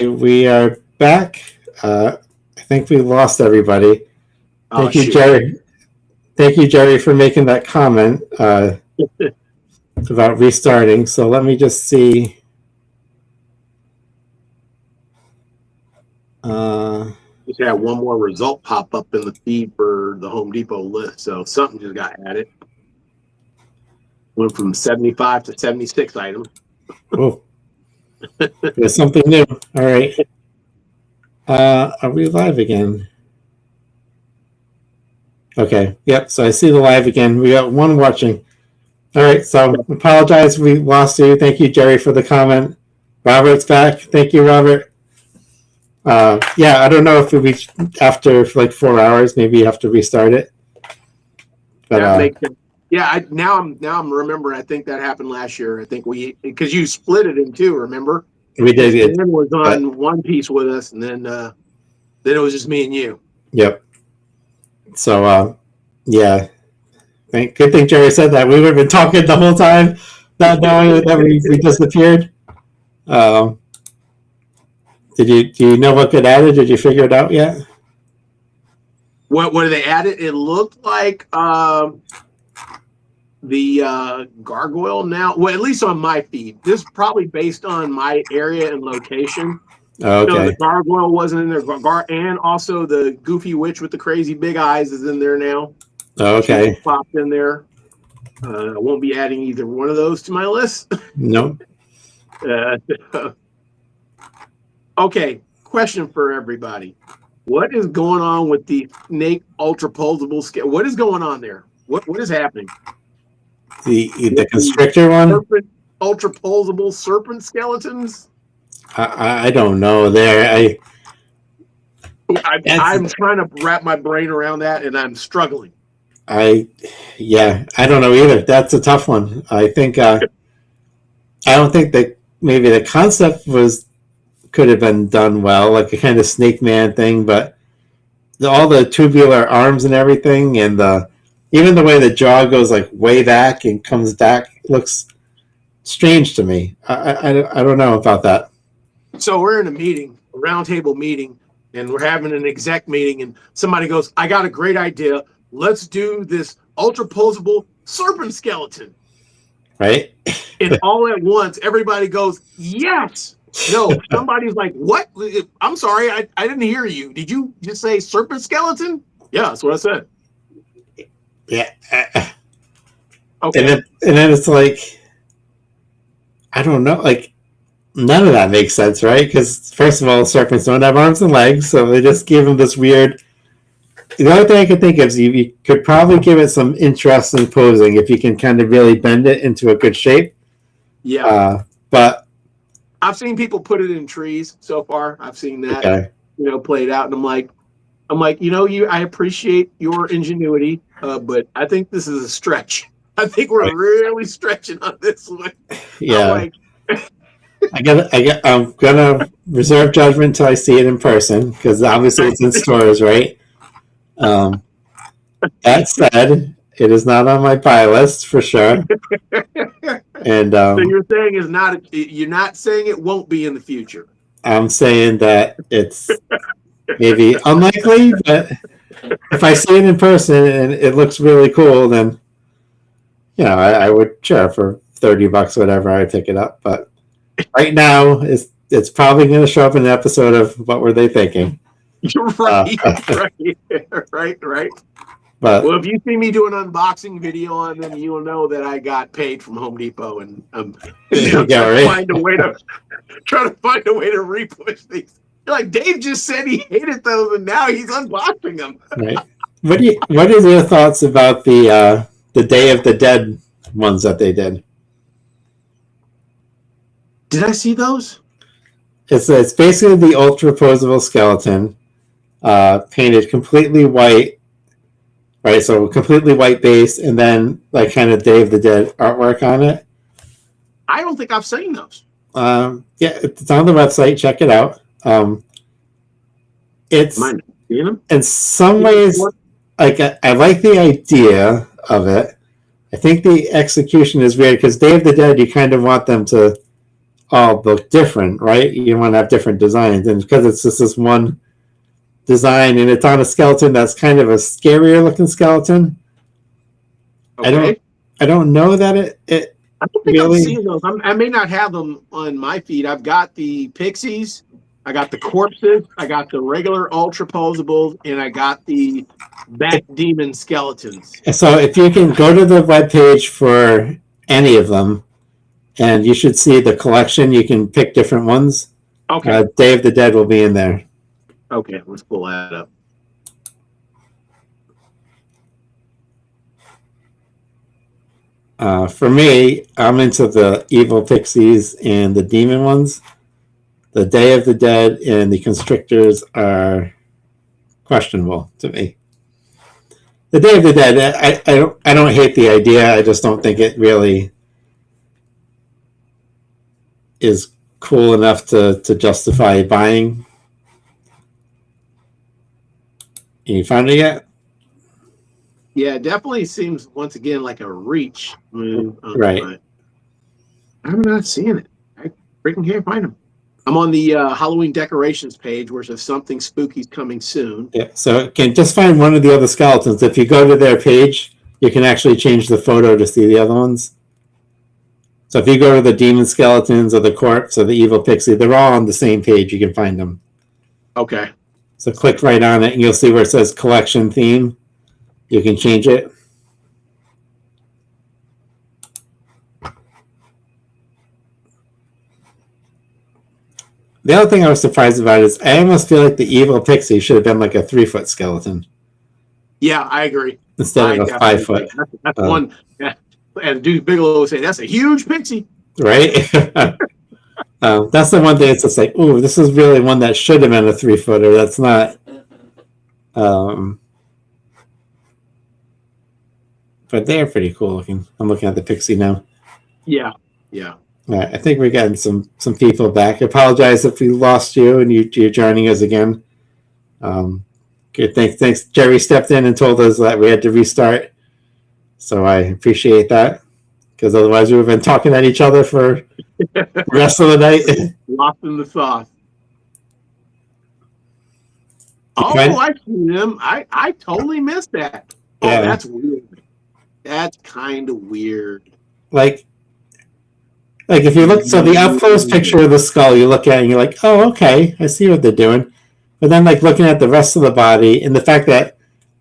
We are back. I think we lost everybody. Thank you, shoot. Jerry. Thank you, Jerry, for making that comment about restarting. So let me just see. Just had one more result pop up in the feed for the Home Depot list. So something just got added. Went from 75 to 76 items. Oh, there's something new. All right. Are we live again? Okay. Yep. So I see the live again. We got one watching. All right. So apologize. We lost you. Thank you, Jerry, for the comment. Robert's back. Thank you, Robert. Yeah, I don't know if we after like 4 hours, maybe you have to restart it. But now I'm remembering. I think that happened last year. I think because you split it in two. Remember? We did. Dan was on one piece with us, and then it was just me and you. Yep. So yeah, good thing Jerry said that. We would have been talking the whole time, not knowing that we disappeared. Do you know what got added? Did you figure it out yet? What did they add? It looked like the gargoyle now. Well, at least on my feed. This is probably based on my area and location. Okay. So the gargoyle wasn't in there. And also the goofy witch with the crazy big eyes is in there now. Okay. She popped in there. I won't be adding either one of those to my list. Nope. Okay, question for everybody. What is going on with the snake ultra posable scale? What is going on there? What is happening? The constrictor one? Ultra posable serpent skeletons? I don't know. I'm trying to wrap my brain around that, and I'm struggling. I don't know either. That's a tough one. I think I don't think that maybe the concept could have been done well, like a kind of Snake Man thing, but all the tubular arms and everything, and even the way the jaw goes like way back and comes back looks strange to me. I don't know about that. So we're in a meeting, a roundtable meeting, and we're having an exec meeting, and somebody goes, "I got a great idea. Let's do this ultra posable serpent skeleton." Right? And all at once, everybody goes, "Yes." No, somebody's like, "What? I'm sorry, I didn't hear you. Did you just say serpent skeleton?" Yeah, that's what I said. Yeah. Okay. And then it's like, I don't know, like none of that makes sense, right? Because first of all, serpents don't have arms and legs, so they just give them this weird. The only thing I could think of is you could probably give it some interest in posing if you can kind of really bend it into a good shape. Yeah. But I've seen people put it in trees so far. I've seen that, okay. Played out, and I'm like, I appreciate your ingenuity, but I think this is a stretch. I think we're really stretching on this one. Yeah. I'm gonna reserve judgment until I see it in person, because obviously it's in stores, right? That said, it is not on my buy list for sure. And so you're saying you're not saying it won't be in the future. I'm saying that it's maybe unlikely, but if I see it in person and it looks really cool, then I would share for $30, whatever. I would pick it up. But right now, it's probably going to show up in an episode of What Were They Thinking? You're right, right. But well, if you see me do an unboxing video on them, you'll know that I got paid from Home Depot, and I'm trying to find a way to repush these. You're like, Dave just said he hated those, and now he's unboxing them. Right. What is your thoughts about the Day of the Dead ones that they did? Did I see those? It's basically the ultra posable skeleton, painted completely white. Right, so completely white base, and then like kind of Day of the Dead artwork on it. I don't think I've seen those. Yeah, it's on the website. Check it out. It's in some ways like I like the idea of it. I think the execution is weird because Day of the Dead, you kind of want them to all look different, right? You want to have different designs, and because it's just this one design and it's on a skeleton that's kind of a scarier looking skeleton. Okay. I don't know that it I don't think really... I'm seeing those. I may not have them on my feed. I've got the Pixies, I got the Corpses, I got the regular Ultra Posables, and I got the Bat Demon Skeletons. So if you can go to the webpage for any of them, and you should see the collection, you can pick different ones. Okay. Day of the Dead will be in there. Okay, let's pull that up. For me, I'm into the Evil Pixies and the Demon ones. The Day of the Dead and the Constrictors are questionable to me. The Day of the Dead, I don't hate the idea. I just don't think it really is cool enough to justify buying. You found it yet? Yeah, it definitely seems once again like a reach move. Right. I'm not seeing it. I freaking can't find them. I'm on the Halloween decorations page where it says something spooky's coming soon. Yeah, so you can just find one of the other skeletons. If you go to their page, you can actually change the photo to see the other ones. So if you go to the Demon Skeletons or the Corpse or the Evil Pixie, they're all on the same page. You can find them. Okay. So click right on it and you'll see where it says collection theme. You can change it. The other thing I was surprised about is I almost feel like the Evil Pixie should have been like a 3-foot skeleton. Yeah, I agree. Instead of a 5-foot. That's one. Yeah. And Dude Bigelow would say, that's a huge pixie. Right? That's the one thing. It's just like, ooh, this is really one that should have been a 3-footer. That's not. But they're pretty cool looking. I'm looking at the pixie now. Yeah, yeah. All right, I think we're getting some people back. I apologize if we lost you and you're joining us again. Good, thanks. Jerry stepped in and told us that we had to restart. So I appreciate that, because otherwise we would have been talking at each other for the rest of the night. Lost in the sauce. Okay. Oh, I see them. I totally missed that. Oh, Yeah. That's weird. That's kind of weird. Like if you look, so the up close picture of the skull, you look at it and you're like, oh, okay, I see what they're doing. But then like looking at the rest of the body and the fact that,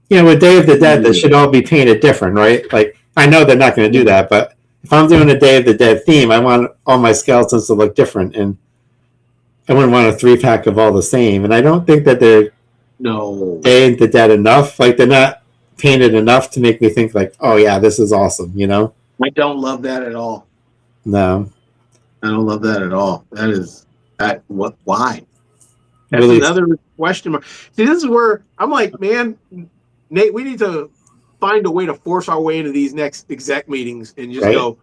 with Day of the Dead, they should all be painted different, right? Like, I know they're not going to do that, but if I'm doing a Day of the Dead theme, I want all my skeletons to look different, and I wouldn't want a 3-pack of all the same. And I don't think that they're Day of the Dead enough. Like, they're not painted enough to make me think like, oh yeah, this is awesome, I don't love that at all. No. I don't love that at all. Why? That's Really? Another question mark. See, this is where I'm like, man, Nate, we need to find a way to force our way into these next exec meetings and just go,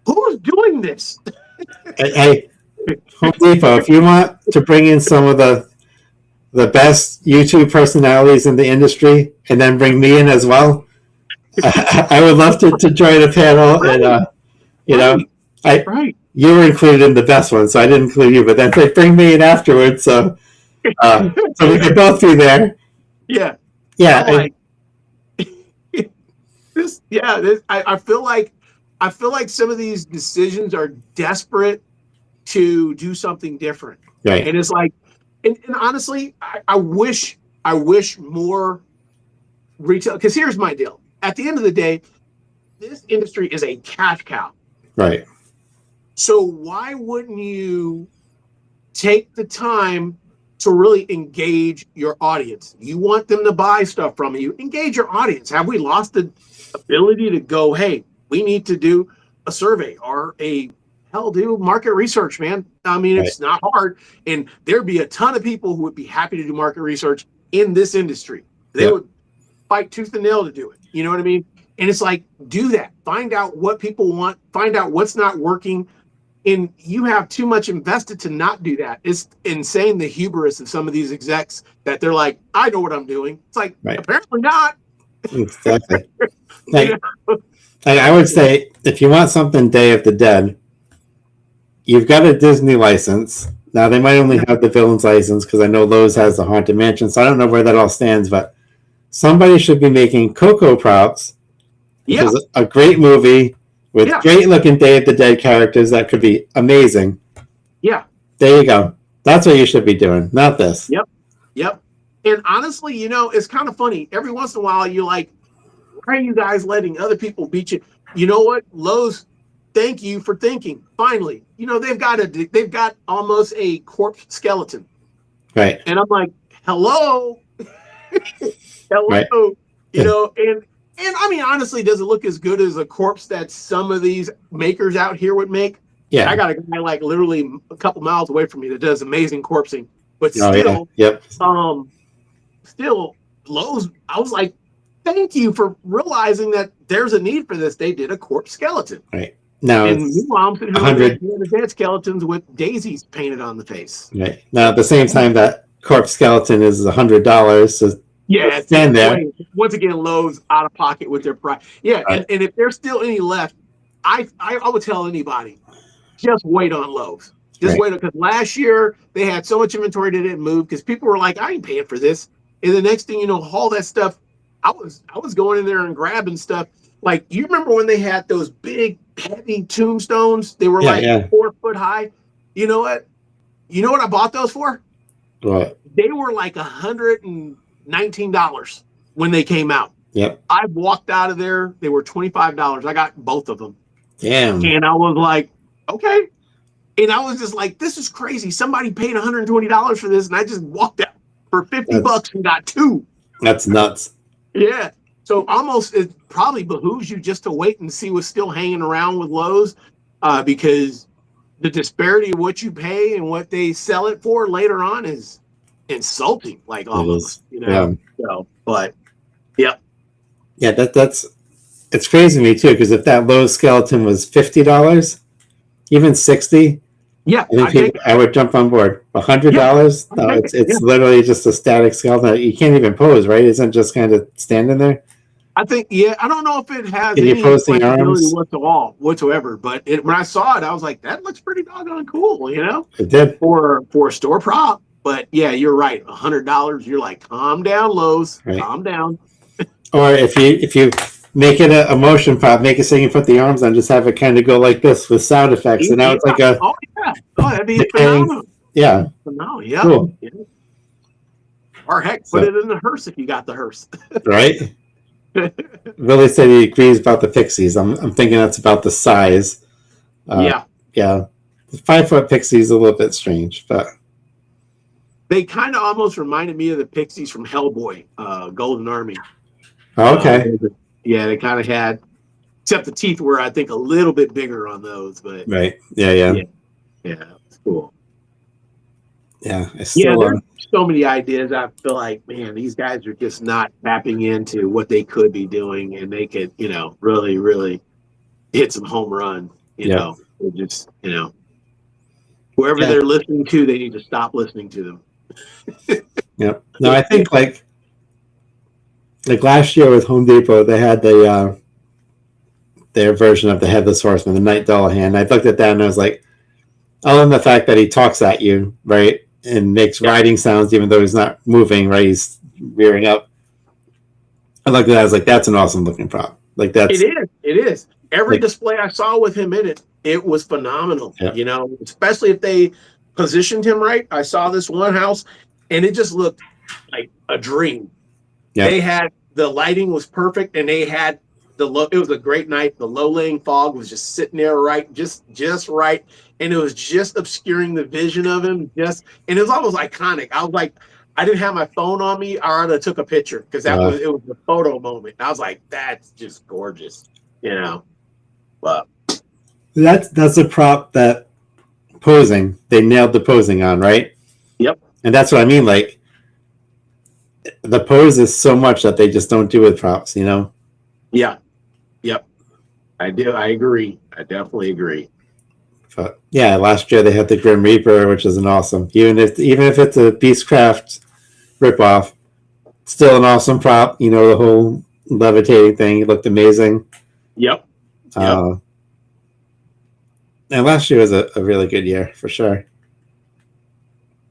who's doing this? Hey, Home Depot, if you want to bring in some of the best YouTube personalities in the industry and then bring me in as well, I would love to join a panel. And, you were included in the best one, so I didn't include you, but then they bring me in afterwards. So we could both be there. Yeah. Yeah. I feel like some of these decisions are desperate to do something different. Right. And it's like, and honestly, I wish more retail, because here's my deal. At the end of the day, this industry is a cash cow. Right. So why wouldn't you take the time to really engage your audience? You want them to buy stuff from you, engage your audience. Have we lost the ability to go, hey, we need to do a survey or do market research, man? I mean, It's not hard. And there'd be a ton of people who would be happy to do market research in this industry. They would fight tooth and nail to do it. You know what I mean? And it's like, do that. Find out what people want. Find out what's not working. And you have too much invested to not do that. It's insane, the hubris of some of these execs, that they're like, I know what I'm doing. It's like, apparently not. Exactly. I would say, if you want something Day of the Dead, you've got a Disney license. Now they might only have the villain's license because I know Lowe's has the Haunted Mansion, so I don't know where that all stands. But somebody should be making Coco props, which Yeah, is a great movie with Yeah. great looking Day of the Dead characters that could be amazing. yeah, There you go. That's what you should be doing, not this. yep. And honestly, it's kind of funny. Every once in a while, you're like, why are you guys letting other people beat you? You know what? Lowe's, thank you for thinking. Finally, they've got almost a corpse skeleton. Right. And I'm like, hello. Hello. Right. And I mean, honestly, does it look as good as a corpse that some of these makers out here would make? Yeah. I got a guy like literally a couple miles away from me that does amazing corpsing. But Oh, still, yeah. Yep. still Lowe's, I was like, thank you for realizing that there's a need for this. They did a corpse skeleton. Right. Now, And meanwhile, I'm sitting here 100 with the dead skeletons with daisies painted on the face. right. Now, at the same time, that corpse skeleton is $100. So Yeah, stand there. Once again, Lowe's out of pocket with their price. Yeah, Right. and if there's still any left, I would tell anybody, just wait on Lowe's. Just Right. wait, because last year they had so much inventory they didn't move because people were like, I ain't paying for this. And the next thing you know, all that stuff, I was going in there and grabbing stuff. Like, you remember when they had those big, heavy tombstones? They were Yeah. 4 foot high. You know what? You know what I bought those for? Right. They were like $119 when they came out. Yep. I walked out of there. They were $25. I got both of them. Damn. And I was like, okay. And I was just like, this is crazy. Somebody paid $120 for this. And I just walked out for $50 and got 2. That's nuts. Yeah. So almost it probably behooves you just to wait and see what's still hanging around with Lowe's, because the disparity of what you pay and what they sell it for later on is insulting. Like almost, Yeah. So, but yeah. Yeah, that's it's crazy to me too, because if that Lowe's skeleton was $50, even 60, Yeah, I would jump on board. $100? No, it's literally just a static skeleton. You can't even pose, right? Isn't it just kind of standing there? I think, I don't know if it has Can you any pose the flexibility arms? whatsoever, but when I saw it, I was like, that looks pretty doggone cool, It did. for a store prop. But yeah, you're right. $100, you're like, calm down, Lowe's, Right. calm down. Or if you make it a motion prop, make it so you can put the arms on, just have it kind of go like this with sound effects, and now it's like a that'd be decaying- phenomenal. yeah, Phenomenal, yeah. Cool. Yeah. Or heck, put it in the hearse if you got the hearse. right. Billy said he agrees about the pixies. I'm thinking that's about the size. Yeah. Yeah. The 5-foot pixie is a little bit strange, but They kind of almost reminded me of the pixies from Hellboy, Golden Army. okay. Yeah, they kind of had, except the teeth were, I think, a little bit bigger on those, but Right. Yeah. it's cool. Yeah. I still, There's so many ideas. I feel like, man, these guys are just not tapping into what they could be doing, and they could, really, really hit some home run. You know, They're just, whoever they're listening to, they need to stop listening to them. Yep. No, I think like last year with Home Depot, they had their version of the Headless Horseman, the Night Dullahan. I looked at that and I was like, other than the fact that he talks at you, right, and makes riding sounds even though he's not moving, right, he's rearing up. I looked at that, I was like, that's an awesome looking prop. Like that's It is. Every display I saw with him in it was phenomenal. Yeah. Especially if they positioned him right. I saw this one house, and it just looked like a dream. Yeah. They had the lighting was perfect, and they had it was a great night. The low laying fog was just sitting there right, just right, and it was just obscuring the vision of him. And it was almost iconic. I was like, I didn't have my phone on me. I already took a picture because it was a photo moment. I was like, that's just gorgeous, But that's a prop that posing, they nailed the posing on, right? Yep. And that's what I mean. Like the pose is so much that they just don't do with props, Yeah. Yep. I do. I agree. I definitely agree. But yeah, last year they had the Grim Reaper, which is an awesome. Even if it's a Beastcraft ripoff, still an awesome prop. The whole levitating thing. It looked amazing. Yep. And last year was a really good year for sure.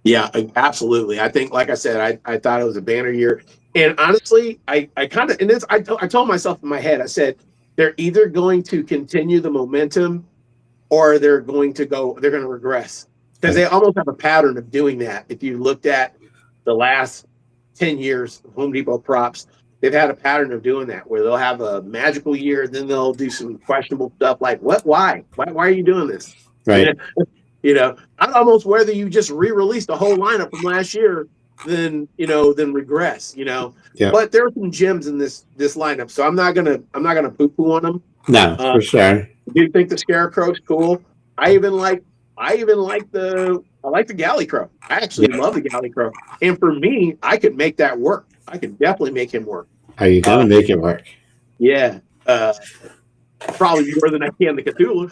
Yeah, absolutely. I think, like I said, I thought it was a banner year. And honestly, I kind of, and this, I told myself in my head, I said, they're either going to continue the momentum or they're going to regress, because they almost have a pattern of doing that. If you looked at the last 10 years of Home Depot props, they've had a pattern of doing that, where they'll have a magical year, then they'll do some questionable stuff like, why are you doing this? Right. I'd almost rather you just re-release the whole lineup from last year than regress. Yeah. But there are some gems in this lineup, so I'm not gonna poo-poo on them. No, for sure. I do think the Scarecrow's cool. I like the Galley Crow. I actually love the Galley Crow, and for me, I could make that work. I could definitely make him work. Are you gonna make it work? Yeah. Probably more than I can the Cthulhu.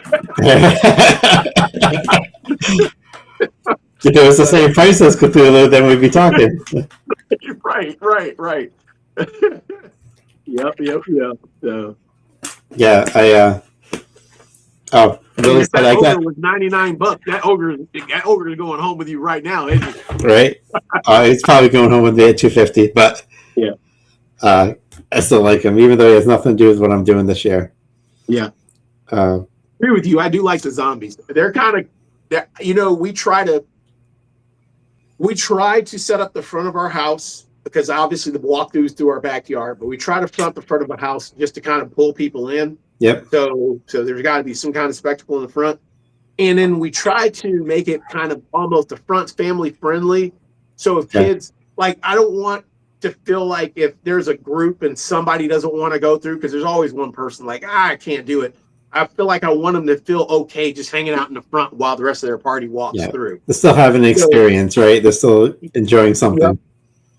If it was the same price as Cthulhu, then we'd be talking. Right. Yep. So. Yeah, Billy said I got was $99. That ogre is going home with you right now, isn't he? Right. He's probably going home with me at $250, but yeah, I still like him, even though he has nothing to do with what I'm doing this year. Yeah. I agree with you. I do like the zombies. They're kind of, we try to set up the front of our house, because obviously the walkthroughs through our backyard, but we try to front the front of the house just to kind of pull people in. Yep. So there's got to be some kind of spectacle in the front. And then we try to make it kind of almost the front's family friendly. So if kids, like, I don't want to feel like if there's a group and somebody doesn't want to go through, because there's always one person like, I can't do it. I feel like I want them to feel okay just hanging out in the front while the rest of their party walks through. They're still having an experience, right? They're still enjoying something.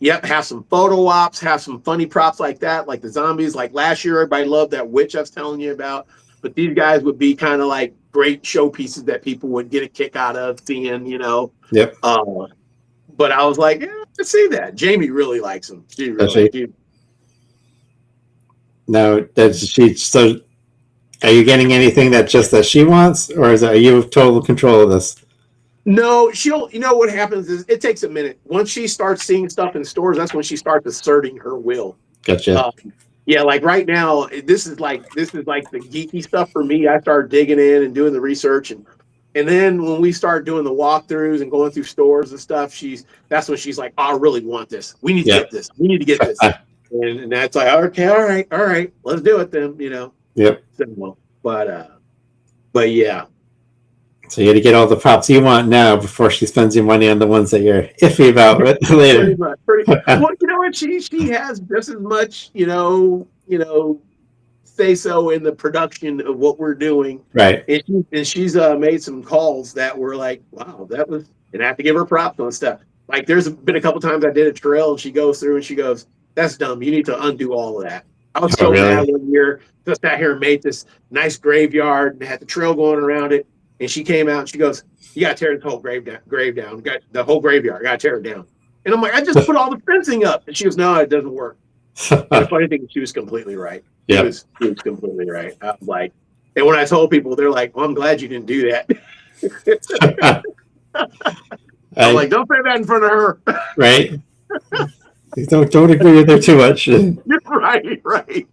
Yep. Have some photo ops, have some funny props like that, like the zombies. Like last year, everybody loved that witch I was telling you about. But these guys would be kind of like great showpieces that people would get a kick out of seeing, Yep. But I was like, yeah, I see that. Jamie really likes them. She really. Now, so are you getting anything that she wants, or are you in total control of this? No, what happens is it takes a minute. Once she starts seeing stuff in stores, that's when she starts asserting her will. Gotcha. Yeah, like right now, this is like the geeky stuff for me. I start digging in and doing the research, and then when we start doing the walkthroughs and going through stores and stuff, that's when she's like, I really want this. We need to get this. We need to get this. and that's like, okay, all right, let's do it then. Yep. So, but yeah. So you got to get all the props you want now before she spends your money on the ones that you're iffy about later. Pretty well, you know what? She has just as much, say so in the production of what we're doing. Right. And she's made some calls that were like, wow, and I have to give her props on stuff. Like there's been a couple times I did a trail and she goes through and she goes, that's dumb. You need to undo all of that. I was so mad one year. Just sat here and made this nice graveyard and had the trail going around it. And she came out and she goes, you got to tear this whole grave down. Got the whole graveyard. Got to tear it down. And I'm like, I just put all the fencing up. And she goes, no, it doesn't work. And the funny thing is she was completely right. Yeah. She was completely right. I was like, and when I told people, they're like, well, I'm glad you didn't do that. I'm like, don't say that in front of her. Right. Don't agree with her too much. Right.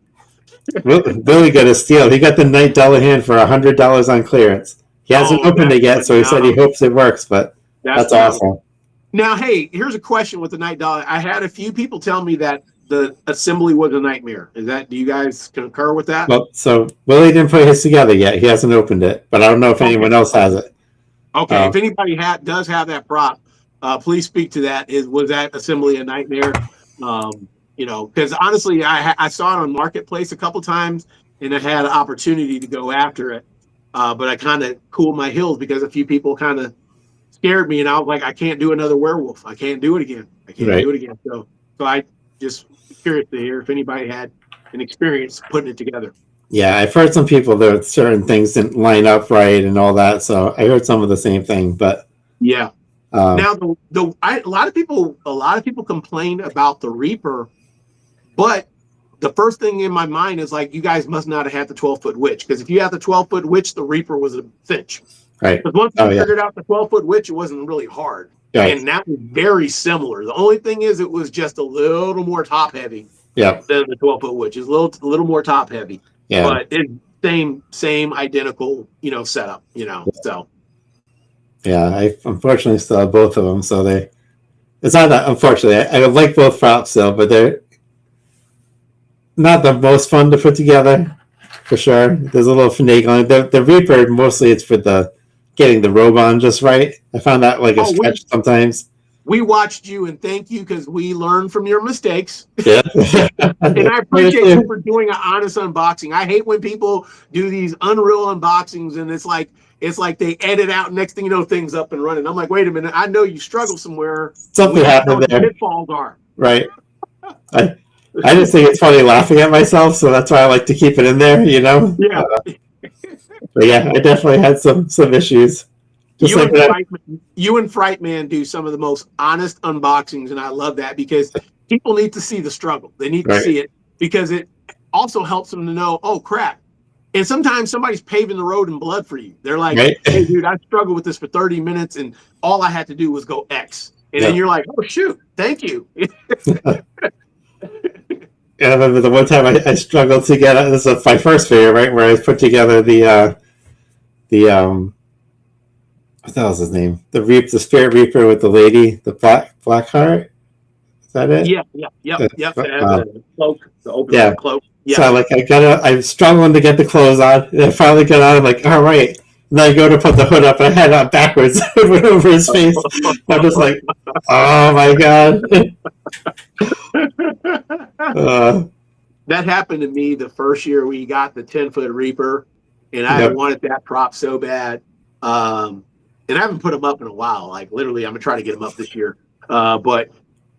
Billy got a steal. He got the Night Dullahan for $100 on clearance. He hasn't opened it yet, so he said he hopes it works, but that's awesome. Now, hey, here's a question with the Night Dullahan. I had a few people tell me that the assembly was a nightmare. Do you guys concur with that? Well, so Willie didn't put his together yet. He hasn't opened it, but I don't know if anyone else has it. Okay, if anybody does have that prop, please speak to that. Was that assembly a nightmare? Because honestly, I saw it on Marketplace a couple times, and I had an opportunity to go after it, but I kind of cooled my heels because a few people kind of scared me, and I was like, I can't do another werewolf. I can't do it again. So I just curious to hear if anybody had an experience putting it together. Yeah, I've heard some people that certain things didn't line up right and all that, so I heard some of the same thing. But yeah, now a lot of people complained about the Reaper. But the first thing in my mind is like, you guys must not have had the 12-foot witch, because if you have the 12-foot witch, the Reaper was a cinch. Right. Because once Oh, we yeah. figured out the 12-foot witch, it wasn't really hard. Right. And that was very similar. The only thing is it was just a little more top heavy Yeah. than the 12-foot witch. It's a little more top heavy. Yeah. But it's same identical, setup, so. Yeah, I unfortunately still have both of them, so it's not that, unfortunately, I would like both props still, but they're not the most fun to put together, for sure. There's a little finagling. The Reaper, mostly it's for getting the robe on just right. I found that like a stretch sometimes. We watched you, and thank you, because we learned from your mistakes. Yeah. And I appreciate you for doing an honest unboxing. I hate when people do these unreal unboxings, and it's like they edit out, next thing you know, things up and running. I'm like, wait a minute, I know you struggle somewhere. Something happened there. The pitfalls are. Right. I just think it's funny laughing at myself, so that's why I like to keep it in there, Yeah. But yeah, I definitely had some issues. You and Frightman do some of the most honest unboxings, and I love that because people need to see the struggle. They need to see it because it also helps them to know, oh crap. And sometimes somebody's paving the road in blood for you. They're like, hey dude, I struggled with this for 30 minutes and all I had to do was go X. And then you're like, oh shoot, thank you. And I remember the one time I struggled to get, this is my first video, right, where I put together the what the hell's his name? The Spirit Reaper with the lady, the black heart. Is that it? Yeah. The cloak, the open cloak. Yeah. So I'm struggling to get the clothes on. And I finally got on. I'm like, all right. And then I go to put the hood up, and I had it on backwards. It went over his face. I'm just like, oh my god. That happened to me the first year we got the 10-foot Reaper, and I wanted that prop so bad. And I haven't put them up in a while. Like literally, I'm gonna try to get them up this year. But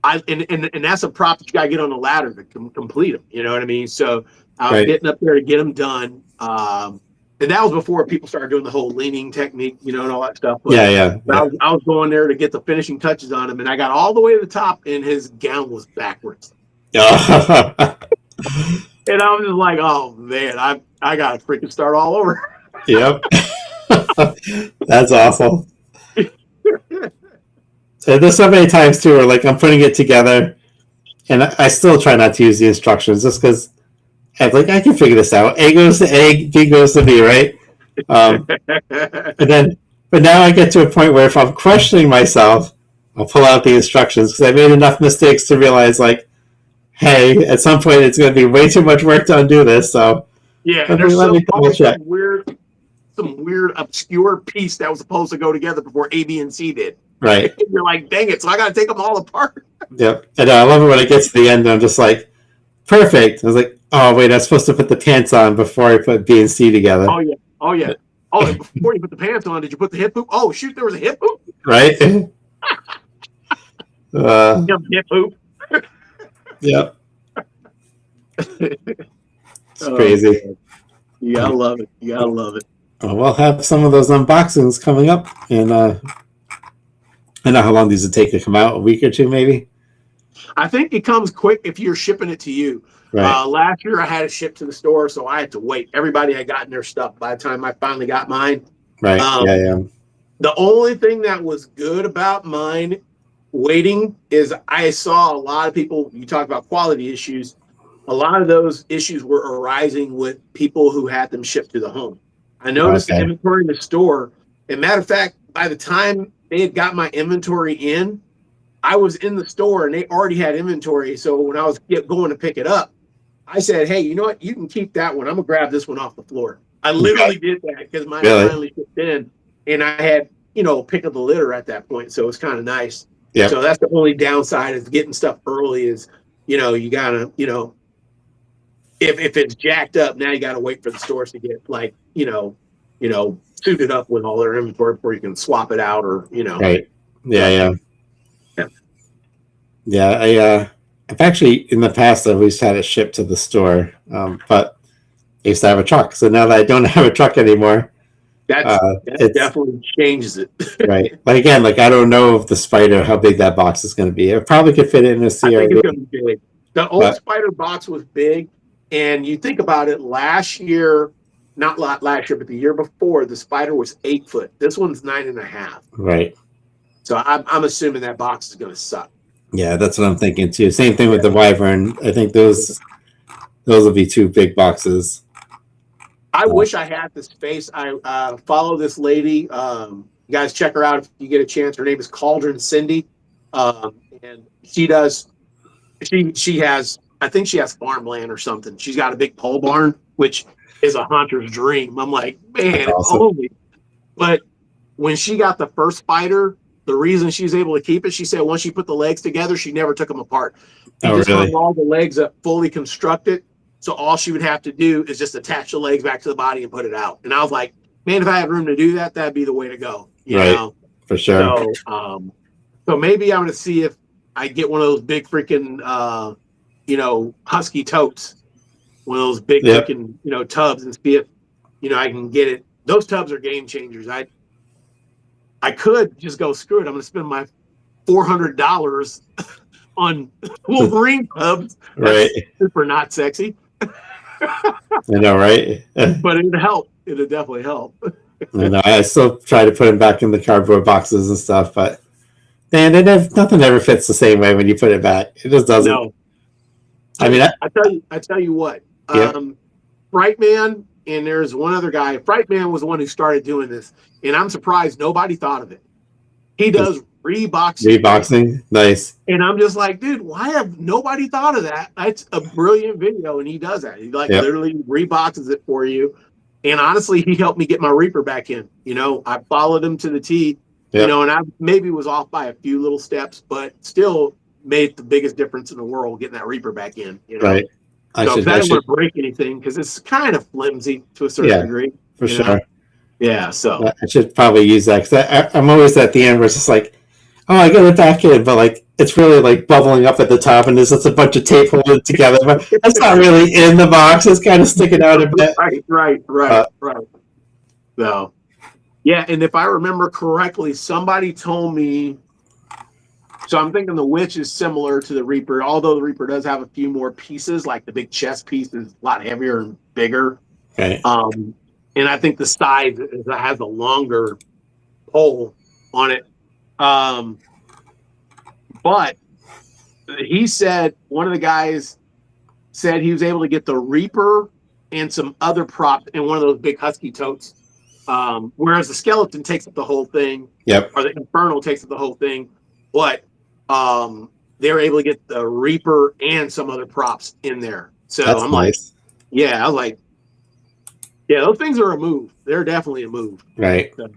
and that's a prop that you gotta get on the ladder to complete them. You know what I mean? So I was getting up there to get them done. And that was before people started doing the whole leaning technique, and all that stuff. But I was going there to get the finishing touches on him, and I got all the way to the top, and his gown was backwards. And I was just like, oh man, I gotta freaking start all over. Yep. That's awful. So there's so many times too where like I'm putting it together and I still try not to use the instructions just because I'm like, I can figure this out. A goes to A, B goes to B, right? But now I get to a point where if I'm questioning myself, I'll pull out the instructions because I made enough mistakes to realize like, hey, at some point it's going to be way too much work to undo this. So let me double check. Some weird obscure piece that was supposed to go together before A, B, and C did. Right. And you're like, dang it! So I got to take them all apart. Yep. And I love it when it gets to the end. And I'm just like, perfect. I was like, oh wait, I'm supposed to put the pants on before I put B and C together. Oh yeah. Oh, before you put the pants on, did you put the hip hoop? Oh shoot, there was a hip hoop. Right. Hip hoop. Yep. It's crazy. You gotta love it. Oh, we'll have some of those unboxings coming up, and I don't know how long these would take to come out. A week or two, maybe. I think it comes quick if you're shipping it to you. Right. Last year I had it shipped to the store, so I had to wait. Everybody had gotten their stuff by the time I finally got mine. Right. Yeah. The only thing that was good about mine waiting is I saw a lot of people. You talk about quality issues. A lot of those issues were arising with people who had them shipped to the home. I noticed the inventory in the store. And matter of fact, by the time they had got my inventory in, I was in the store and they already had inventory. So when I was going to pick it up, I said, hey, you know what? You can keep that one. I'm going to grab this one off the floor. I literally did that because mine finally shipped in. And I had, pick of the litter at that point. So it's kind of nice. Yep. So that's the only downside is getting stuff early is, you got to, if it's jacked up, now you got to wait for the stores to get suited up with all their inventory before you can swap it out or, Right. Yeah. I've actually, in the past, I've always had it shipped to the store, but I used to have a truck. So now that I don't have a truck anymore, that definitely changes it. Right. But again, I don't know if the Spider, how big that box is going to be. It probably could fit in a CRV. I think it's going to be big. The old Spider box was big. And you think about it, last year not last year, but the year before, the spider was 8 foot. This one's 9.5. Right. So I'm assuming that box is going to suck. Yeah, that's what I'm thinking too. Same thing with the wyvern. I think those will be 2 big boxes. I wish I had the space. I follow this lady. You guys check her out if you get a chance. Her name is Cauldron Cindy, and she does. She has. I think she has farmland or something. She's got a big pole barn, which is a hunter's dream. I'm like, man, awesome. holy. But when she got the first spider, the reason she's able to keep it, she said once she put the legs together, she never took them apart. She just hung all the legs up fully constructed. So all she would have to do is just attach the legs back to the body and put it out. And I was like, man, if I had room to do that, that'd be the way to go. You know? For sure. So maybe I'm going to see if I get one of those big freaking, husky totes, one of those big freaking, tubs, and see if, I can get it. Those tubs are game changers. I could just go, screw it. I'm going to spend my $400 on Wolverine tubs. Right. Super not sexy. I know, right? But it'd help. It'd definitely help. I know. I still try to put them back in the cardboard boxes and stuff, but man, nothing ever fits the same way when you put it back. It just doesn't. No. I mean, I tell you what. Frightman, and there's one other guy. Frightman was the one who started doing this, and I'm surprised nobody thought of it. He does reboxing. Reboxing, nice. And I'm just like, dude, why have nobody thought of that? That's a brilliant video, and he does that. He literally reboxes it for you. And honestly, he helped me get my Reaper back in. I followed him to the T. And I maybe was off by a few little steps, but still made the biggest difference in the world getting that Reaper back in. Right. So if that didn't want to break anything, because it's kind of flimsy to a certain degree. For sure. Yeah, so I should probably use that, because I'm always at the end where it's just like, oh, I got it back in, but like it's really like bubbling up at the top, and there's just a bunch of tape holding it together. But it's not really in the box; it's kind of sticking out a bit. Right. So, yeah, and if I remember correctly, somebody told me. So I'm thinking the Witch is similar to the Reaper, although the Reaper does have a few more pieces. Like the big chest piece is a lot heavier and bigger. Okay. And I think the side has a longer pole on it. But he said, one of the guys said he was able to get the Reaper and some other props in one of those big husky totes. Whereas the skeleton takes up the whole thing. Yep. Or the Infernal takes up the whole thing. But they were able to get the Reaper and some other props in there. So that's I'm nice. I was like, yeah, those things are a move. They're definitely a move. Right. So,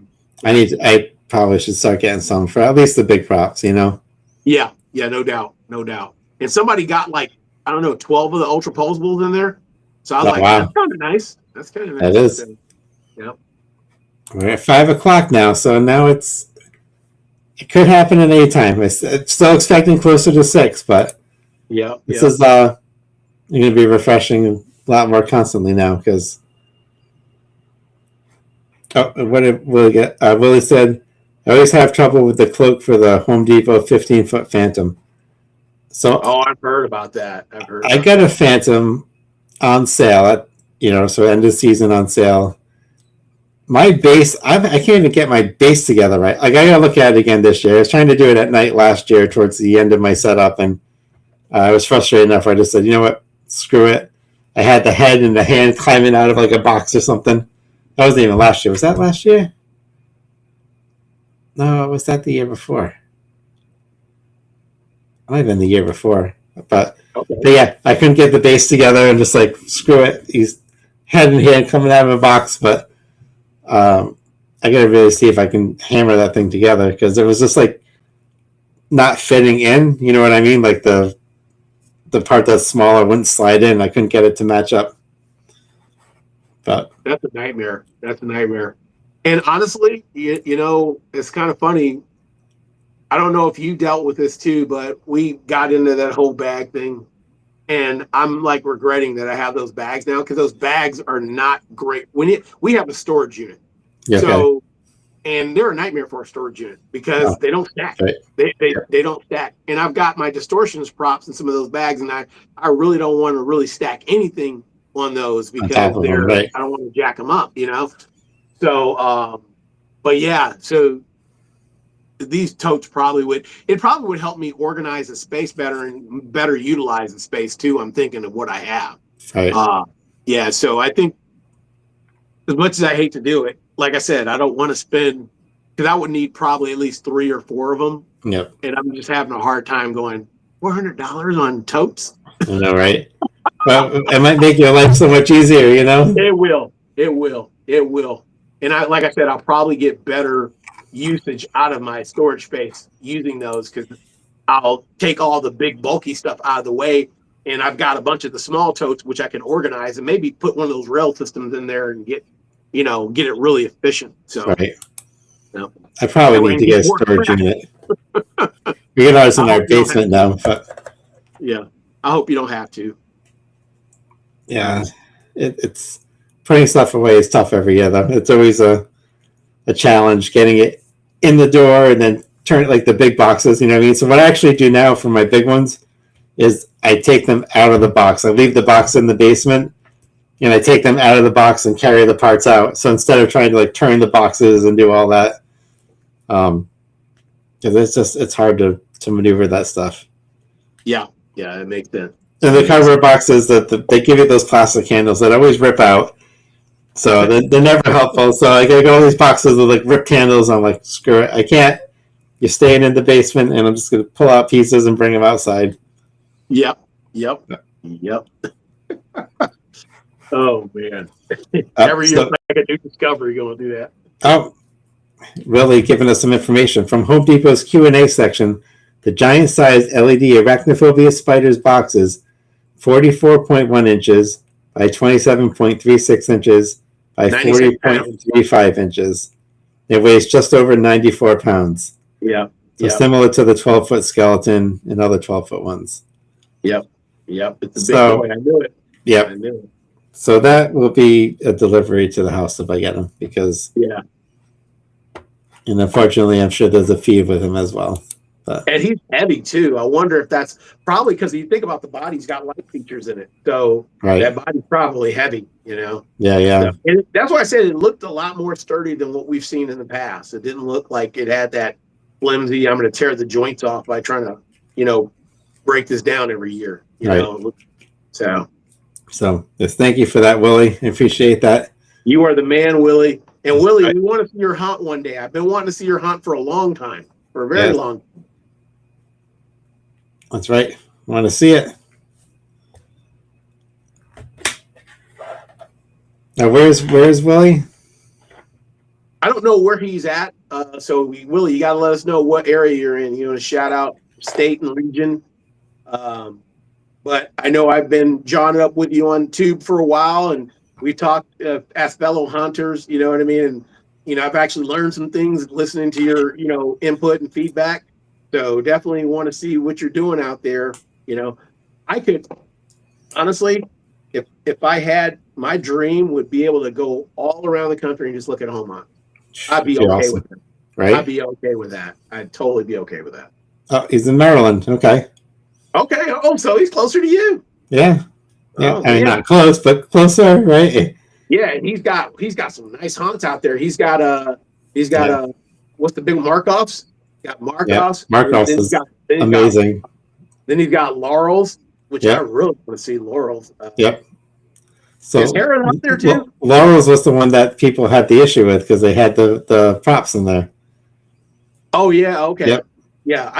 I probably should start getting some for at least the big props, Yeah, no doubt. And somebody got 12 of the Ultra Pulsables in there. So I was wow. That's kind of nice. That's kind of nice. That is. Yep. We're at 5:00 now, so now it could happen at any time. I'm still expecting closer to 6, but this is going to be refreshing a lot more constantly now, because what did Willie get? Willie said, I always have trouble with the cloak for the Home Depot 15-foot Phantom. So I've heard about that. I got a Phantom on sale at so end of season on sale. My base, I can't even get my base together right. Like, I gotta look at it again this year. I was trying to do it at night last year towards the end of my setup, and I was frustrated enough. I just said, you know what, screw it. I had the head and the hand climbing out of like a box or something. That wasn't even last year. Was that last year? No, was that the year before? It might have been the year before. But yeah, I couldn't get the base together, and just like, screw it. He's head and hand coming out of a box, but I gotta really see if I can hammer that thing together, because it was just like not fitting in. You know what I mean? Like the part that's smaller wouldn't slide in. I couldn't get it to match up. But that's a nightmare. And honestly, it's kind of funny. I don't know if you dealt with this too, but we got into that whole bag thing, and I'm like regretting that I have those bags now, because those bags are not great. We have a storage unit, and they're a nightmare for a storage unit, because they don't stack. Right. They don't stack. And I've got my distortions props in some of those bags, and I really don't want to really stack anything on those because top of them, they're right. I don't want to jack them up, you know. So, but yeah, so these totes probably would help me organize the space better and better utilize the space too. I'm thinking of what I have. Right. Yeah, so I think as much as I hate to do it, like I said, I don't want to spend because I would need probably at least 3 or 4 of them. Yep. And I'm just having a hard time going $400 on totes. I know, right? Well, it might make your life so much easier, you know? It will. It will. It will. And like I said, I'll probably get better usage out of my storage space using those because I'll take all the big bulky stuff out of the way. And I've got a bunch of the small totes, which I can organize and maybe put one of those rail systems in there and get it really efficient. So, right. No. I probably need to get a storage unit. We get ours in our basement now, but yeah, I hope you don't have to. Yeah, it's putting stuff away is tough every year though. It's always a challenge getting it in the door and then turn it like the big boxes, you know what I mean? So what I actually do now for my big ones is I take them out of the box. I leave the box in the basement and I take them out of the box and carry the parts out. So instead of trying to like turn the boxes and do all that, because it's hard to maneuver that stuff. Yeah, it makes sense. And the cardboard boxes that they give you those plastic handles that always rip out, so they're never helpful. So I gotta go all these boxes with like ripped handles. I'm like, screw it, I can't. You're staying in the basement, and I'm just gonna pull out pieces and bring them outside. Yep. Oh man! Every year, like a new discovery, going to do that. Oh, really giving us some information from Home Depot's Q&A section. The giant-sized LED Arachnophobia Spiders boxes, 44.1 inches by 27.36 inches by 40.35 inches. It weighs just over 94 pounds. Yeah. So similar to the 12-foot skeleton and other 12-foot ones. Yep. It's a big boy. I knew it. Yep. I knew it. So that will be a delivery to the house if I get them, because and unfortunately I'm sure there's a fee with him as well. But. And he's heavy too. I wonder if that's probably because you think about the body, he's got light features in it. So that body's probably heavy, you know? Yeah. So, and that's why I said it looked a lot more sturdy than what we've seen in the past. It didn't look like it had that flimsy, I'm going to tear the joints off by trying to, break this down every year, you know? So yes, thank you for that, Willie. I appreciate that. You are the man, Willie. And Willie, we want to see your hunt one day. I've been wanting to see your hunt for a long time, for a very long time. That's right. Want to see it. Now, where's Willie? I don't know where he's at. So, Willie, you got to let us know what area you're in. You want to shout out state and region. But I know I've been jawing up with you on Tube for a while, and we talked as fellow hunters, you know what I mean? And, I've actually learned some things listening to your, input and feedback. So definitely want to see what you're doing out there. I could, honestly, if I had, my dream would be able to go all around the country and just look at home hunt. I'd be okay with it. Right? I'd be okay with that. I'd totally be okay with that. Oh, he's in Maryland. Okay. Okay. Oh, so he's closer to you. Yeah. Yeah. I mean, not close, but closer, right? Yeah, and he's got some nice hunts out there. He's got what's the big Markovs? Got Markovs. Yeah, Markovs is amazing. Then he's got Laurels, which I really want to see Laurels. Yep. So is Heron up there too? Laurels was the one that people had the issue with because they had the props in there. Oh yeah. Okay. Yep. Yeah,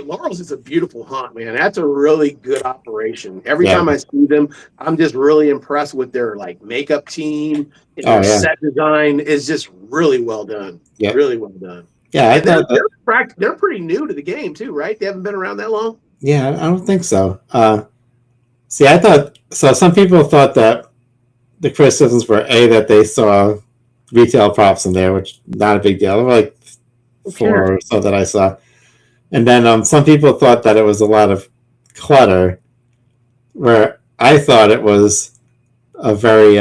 Laurels is a beautiful hunt, man. That's a really good operation. Every time I see them, I'm just really impressed with their makeup team. And their set design is just really well done. Yeah, really well done. Yeah, they're pretty new to the game too, right? They haven't been around that long. Yeah, I don't think so. See, I thought so. Some people thought that the criticisms were that they saw retail props in there, which not a big deal. There were like 4 or so that I saw. And then some people thought that it was a lot of clutter, where I thought it was a very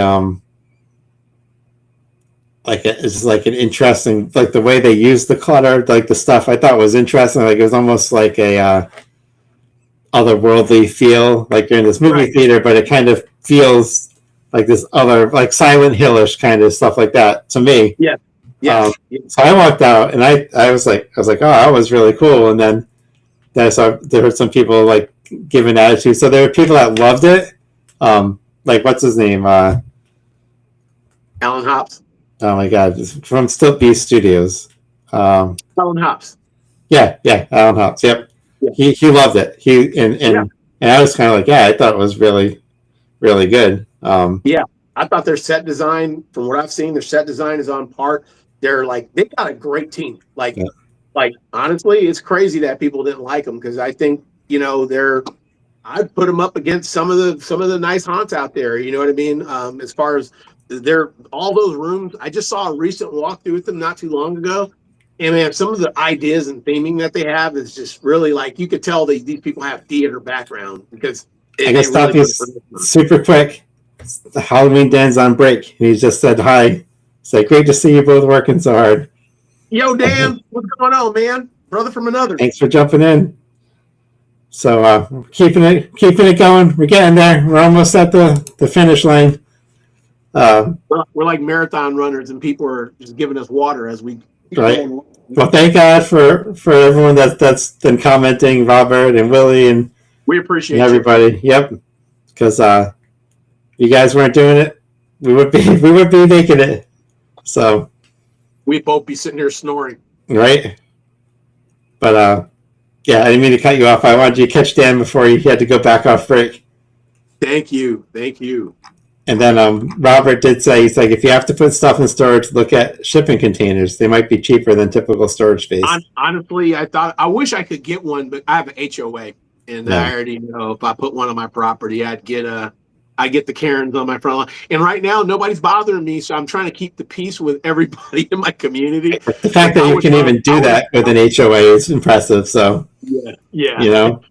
it's like an interesting, like the way they used the clutter, like the stuff I thought was interesting. Like it was almost like a otherworldly feel, like you're in this movie theater, but it kind of feels like this other like Silent Hillish kind of stuff like that to me. Yeah. So I walked out and I was like, oh, that was really cool. And then I saw there were some people like giving attitude. So there were people that loved it. Like what's his name? Alan Hops. Oh my God, from Still Beast Studios. Alan Hops. Yeah, Alan Hops. Yep. Yeah. He loved it. And I was kind of like, yeah, I thought it was really, really good. Yeah, I thought their set design, from what I've seen, their set design is on par. They're like, they got a great team. Like honestly, it's crazy that people didn't like them, because I think, you know, I'd put them up against some of the nice haunts out there. You know what I mean? As far as all those rooms, I just saw a recent walkthrough with them not too long ago. And man, some of the ideas and theming that they have is just really like, you could tell these people have theater background, because I guess stop you super quick. The Halloween Dan's on break. He just said hi. It's like, great to see you both working so hard. Yo, Dan, what's going on, man? Brother from another. Thanks for jumping in. So keeping it going. We're getting there. We're almost at the finish line. We're like marathon runners, and people are just giving us water as we keep going. Well, thank God for everyone that's been commenting, Robert and Willie, and we appreciate everybody. Yep, because you guys weren't doing it, we would be making it. So we'd both be sitting here snoring, right? But yeah, I didn't mean to cut you off. I wanted you to catch Dan before he had to go back off break. Thank you. And then Robert did say, he's like, if you have to put stuff in storage, look at shipping containers. They might be cheaper than typical storage space. Honestly, I wish I could get one, but I have an HOA, and I already know if I put one on my property, I get the Karens on my front lawn. And right now, nobody's bothering me, so I'm trying to keep the peace with everybody in my community. The fact that you can even do that with an HOA is impressive. So yeah, you know,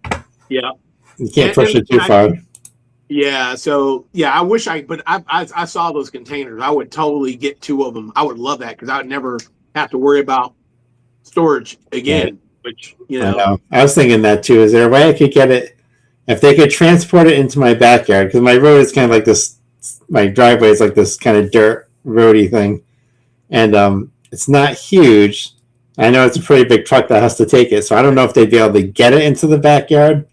yeah, you can't push it too far. Yeah, so yeah, I wish but I saw those containers. I would totally get 2 of them. I would love that, because I would never have to worry about storage again. Right. Which, you know, I was thinking that too. Is there a way I could get it? If they could transport it into my backyard, because my road is kind of like this, my driveway is like this kind of dirt roady thing, and it's not huge. I know it's a pretty big truck that has to take it, so I don't know if they'd be able to get it into the backyard,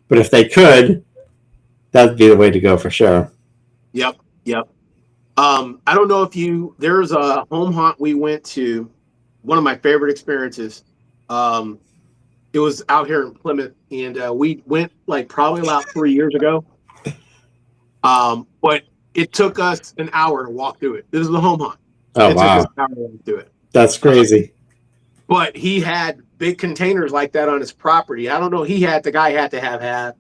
but if they could, that'd be the way to go for sure. Yep. I don't know if there's a home haunt we went to, one of my favorite experiences. It was out here in Plymouth, and we went like probably about 3 years ago. But it took us an hour to walk through it. This is the home haunt. Oh, wow. Took us an hour to walk through it. That's crazy. But he had big containers like that on his property. I don't know. The guy had to have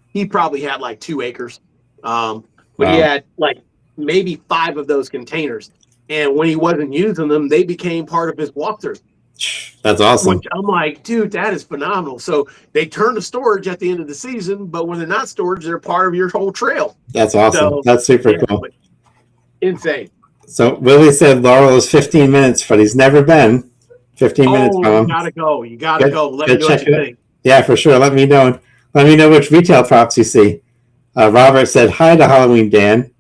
he probably had like 2 acres. But he had like maybe 5 of those containers. And when he wasn't using them, they became part of his walkthrough. That's awesome. Which I'm like, dude, that is phenomenal. So they turn to storage at the end of the season, but when they're not storage, they're part of your whole trail. That's awesome. So, that's super cool. Insane. So Willie said Laurel is 15 minutes, but he's never been. 15 minutes. You gotta go. You gotta go. Let me know what you think. Yeah, for sure. Let me know. Let me know which retail props you see. Robert said, hi to Halloween Dan.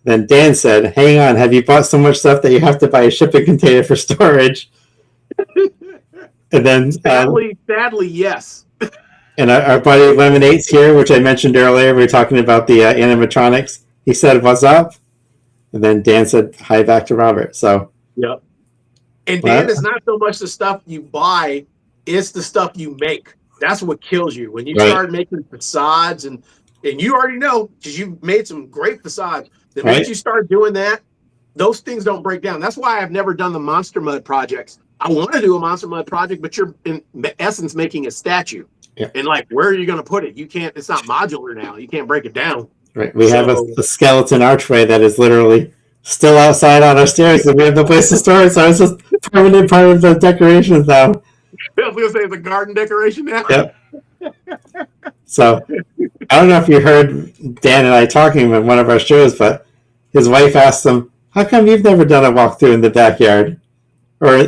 Then Dan said, hang on, have you bought so much stuff that you have to buy a shipping container for storage? And then sadly, yes. And our buddy Lemonade's here, which I mentioned earlier. We were talking about the animatronics. He said, what's up? And then Dan said, hi back to Robert. So yep. And Dan, it's not so much the stuff you buy, it's the stuff you make. That's what kills you. When you start making facades, and you already know, because you've made some great facades, the minute you start doing that, those things don't break down. That's why I've never done the Monster Mud projects. I want to do a Monster Mud project, but you're in essence making a statue. Yeah. And like, where are you going to put it? You can't, it's not modular now. You can't break it down. Right. We have a skeleton archway that is literally still outside on our stairs, and we have no place to store it. So it's just permanent part of the decorations now. I was going to say it's a garden decoration now. Yep. So I don't know if you heard Dan and I talking in one of our shows, but his wife asked him, how come you've never done a walkthrough in the backyard? Or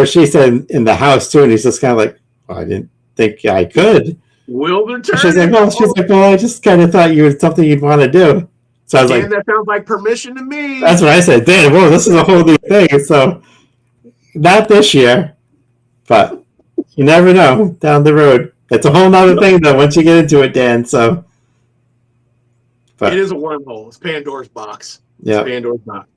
she said in the house too, and he's just kind of like, well, I didn't think I could. Wilder turn. She's like, well, I just kind of thought you was something you'd want to do. So I was Dan, like, that sounds like permission to me. that's what I said. Dan, whoa, this is a whole new thing. So not this year, but you never know down the road. It's a whole nother thing though once you get into it, Dan. So, but it is a wormhole. It's Pandora's box. Yeah. It's Pandora's box.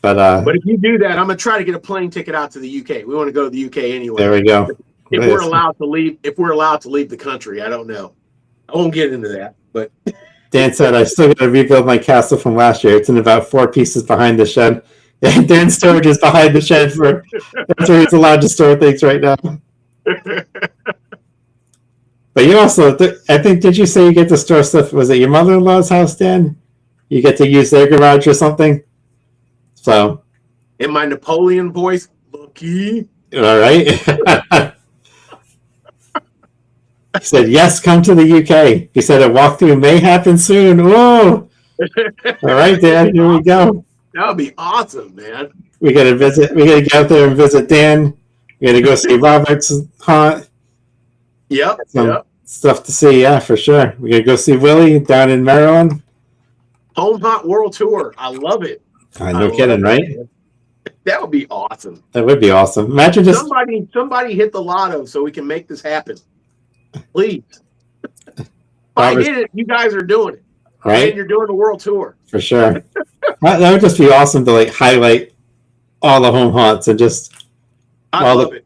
But if you do that, I'm gonna try to get a plane ticket out to the UK. We want to go to the UK anyway. There we go. If we're allowed to leave the country, I don't know. I won't get into that. But Dan said I still got to rebuild my castle from last year. It's in about 4 pieces behind the shed. Dan's storage is behind the shed that's where he's allowed to store things right now. But you also, I think, did you say you get to store stuff? Was it your mother-in-law's house, Dan? You get to use their garage or something? So, in my Napoleon voice, lucky. All right. He said, yes, come to the UK. He said a walkthrough may happen soon. Whoa. All right, Dan, here we go. That would be awesome, man. We got to get out there and visit Dan. We got to go see Robert's haunt. Yep. Stuff to see, yeah, for sure. We got to go see Willie down in Maryland. Home Haunt World Tour. I love it. No kidding, right? That would be awesome. That would be awesome. Imagine just somebody hit the lotto so we can make this happen. Please. I did it. You guys are doing it. Right? And you're doing the world tour. For sure. That would just be awesome to like highlight all the home haunts and just I love it.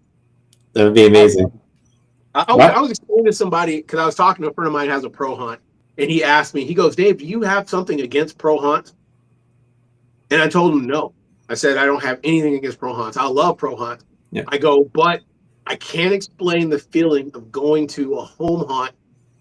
That would be amazing. I was explaining to somebody because I was talking to a friend of mine who has a pro haunt, and he asked me, he goes, Dave, do you have something against pro haunts? And I told him no. I said, I don't have anything against pro haunts. I love pro haunts. Yeah. I go, but I can't explain the feeling of going to a home haunt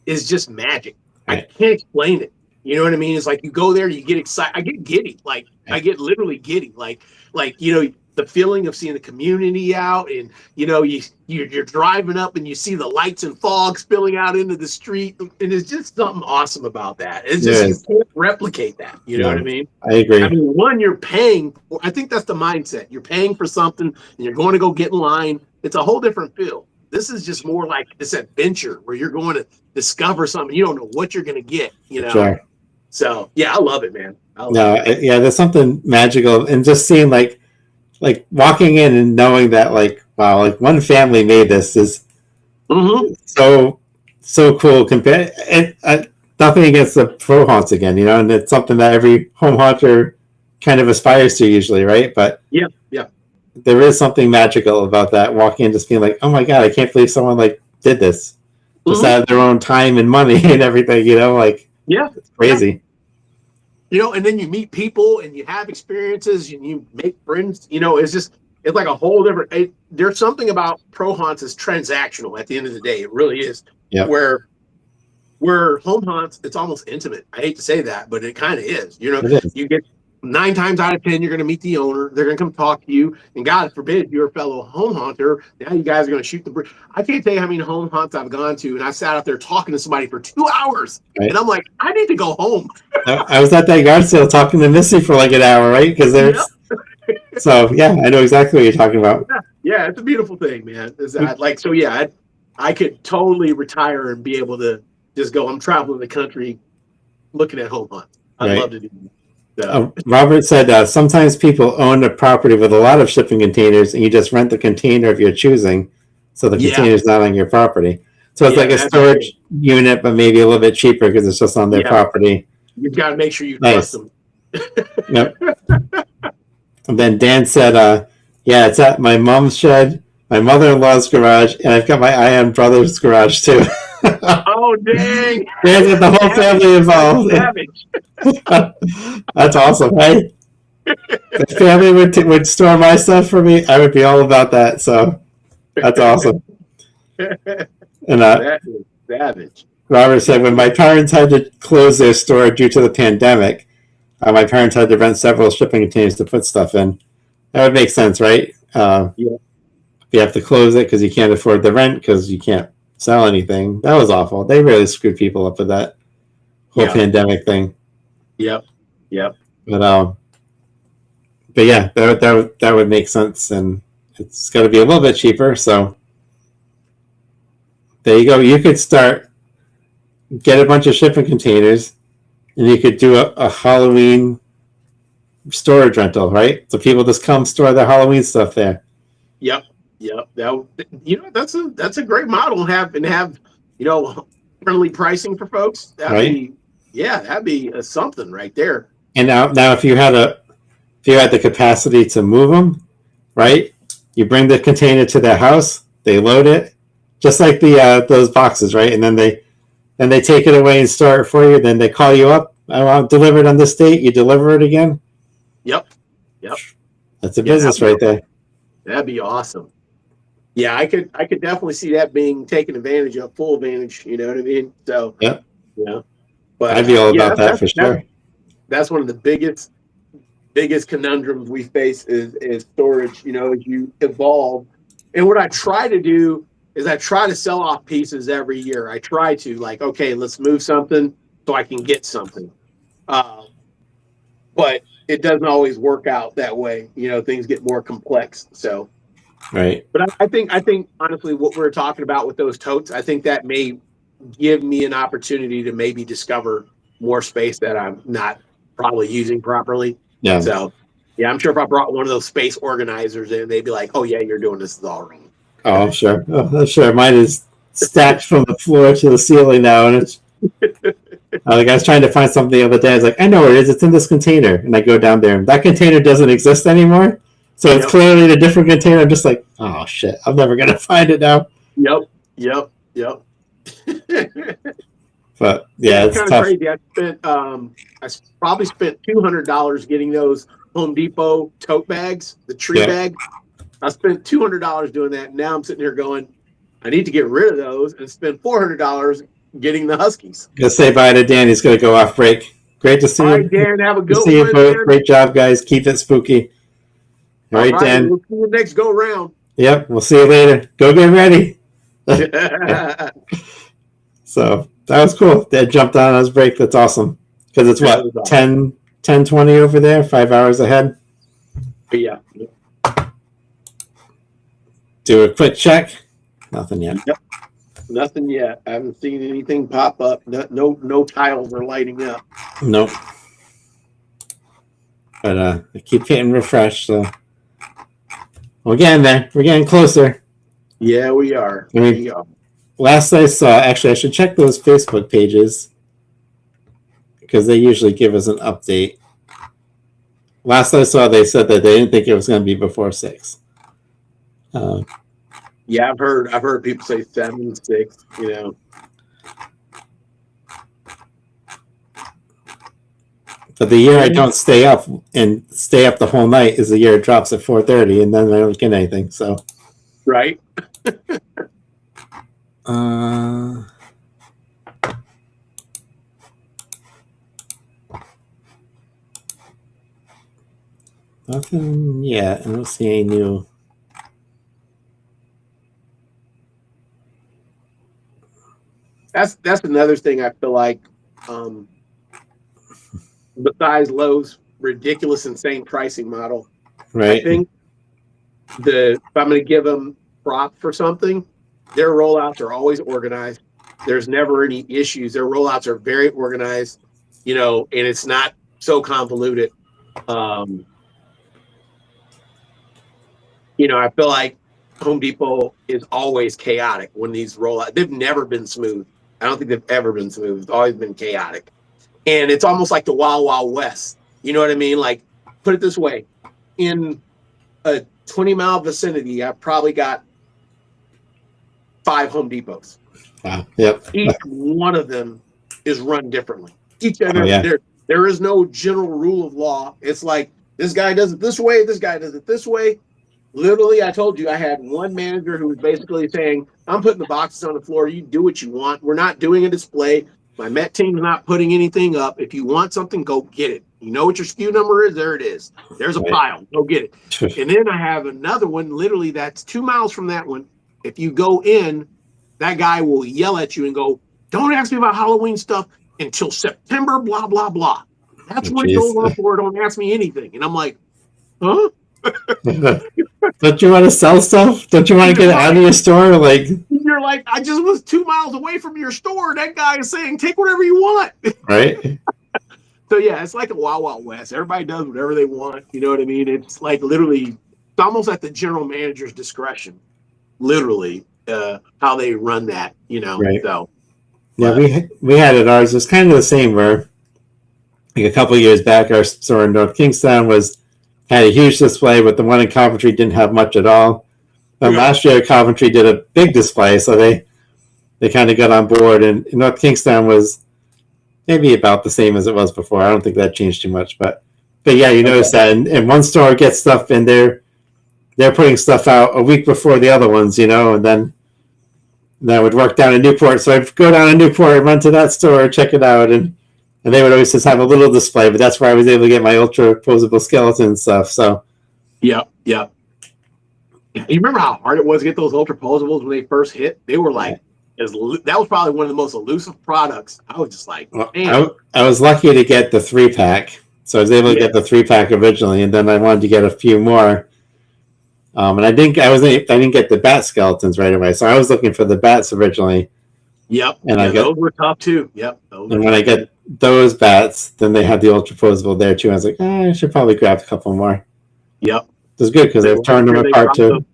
is just magic. Right. I can't explain it. You know what I mean? It's like you go there, you get excited. I get giddy. Like I get literally giddy. Like the feeling of seeing the community out, and you're driving up and you see the lights and fog spilling out into the street, and it's just something awesome about that. It's just you can't replicate that. You know what I mean? I agree. I mean, one, you're paying for. I think that's the mindset. You're paying for something, and you're going to go get in line. It's a whole different feel. This is just more like this adventure where you're going to discover something. You don't know what you're going to get. Sure. So yeah, I love it, man. There's something magical, and just seeing like walking in and knowing that wow, like one family made this is so cool. Compared, nothing against the pro haunts again, and it's something that every home haunter kind of aspires to usually, right? But yeah, there is something magical about that. Walking in, just being like, oh my god, I can't believe someone did this, just out of their own time and money and everything, it's crazy. And then you meet people and you have experiences and you make friends. It's like a whole different. There's something about pro haunts is transactional at the end of the day. It really is. Yeah. Where home haunts, it's almost intimate. I hate to say that, but it kind of is. You get 9 times out of 10, you're going to meet the owner. They're going to come talk to you. And God forbid you're a fellow home haunter. Now you guys are going to shoot the breeze. I can't tell you how many home haunts I've gone to, and I sat out there talking to somebody for 2 hours. Right. And I'm like, I need to go home. I was at that yard sale talking to Missy for an hour, right? Because there's. So, yeah, I know exactly what you're talking about. Yeah, it's a beautiful thing, man. I could totally retire and be able to just go. I'm traveling the country looking at home haunts. I'd love to do that. Robert said sometimes people own a property with a lot of shipping containers, and you just rent the container of your choosing, so the container is not on your property. So it's like a storage unit, but maybe a little bit cheaper because it's just on their property. You've got to make sure you trust them. Yep. And then Dan said, it's at my mom's shed, my mother-in-law's garage, and I've got my Ion brother's garage too. Oh, dang. Dan's got the whole family involved. That's awesome. Hey, if the family would store my stuff for me, I would be all about that. So that's awesome. And that is savage. Robert said, when my parents had to close their store due to the pandemic, my parents had to rent several shipping containers to put stuff in. That would make sense, right? You have to close it because you can't afford the rent because you can't sell anything. That was awful. They really screwed people up with that whole pandemic thing. Yep. But yeah, that would make sense, and it's got to be a little bit cheaper. So there you go. You could get a bunch of shipping containers, and you could do a Halloween storage rental, right? So people just come store their Halloween stuff there. Yep. That's a great model and have friendly pricing for folks. That'd be something right there. And now if you had the capacity to move them, right? You bring the container to their house, they load it, just like those boxes, right? And then they take it away and store it for you. Then they call you up. I want it delivered on this date. You deliver it again. Yep. That's a business right there. That'd be awesome. Yeah, I could definitely see that being taken advantage of, full advantage. You know what I mean? So yeah. But I'd be all about that for sure. That's one of the biggest conundrums we face is storage. As you evolve, and what I try to do is I try to sell off pieces every year. I try to okay, let's move something so I can get something. But it doesn't always work out that way. Things get more complex. So, right. But I think honestly, what we're talking about with those totes, I think that may give me an opportunity to maybe discover more space that I'm not probably using properly. Yeah. So, yeah, I'm sure if I brought one of those space organizers in, they'd be like, "Oh yeah, you're doing this all wrong." Oh, I'm sure. Mine is stacked from the floor to the ceiling now, and it's. I was trying to find something the other day. I was like, I know where it is. It's in this container. And I go down there. And that container doesn't exist anymore. So it's clearly in a different container. I'm just like, oh, shit. I'm never going to find it now. Yep. But, yeah, it's kind of tough. crazy. I probably spent $200 getting those Home Depot tote bags, the tree bag. I spent $200 doing that. Now I'm sitting here going, I need to get rid of those and spend $400 getting the Huskies. Gonna say bye to Dan. He's gonna go off break. Great to see you. All right, Dan. Have a good see one. You both. Great job, guys. Keep it spooky. All right, Dan. We'll see you next go round. Yep. We'll see you later. Go get ready. So that was cool. Dad jumped on his break. That's awesome. Because it's what, 10:20 over there, 5 hours ahead. Yeah. Do a quick check. Nothing yet. Yep. Nothing yet. I haven't seen anything pop up. No tiles are lighting up. Nope. But I keep hitting refresh. So we're getting there. We're getting closer. Yeah, we are. Last I saw, actually, I should check those Facebook pages because they usually give us an update. Last I saw, they said that they didn't think it was going to be before 6. Yeah, I've heard people say 7, 6. But the year I don't stay up the whole night is the year it drops at 4:30, and then I don't get anything. So, right. Nothing yet. I don't see any new. That's another thing I feel like. Besides Lowe's ridiculous, insane pricing model, right? I think if I'm going to give them prop for something, their rollouts are always organized. There's never any issues. Their rollouts are very organized, and it's not so convoluted. I feel like Home Depot is always chaotic when these rollouts. They've never been smooth. I don't think they've ever been smooth. It's always been chaotic. And it's almost like the Wild Wild West. You know what I mean? Like, put it this way. In a 20-mile vicinity, I've probably got 5 Home Depots. Wow. Yep. Each one of them is run differently. There is no general rule of law. It's like, this guy does it this way, this guy does it this way. Literally, I told you I had one manager who was basically saying, I'm putting the boxes on the floor. You do what you want. We're not doing a display. My Met team's not putting anything up. If you want something, go get it. You know what your SKU number is? There it is. There's a pile. Go get it. And then I have another one, literally, that's 2 miles from that one. If you go in, that guy will yell at you and go, don't ask me about Halloween stuff until September, blah, blah, blah. That's when it goes on for. Don't ask me anything. And I'm like, huh? Don't you want to sell stuff? Don't you want to get it out of your store? You're like, I just was 2 miles away from your store. That guy is saying, take whatever you want. Right. So yeah, it's like a Wild Wild West. Everybody does whatever they want. You know what I mean? It's like literally, it's almost at the general manager's discretion. Literally, how they run that. You know. Right. So yeah, we had it. Ours was kind of the same. Where like a couple of years back, our store in North Kingstown had a huge display, but the one in Coventry didn't have much at all. But last year, Coventry did a big display, so they kind of got on board. And North Kingstown was maybe about the same as it was before. I don't think that changed too much, but yeah, you notice that. And one store gets stuff in there. They're putting stuff out a week before the other ones, you know, and then I would work down in Newport. So I'd go down to Newport and run to that store, check it out, and they would always just have a little display, but that's where I was able to get my ultra posable skeleton stuff. So Yep. You remember how hard it was to get those ultra posables when they first hit? They were like, that was probably one of the most elusive products. I was just like, man. I was lucky to get the 3-pack. So I was able to get the 3-pack originally, and then I wanted to get a few more. And I didn't get the bat skeletons right away. So I was looking for the bats originally. Yep. And those were top too. Yep. And when I get those bats, then they had the ultra posable there too. I was like, I should probably grab a couple more. Yep. It was good because they've turned them apart too.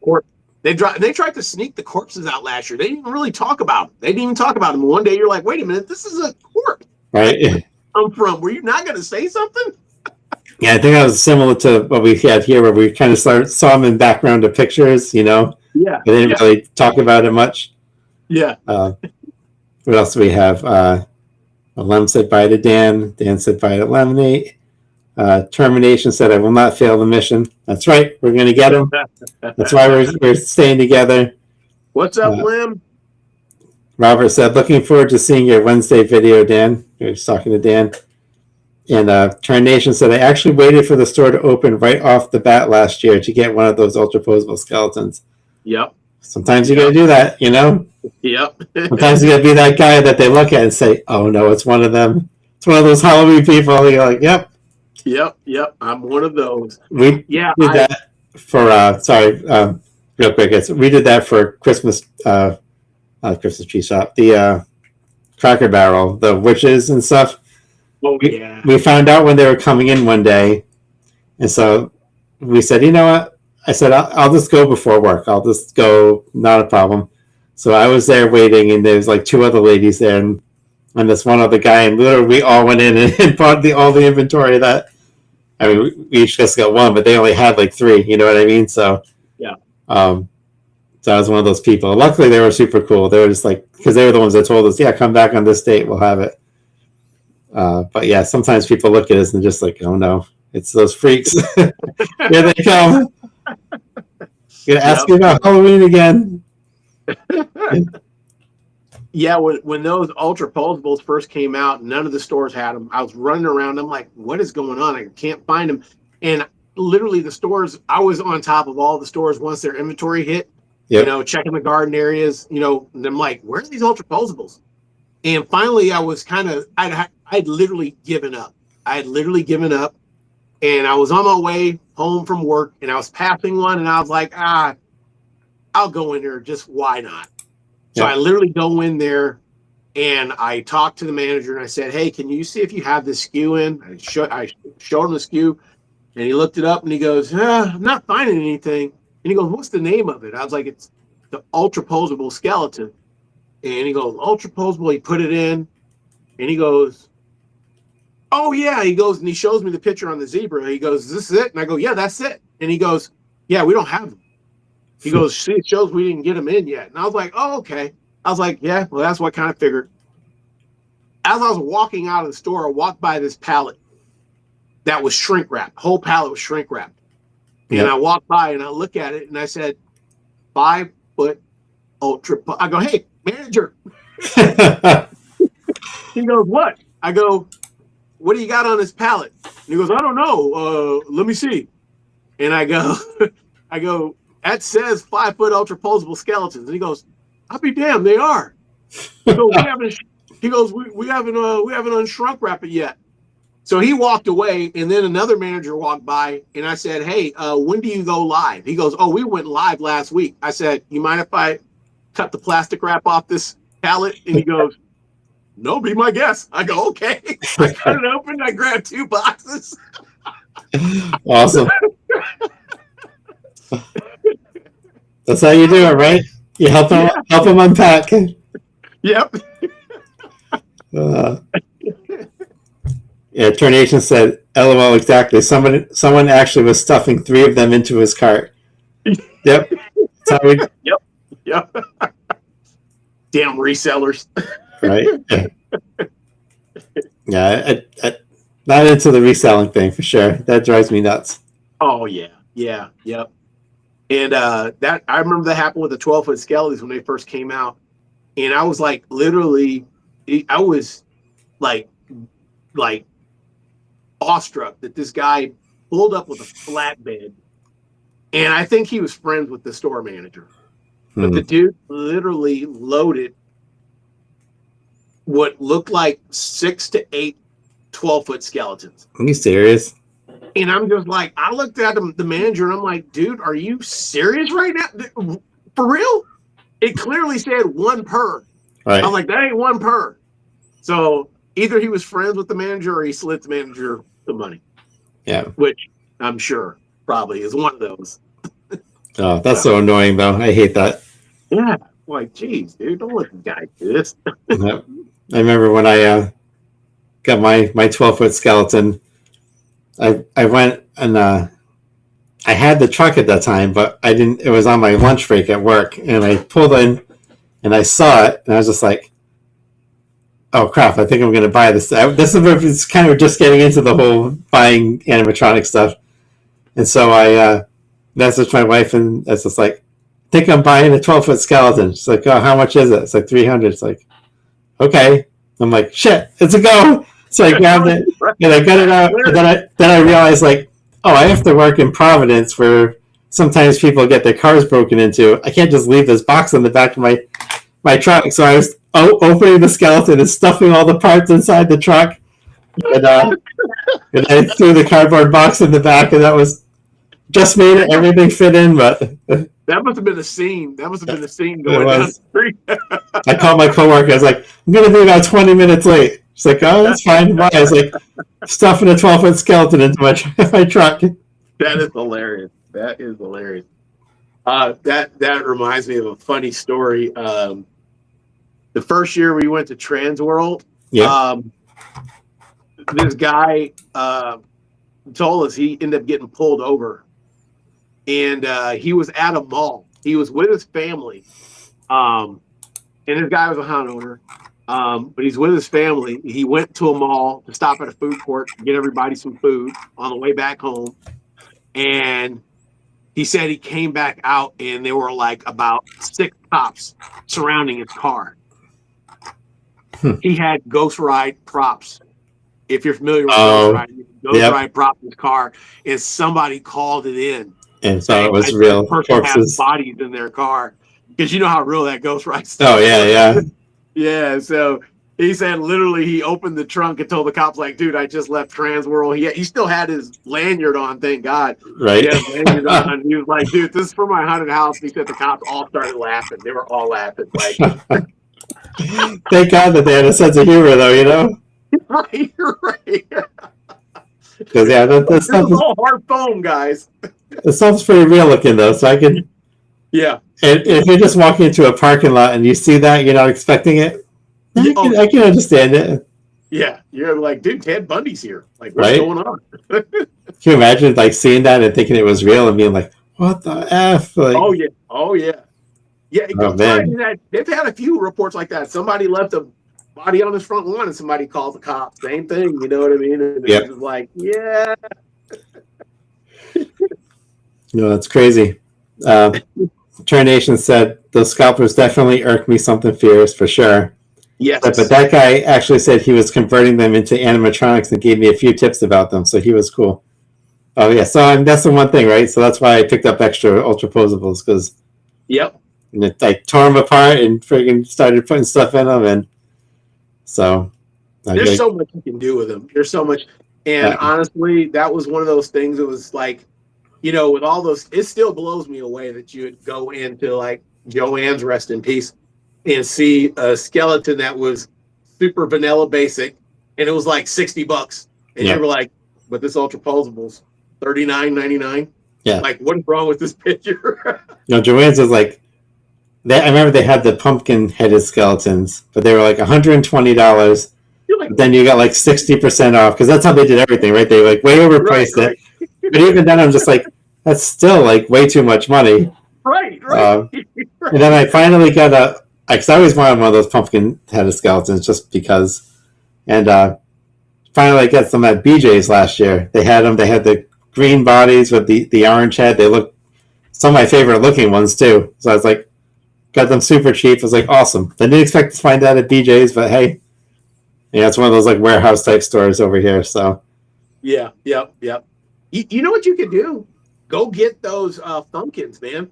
They tried to sneak the corpses out last year. They didn't really talk about them. They didn't even talk about them. One day you're like, wait a minute, this is a corpse. Right. Were you not going to say something? Yeah, I think that was similar to what we had here, where we kind of saw them in background of pictures, you know. Yeah. They didn't really talk about it much. Yeah. What else do we have? Lem said bye to Dan. Dan said bye to Lemonade. Termination said, I will not fail the mission. That's right. We're going to get him. That's why we're staying together. What's up, Lem? Robert said, looking forward to seeing your Wednesday video, Dan. He was talking to Dan. And Termination said, I actually waited for the store to open right off the bat last year to get one of those ultra posable skeletons. Yep. Sometimes you got to do that, you know? Yep. Sometimes you got to be that guy that they look at and say, oh, no, it's one of them. It's one of those Halloween people. You're like, yep. Yep. I'm one of those. We did that for, real quick. We did that for Christmas, Christmas tree shop, the Cracker Barrel, the witches and stuff. Oh, yeah. We found out when they were coming in one day. And so we said, you know what? I said, I'll just go before work. I'll just go, not a problem. So I was there waiting, and there's like 2 other ladies there, and this one other guy, and literally we all went in and bought all the inventory that, I mean, we each just got 1, but they only had like 3, you know what I mean? So, yeah. So I was one of those people. Luckily, they were super cool. They were just like, because they were the ones that told us, yeah, come back on this date, we'll have it. But yeah, sometimes people look at us and just like, oh no, it's those freaks. Here they come. Gonna ask me about Halloween again. Yeah, when those ultra posables first came out, none of the stores had them. I was running around. I'm like, what is going on? I can't find them. And literally the stores, I was on top of all the stores once their inventory hit, you know, checking the garden areas, you know, and I'm like, where's these ultra posables? And finally I was I'd literally given up. And I was on my way home from work, and I was passing one, and I was like, I'll go in there. Just why not? So I literally go in there, and I talked to the manager, and I said, hey, can you see if you have this SKU in? I showed him the SKU, and he looked it up, and he goes, I'm not finding anything. And he goes, what's the name of it? I was like, it's the ultra posable skeleton. And he goes, ultra posable. He put it in, and he goes, oh yeah, he goes, and he shows me the picture on the zebra. He goes, is this it? And I go, yeah, that's it. And he goes, yeah, we don't have them. He goes, see, it shows we didn't get them in yet. And I was like, oh, okay. I was like, yeah, well, that's what I kind of figured. As I was walking out of the store, I walked by this pallet that was shrink wrapped. The whole pallet was shrink wrapped. And I walked by and I look at it and I said, 5-foot ultra. I go, hey, manager. He goes, what? I go, what do you got on this pallet? And he goes, I don't know. Let me see. And I go, that says 5-foot ultra posable skeletons. And he goes, I'll be damned, they are. He goes, we haven't unshrunk wrap it yet. So he walked away, and then another manager walked by, and I said, hey, when do you go live? He goes, oh, we went live last week. I said, you mind if I cut the plastic wrap off this pallet? And he goes, No, be my guest. I go, okay. I cut it open. I grabbed 2 boxes. Awesome. That's how you do it, right? You help them unpack. Yep. Yeah, Tornation said, "LOL, exactly. Someone actually was stuffing 3 of them into his cart." Yep. That's how we. Yep. Damn resellers. Right. Yeah. Not into the reselling thing for sure. That drives me nuts. Oh yeah. Yep. And that I remember that happened with the 12-foot skellies when they first came out, and I was like, literally, I was like awestruck that this guy pulled up with a flatbed, and I think he was friends with the store manager, but the dude literally loaded what looked like 6 to 8 12-foot skeletons. Are you serious? And I'm just like, I looked at the manager and I'm like, dude, are you serious right now? For real? It clearly said 1 per. Right. I'm like, that ain't 1 per. So either he was friends with the manager or he slid the manager the money. Yeah. Which I'm sure probably is one of those. Oh, that's so annoying though. I hate that. Yeah. Like, geez, dude, don't let the guy do this. Yep. I remember when I got my 12-foot skeleton, I went and I had the truck at that time, but I didn't. It was on my lunch break at work, and I pulled in and I saw it, and I was just like, "Oh crap! I think I'm going to buy this." This is kind of just getting into the whole buying animatronic stuff, and so I messaged my wife, and I was just like, "I think I'm buying a 12-foot skeleton." She's like, "Oh, how much is it?" It's like $300. It's like, okay. I'm like, shit, it's a go. So I grabbed it and I got it out. And then I realized, like, oh, I have to work in Providence where sometimes people get their cars broken into. I can't just leave this box on the back of my truck. So I was opening the skeleton and stuffing all the parts inside the truck. And I threw the cardboard box in the back, and that was just made it. Everything fit in, but that must have been a scene. That must have been a scene going down the street. I called my coworker. I was like, I'm going to be about 20 minutes late. She's like, oh, that's fine. Why? I was like, stuffing a 12-foot skeleton into my truck. That is hilarious. That is hilarious. That reminds me of a funny story. The first year we went to Transworld, this guy told us he ended up getting pulled over, and he was at a mall. He was with his family, and this guy was a hunt owner. But he's with his family. He went to a mall to stop at a food court to get everybody some food on the way back home. And he said he came back out and there were like about 6 cops surrounding his car. He had Ghost Ride props. If you're familiar with Ghost Ride, Ride props in his car. And somebody called it in. And so it was real person has bodies in their car. Because you know how real that Ghost Ride stuff is. Oh, yeah. Yeah, so he said literally he opened the trunk and told the cops, like, dude, I just left Transworld. He still had his lanyard on, thank God. Right. He had his lanyard on. He was like, dude, this is for my haunted house. He said the cops all started laughing. They were all laughing. Like, thank God that they had a sense of humor, though, you know? Right. Because, yeah, that stuff is all hard foam, guys. The stuff's pretty real looking, though, so I can... Yeah. And if you're just walking into a parking lot and you see that, you're not expecting it, I can understand it. Yeah, you're like, dude, Ted Bundy's here. Like, what's going on? Can you imagine like seeing that and thinking it was real and being like, what the F? Like, oh yeah. Yeah, they've had a few reports like that. Somebody left a body on his front lawn and somebody called the cops. Same thing, you know what I mean? And it's just like, yeah. No, that's crazy. Nation said those scalpers definitely irked me something fierce for sure. Yes. But that guy actually said he was converting them into animatronics and gave me a few tips about them, so he was cool. Oh yeah, so that's the one thing, right? So that's why I picked up extra Ultra Posables because I tore them apart and friggin' started putting stuff in them, and so there's so much you can do with them. There's so much, and honestly, that was one of those things. It was like, you know, with all those, it still blows me away that you would go into like Joanne's, rest in peace, and see a skeleton that was super vanilla basic, and it was like $60, and Yeah. you were like, "But this ultra posable's $39.99." Yeah. Like, what is wrong with this picture? Joann's was like, I remember they had the pumpkin headed skeletons, but they were like $120. You're like, Then you got like 60% off because that's how they did everything, right? They like way overpriced right. it. But even then, I'm just like, that's still like way too much money. Right. And then I finally got because I always wanted one of those pumpkin headed skeletons just because. And finally I got some at BJ's last year. They had them. They had the green bodies with the orange head. They look some of my favorite looking ones too. So I was like, got them super cheap. I was like, awesome. I didn't expect to find that at BJ's, but hey, yeah, it's one of those like warehouse type stores over here. So yeah. You know what you could do? Go get those thumbkins, man,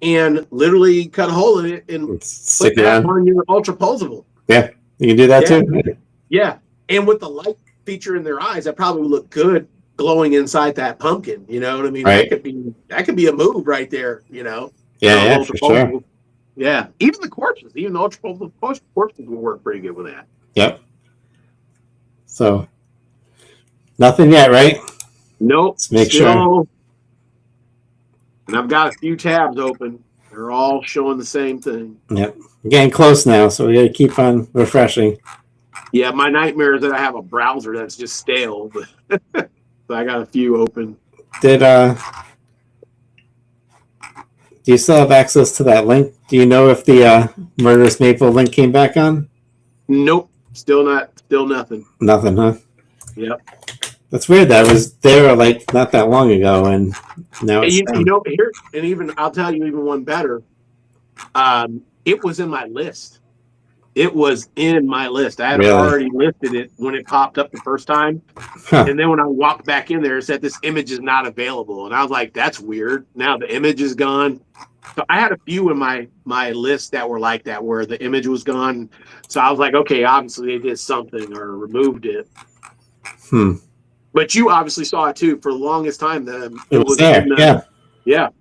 and literally cut a hole in it and stick put it that on. on your ultra posable. Yeah, you can do that too. Yeah, and with the light feature in their eyes, that probably would look good glowing inside that pumpkin. You know what I mean? Right. That could be a move right there. You know? Yeah, for sure. Yeah, even the corpses, even the ultra posable corpses will work pretty good with that. Yep. So nothing yet, right? Nope. Let's make sure. And I've got a few tabs open. They're all showing the same thing. Yep. We're getting close now, so we got to keep on refreshing. Yeah, my nightmare is that I have a browser that's just stale, but so I got a few open. Do you still have access to that link? Do you know if the Murderous Maple link came back on? Nope. Still nothing. Nothing, huh? Yep. That's weird. That was there like not that long ago, and now it's you know here, and even I'll tell you even one better. It was in my list. It was in my list. I had already listed it when it popped up the first time, and then when I walked back in there, it said this image is not available, and I was like, "That's weird." Now the image is gone. So I had a few in my list that were like that, where the image was gone. So I was like, "Okay, obviously they did something or removed it." But you obviously saw it too. For the longest time, then it was there. Yeah,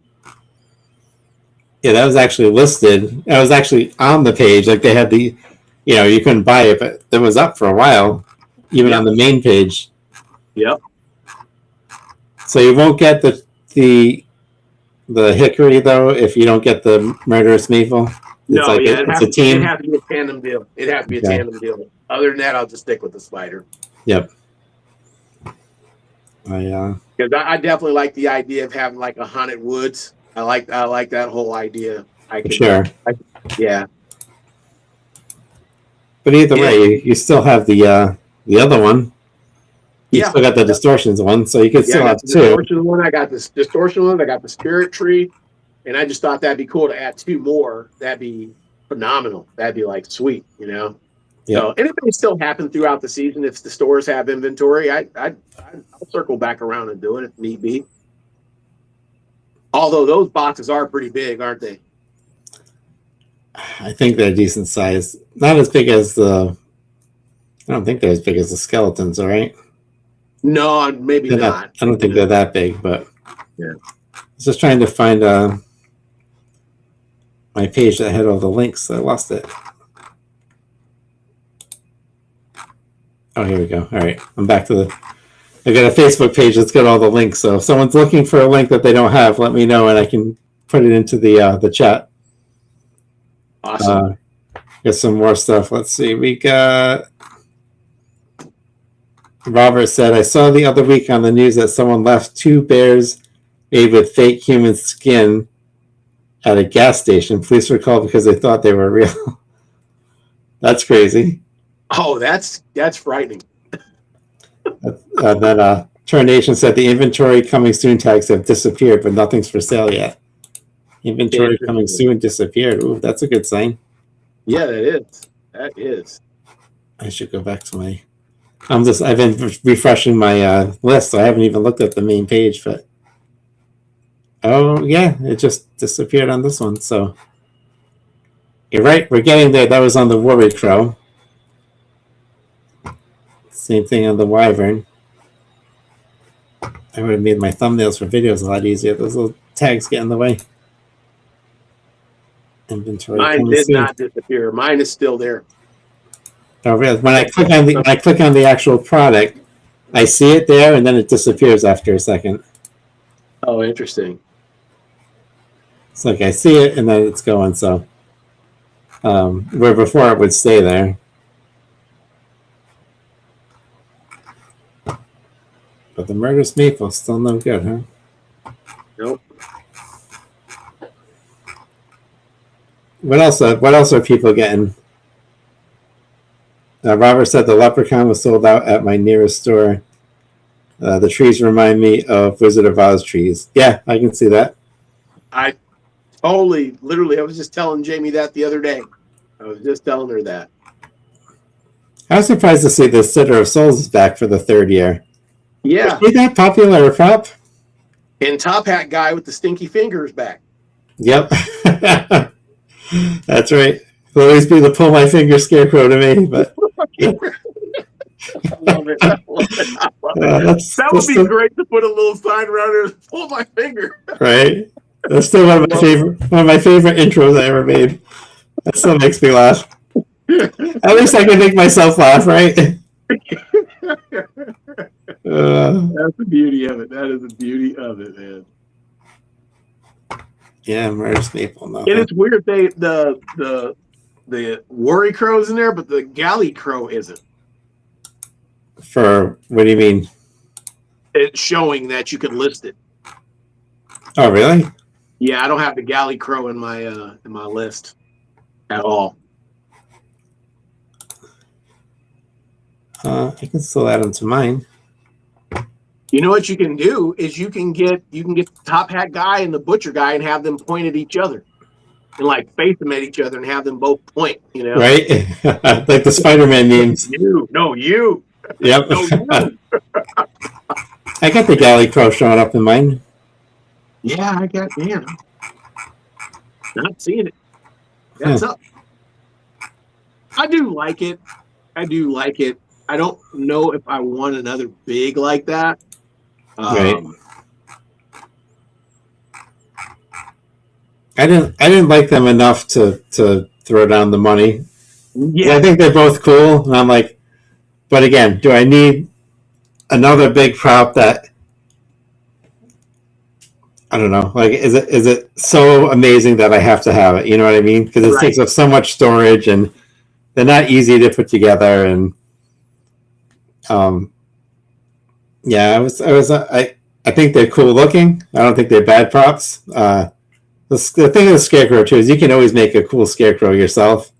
that was actually listed. It was actually on the page. Like they had the, you couldn't buy it, but it was up for a while, even on the main page. Yep. So you won't get the Hickory though if you don't get the Murderous Maple. It's it's a team. It has to be a tandem deal. It has to be a tandem deal. Other than that, I'll just stick with the spider. Yep. Because I definitely like the idea of having like a haunted woods. I like that whole idea. Yeah. But either way, you still have the other one. You still got the distortions one, so you could still have two. I got this distortion one. I got the spirit tree, and I just thought that'd be cool to add two more. That'd be phenomenal. That'd be like sweet, Yeah. So, and it may still happen throughout the season if the stores have inventory. I'll circle back around and do it if need be. Although those boxes are pretty big, aren't they? I think they're decent size. Not as big as I don't think they're as big as the skeletons, all right? No, maybe not. I don't think they're that big, but yeah. I was just trying to find my page that had all the links. I lost it. Oh, here we go. All right. I'm back to I got a Facebook page that's got all the links. So if someone's looking for a link that they don't have, let me know and I can put it into the chat. Awesome. Got some more stuff. Let's see. We got Robert said, I saw the other week on the news that someone left 2 bears made with fake human skin at a gas station. Police were called because they thought they were real. That's crazy. Oh, that's frightening. Then Termination said the inventory coming soon tags have disappeared, but nothing's for sale yet. Inventory coming soon disappeared. Ooh, that's a good sign. Yeah, that is. I should go back to my. I've been refreshing my list, so I haven't even looked at the main page. But oh yeah, it just disappeared on this one. So you're right, we're getting there. That was on the Worry Crow. Same thing on the Wyvern. I would have made my thumbnails for videos a lot easier. Those little tags get in the way. Inventory. Mine did not disappear. Mine is still there. Oh, really? When I click on the actual product, I see it there, and then it disappears after a second. Oh, interesting. It's like I see it, and then it's going. So, where before it would stay there. But the murderous maple still no good, huh? Nope. What else are people getting? Robert said the leprechaun was sold out at my nearest store. The trees remind me of Wizard of Oz trees. Yeah, I can see that. I literally, I was just telling Jamie that the other day. I was just telling her that. I was surprised to see the Sitter of Souls is back for the third year. Yeah. Is that popular prop? And Top Hat guy with the stinky fingers back. Yep. That's right. It'll always be the pull my finger scarecrow to me, but I love it. I love it. I love it. That would be great to put a little sign around there and pull my finger. Right. That's still one of my favorite intros I ever made. That still makes me laugh. At least I can make myself laugh, right? That's the beauty of it. That is the beauty of it, man. Yeah, murderous maple. No. And it's weird the worry crow's in there, but the galley crow isn't. For what do you mean? It's showing that you can list it. Oh, really? Yeah, I don't have the galley crow in my list at all. I can still add them to mine. You know what you can do is you can get the Top Hat guy and the butcher guy and have them point at each other and like face them at each other and have them both point. You know, right? Like the Spider-Man memes. You. Yep. No, you. I got the galley crow showing up in mine. Yeah, I got. Man, not seeing it. That's up. I do like it. I don't know if I want another big like that. Right. I didn't like them enough to throw down the money. Yeah, I think they're both cool, and I'm like, but again, do I need another big prop that? I don't know. Like, is it so amazing that I have to have it? You know what I mean? Because it takes up so much storage, and they're not easy to put together. And yeah, I think they're cool looking. I don't think they're bad props. The thing of the scarecrow too is you can always make a cool scarecrow yourself.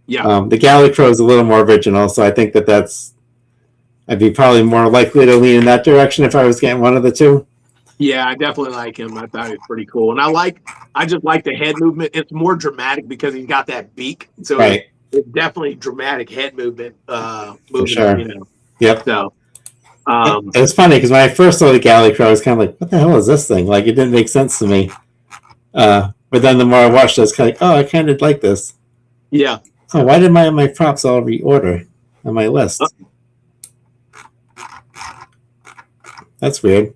Yeah. The galley crow is a little more original, so I think I'd be probably more likely to lean in that direction if I was getting one of the two. Yeah, I definitely like him. I thought he was pretty cool, and I just like the head movement. It's more dramatic because he's got that beak, so it's definitely dramatic head movement. For sure. You know. Yep. So. It's funny because when I first saw the galley crow, I was kind of like, "What the hell is this thing?" Like, it didn't make sense to me. But then the more I watched, I was kind of like, "Oh, I kind of like this." Yeah. Oh, why did my props all reorder on my list? That's weird.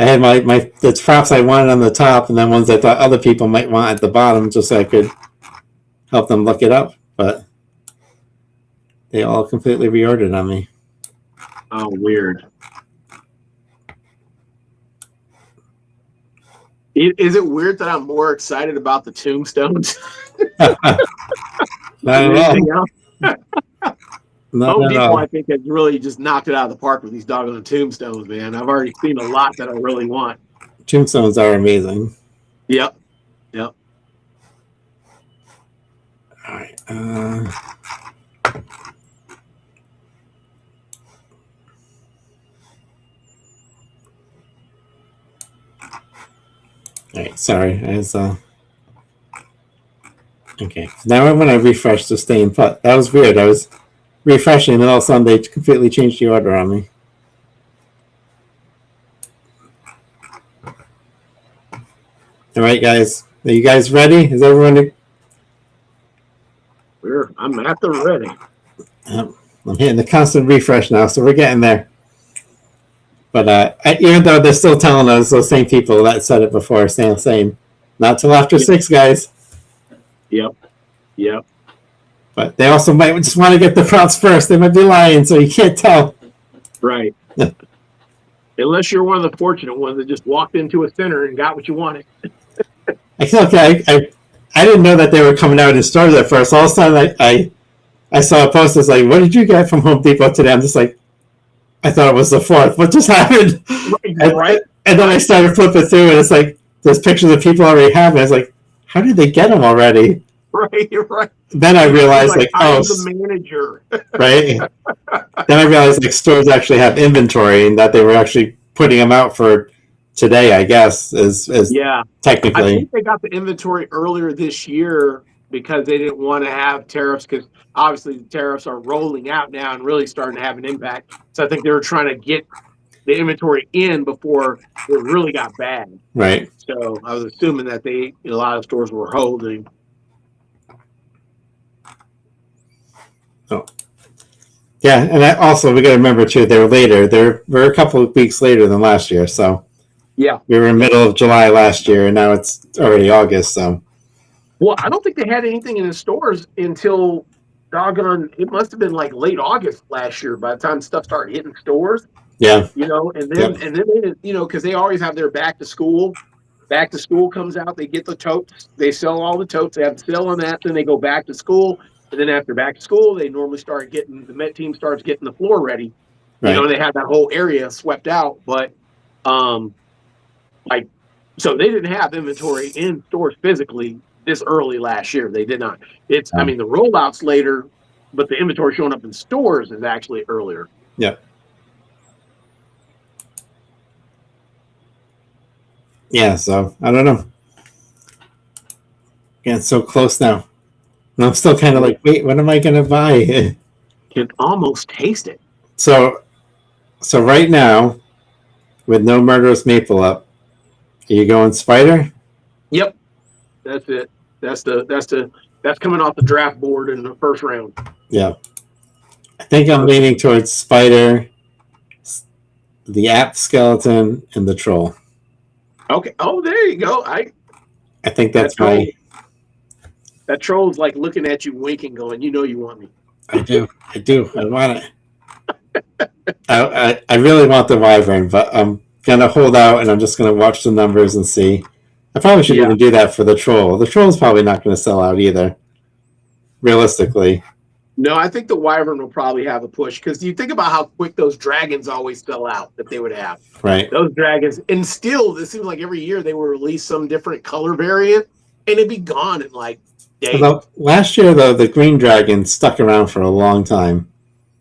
I had the props I wanted on the top, and then ones I thought other people might want at the bottom, just so I could help them look it up. But they all completely reordered on me. Oh, weird. Is it weird that I'm more excited about the tombstones? Not at all. Home Depot, I think, has really just knocked it out of the park with these doggone tombstones, man. I've already seen a lot that I really want. Tombstones are amazing. Yep. All right. All right. Sorry. Okay. Now when I refresh the staying put, that was weird. I was refreshing, and then all of a sudden they completely changed the order on me. All right, guys. Are you guys ready? Is everyone? I'm at the ready. I'm hitting the constant refresh now, so we're getting there. But even though they're still telling us, those same people that said it before, saying not till after 6, guys. Yep. But they also might just want to get the props first. They might be lying, so you can't tell. Right. Unless you're one of the fortunate ones that just walked into a center and got what you wanted. I didn't know that they were coming out in stores at first. All of a sudden, I saw a post that's like, "What did you get from Home Depot today?" I'm just like, I thought it was the 4th. What just happened? Right. And then I started flipping through, and it's like there's pictures of people already have it. It's like, how did they get them already? Right. Then I realized, I'm the manager. Right. Then I realized stores actually have inventory, and that they were actually putting them out for today, I guess, is technically. I think they got the inventory earlier this year because they didn't want to have tariffs, because obviously the tariffs are rolling out now and really starting to have an impact. So I think they were trying to get the inventory in before it really got bad. Right. So I was assuming that a lot of stores were holding. Oh. Yeah, and also we got to remember too, they were later. They were a couple of weeks later than last year. So yeah, we were in the middle of July last year, and now it's already August. So, well, I don't think they had anything in the stores until doggone. It must have been like late August last year. By the time stuff started hitting stores, yeah, and then they, because they always have their back to school. Back to school comes out. They get the totes. They sell all the totes. They have to sell on that. Then they go back to school. And then after back to school, they normally start getting the Met team starts getting the floor ready. Right. They have that whole area swept out. But so they didn't have inventory in stores physically this early last year. They did not. The rollout's later, but the inventory showing up in stores is actually earlier. Yeah. Yeah, so I don't know. Yeah, it's so close now. And I'm still kind of like, wait, what am I going to buy? Can almost taste it. So right now, with No Murderous Maple up, are you going Spider? Yep, that's it. That's coming off the draft board in the first round. Yeah, I think I'm leaning towards Spider, the App Skeleton, and the Troll. Okay. Oh, there you go. I think that's my. That Troll's like looking at you, winking, going, "You want me." I do. I want it. I really want the Wyvern, but I'm gonna hold out, and I'm just gonna watch the numbers and see. I probably should even do that for the Troll. The Troll's probably not going to sell out either, realistically. No, I think the Wyvern will probably have a push, because you think about how quick those dragons always sell out that they would have. Right. Those dragons, and still, it seems like every year they will release some different color variant, and it'd be gone in like days. Although, last year, though, the green dragon stuck around for a long time.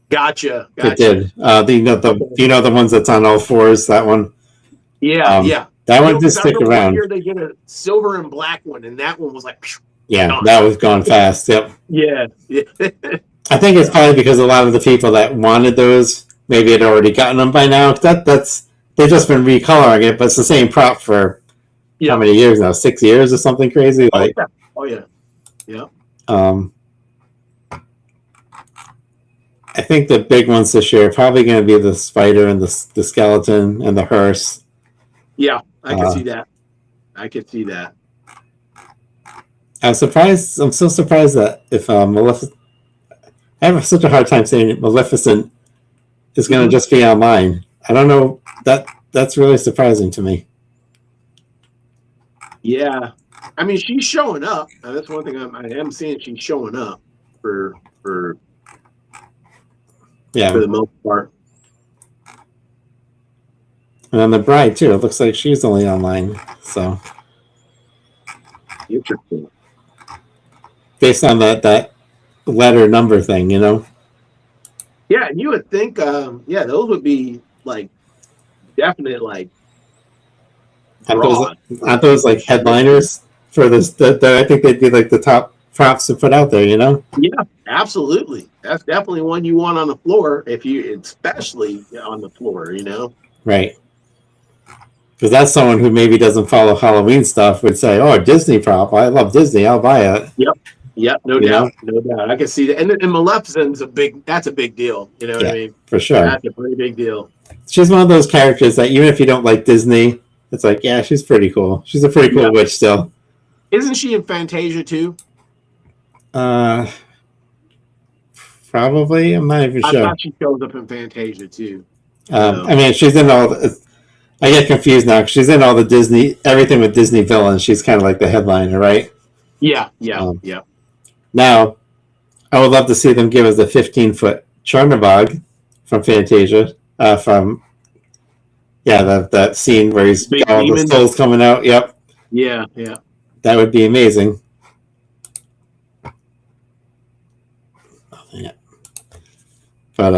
Gotcha. It did. The ones that's on all fours, that one? Yeah. That one did stick around. Year they get a silver and black one, and that one was like, yeah, that was gone fast. Yep. Yeah. I think it's probably because a lot of the people that wanted those maybe had already gotten them by now. They've just been recoloring it, but it's the same prop for how many years now? 6 years or something crazy? Oh yeah. I think the big ones this year are probably going to be the Spider and the Skeleton and the Hearse. Yeah, I can see that. I could see that. I'm surprised. I'm so surprised that if Maleficent, I have such a hard time saying Maleficent is going to just be online. I don't know. That's really surprising to me. Yeah, I mean, she's showing up. That's one thing I am seeing. She's showing up for the most part. And then the Bride too. It looks like she's only online. So interesting. Based on that letter number thing, Yeah, and you would think, those would be like definite, like. Aren't those like headliners for this? I think they'd be like the top props to put out there. Yeah, absolutely. That's definitely one you want on the floor, especially on the floor. Right. Because that's someone who maybe doesn't follow Halloween stuff would say, "Oh, Disney prop! I love Disney. I'll buy it." Yep. No doubt. I can see that. And Maleficent's that's a big deal. You know what I mean? For sure. That's a pretty big deal. She's one of those characters that even if you don't like Disney, it's like, yeah, she's pretty cool. She's a pretty cool witch still. Isn't she in Fantasia too? Probably. I'm not even I sure. thought she shows up in Fantasia too. I mean, she's in all. I get confused now because she's in all the Disney, everything with Disney villains. She's kind of like the headliner, right? Yeah. Now, I would love to see them give us a 15-foot Chernabog from Fantasia. That scene where he's Big got all the demon. souls coming out. Yep, Yeah. that would be amazing. But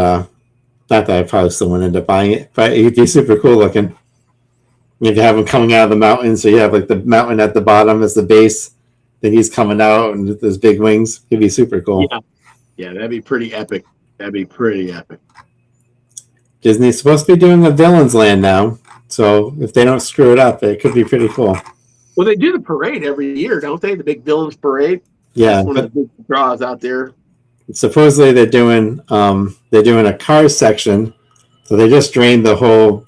not that I probably still wouldn't end up buying it, but it'd be super cool looking. You have him coming out of the mountain, so you have like the mountain at the bottom as the base, then he's coming out and with his big wings. It'd be super cool. Yeah, that'd be pretty epic. Disney's supposed to be doing a Villains Land now, so if they don't screw it up, it could be pretty cool. Well, they do the parade every year, don't they? The big villains parade. Yeah, that's one of the big draws out there. Supposedly they're doing a Cars section, so they just drained the whole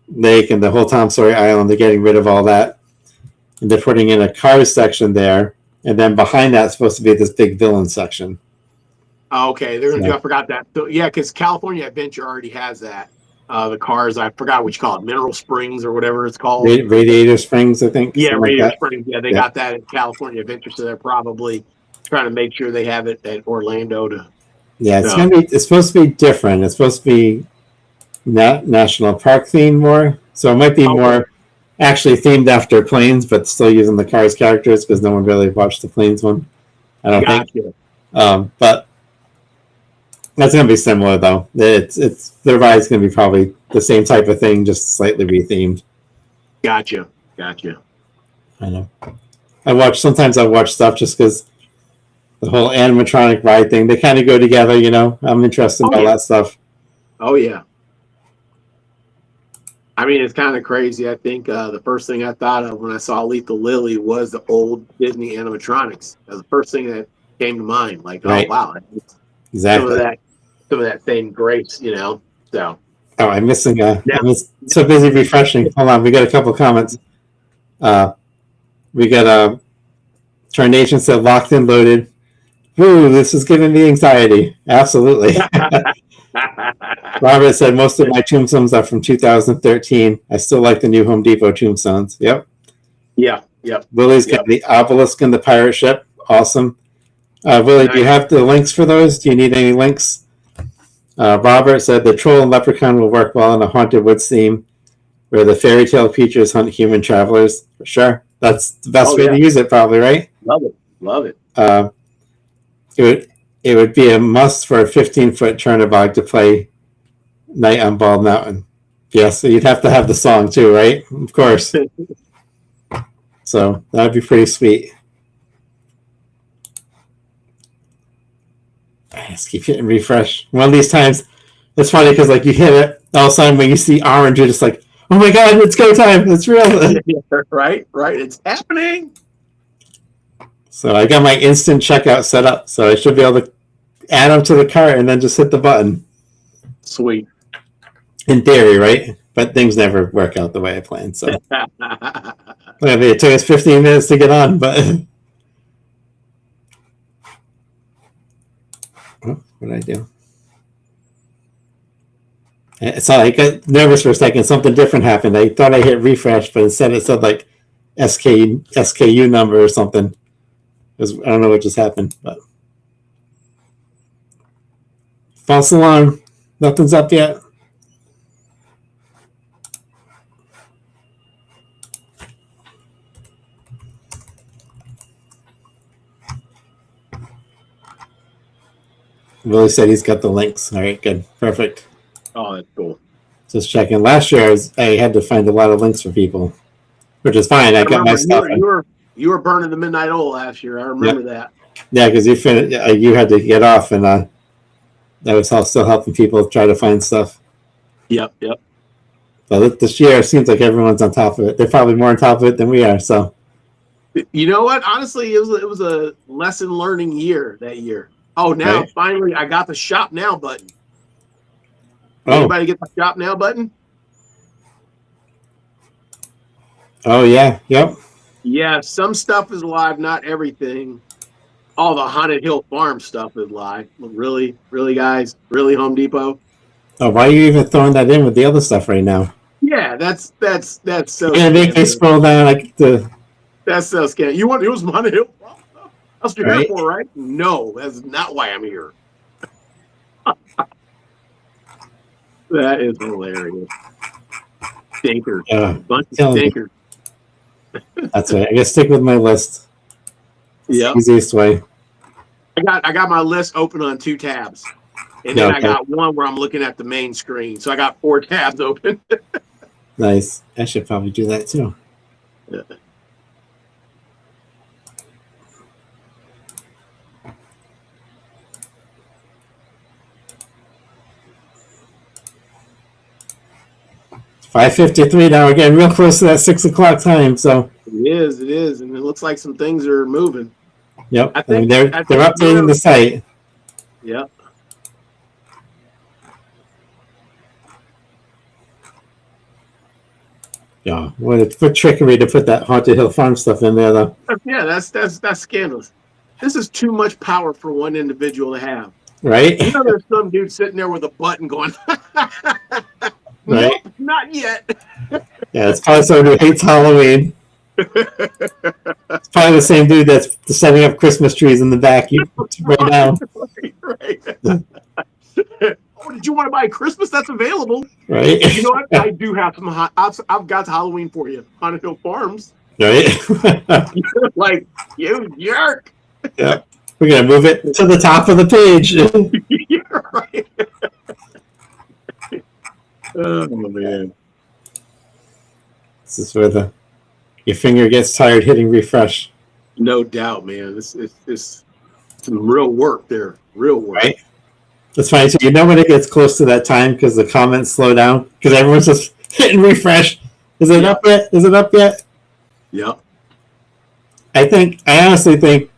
lake and the whole Tom Sawyer Island. They're getting rid of all that, and they're putting in a Cars section there, and then behind that's supposed to be this big villain section. Oh, okay, they're gonna do. I forgot that. So, yeah, because California Adventure already has that. The Cars, I forgot what you call it, Mineral Springs or whatever it's called. Radiator Springs, I think. Yeah, Radiator Springs. Yeah, they got that at California Adventure, so they're probably trying to make sure they have it at Orlando to. Yeah, it's supposed to be different. It's supposed to be national park themed more, so it might be more actually themed after planes, but still using the Cars characters because no one really watched the planes one. I don't think. But that's going to be similar though. It's the ride's going to be probably the same type of thing, just slightly rethemed. Gotcha. I know. Sometimes I watch stuff just because the whole animatronic ride thing, they kind of go together, you know. I'm interested in all that stuff. Oh yeah. I mean, it's kind of crazy. I think the first thing I thought of when I saw Lethal Lily was the old Disney animatronics. That was the first thing that came to mind. Like, right. Oh wow, exactly. Some of that same grace, you know. So. Oh, I'm missing. I'm so busy refreshing. Hold on, we got a couple of comments. We got Tarnation said locked and loaded. Woo, this is giving me anxiety. Absolutely. Robert said most of my tombstones are from 2013. I still like the new Home Depot tombstones. Yep. Yeah. Willie's got the obelisk and the pirate ship. Awesome. Willie, do you have the links for those? Do you need any links? Robert said the troll and leprechaun will work well in a haunted woods theme where the fairy tale creatures hunt human travelers. For sure. That's the best way to use it, probably, right? Love it. It would be a must for a 15-foot Chernabog to play Night on Bald Mountain. Yes, so you'd have to have the song too, right? Of course. So that would be pretty sweet. I just keep hitting refresh. One of these times, it's funny because like you hit it, all of a sudden when you see orange, you're just like, oh my God, it's go time. It's real. Right. It's happening. So I got my instant checkout set up, so I should be able to add them to the cart and then just hit the button. Sweet. In theory, right? But things never work out the way I planned. So it took us 15 minutes to get on, but what did I do? So I got nervous for a second. Something different happened. I thought I hit refresh, but instead it said like SKU number or something. I don't know what just happened, but false alarm. Nothing's up yet. Willie said he's got the links. All right, good. Perfect. Oh, that's cool. Just checking. Last year, I had to find a lot of links for people, which is fine. I got my stuff. You were burning the midnight oil last year. I remember that. Yeah, because you had to get off, and that was still helping people try to find stuff. Yep. But this year, it seems like everyone's on top of it. They're probably more on top of it than we are. So, you know what? Honestly, it was a lesson learning year that year. Oh, now finally, I got the shop now button. Anybody get the shop now button? Oh yeah. Yep. Yeah, some stuff is live, not everything. all the Haunted Hill Farm stuff is lie. Really, really, guys, really, Home Depot. Oh, why are you even throwing that in with the other stuff right now? Yeah, that's so. You're gonna make me scroll down like the. That's so scary. You want to use Haunted Hill Farm stuff? That's what you're Right. here for, right? No, that's not why I'm here. That is hilarious. Stinker. Bunch of telling you. stinkers. That's right. I guess stick with my list. Yeah. Easiest way. I got my list open on 2 tabs. And then I got one where I'm looking at the main screen. So I got 4 tabs open. Nice. I should probably do that too. Yeah. It's 5:53 now. We're getting real close to that 6 o'clock time. So It is. And it looks like some things are moving. yep. I think they're updating the site. Yep. Yeah. What trickery to put that Haunted Hill Farm stuff in there though. Yeah, that's scandalous. This is too much power for one individual to have. Right? You know, there's some dude sitting there with a button going, Right? nope, not yet. Yeah, it's probably someone who hates Halloween. It's probably the same dude that's setting up Christmas trees in the back right now. Right. Oh, did you want to buy Christmas? That's available. Right? You know what? I do have some. I've got Halloween for you. Haunted Hill Farms. Right? Like, you jerk. Yeah. We're going to move it to the top of the page. You're right. Oh, man. This is where your finger gets tired hitting refresh. No doubt, man. It's some real work there. Real work. Right? That's funny. So you know when it gets close to that time because the comments slow down because everyone's just hitting refresh. Is it up yet? Is it up yet? Yep. I honestly think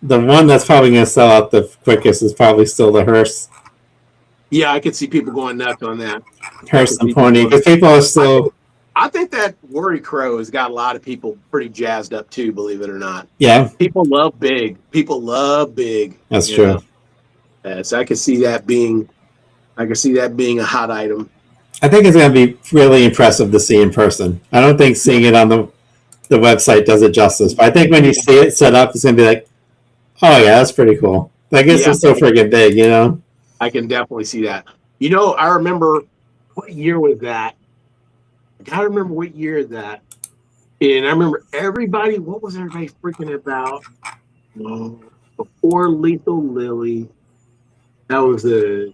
the one that's probably going to sell out the quickest is probably still the hearse. Yeah, I could see people going nuts on that. Hearse and Pony because people are still. I think that Worry Crow has got a lot of people pretty jazzed up too, believe it or not. Yeah. People love big. People love big. That's true. So I can see that being a hot item. I think it's going to be really impressive to see in person. I don't think seeing it on the website does it justice. But I think when you see it set up, it's going to be like, oh, yeah, that's pretty cool. I guess it's so friggin' big, you know? I can definitely see that. You know, I remember, what year was that? I got to remember what year that. And I remember what was everybody freaking about? Before Lethal Lily, that was the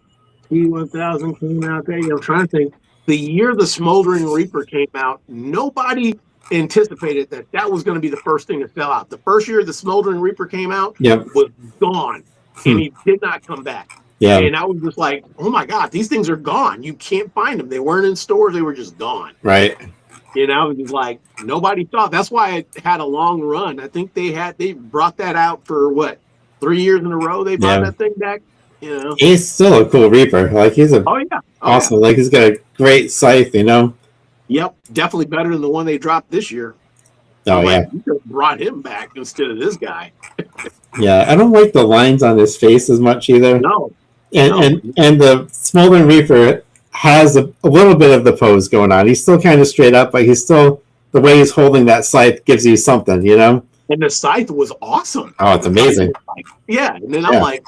T-1000 came out there. I'm trying to think. The year the Smoldering Reaper came out, nobody anticipated that was going to be the first thing to sell out. The first year the Smoldering Reaper came out was gone, and he did not come back. Yeah. And I was just like, oh my God, these things are gone. You can't find them. They weren't in stores. They were just gone. Right. And I was just like, nobody thought. That's why it had a long run. I think they brought that out for 3 years in a row. They brought that thing back. You know, he's still a cool Reaper. Like he's awesome. Yeah. Like he's got a great scythe. You know. Yep, definitely better than the one they dropped this year. Oh yeah, you could have brought him back instead of this guy. Yeah, I don't like the lines on his face as much either. No. And the Smoldering Reaper has a little bit of the pose going on. He's still kind of straight up, but he's still the way he's holding that scythe gives you something, you know. And the scythe was awesome. Oh, it's amazing. Yeah, and then I'm like,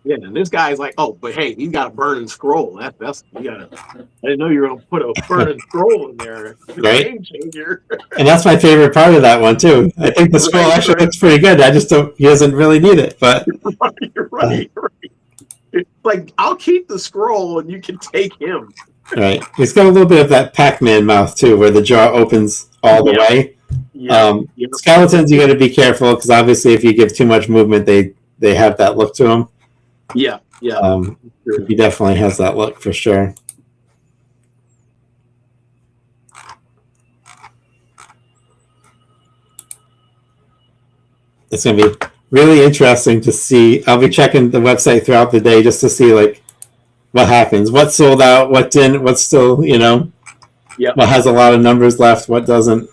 yeah, and this guy's like, oh, but hey, he's got a burning scroll. That's you gotta. I didn't know you were gonna put a burning scroll in there. Right. Game changer. And that's my favorite part of that one too. I think the scroll actually looks pretty good. I just don't. He doesn't really need it, but you're right. Like I'll keep the scroll, and you can take him. Right. He's got a little bit of that Pac-Man mouth too, where the jaw opens all the way. Skeletons, you got to be careful because obviously, if you give too much movement, they have that look to them. Yeah. Sure. He definitely has that look for sure. It's going to be really interesting to see. I'll be checking the website throughout the day just to see like what happens, what sold out, what didn't, what's still, you know, what has a lot of numbers left, what doesn't.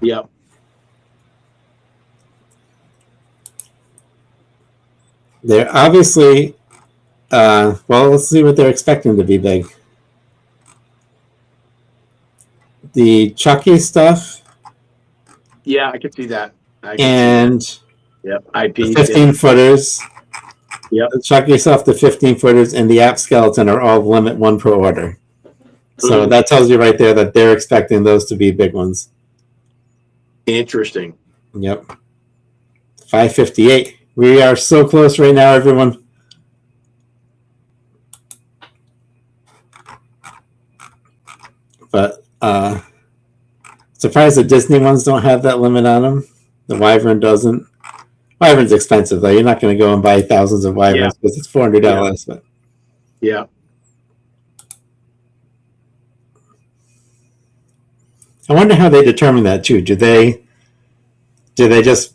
Yep. They're obviously, well, let's see what they're expecting to be big. The Chucky stuff. Yeah, I could see that. And yep, IP. The 15-footers. Yep. The Chucky stuff, the 15-footers, and the app skeleton are all limit 1 per order. So that tells you right there that they're expecting those to be big ones. Interesting. Yep. 558. We are so close right now, everyone. But surprised the Disney ones don't have that limit on them. The Wyvern doesn't. Wyvern's expensive though. You're not going to go and buy thousands of Wyverns because it's $400. Yeah. But yeah. I wonder how they determine that too. Do they just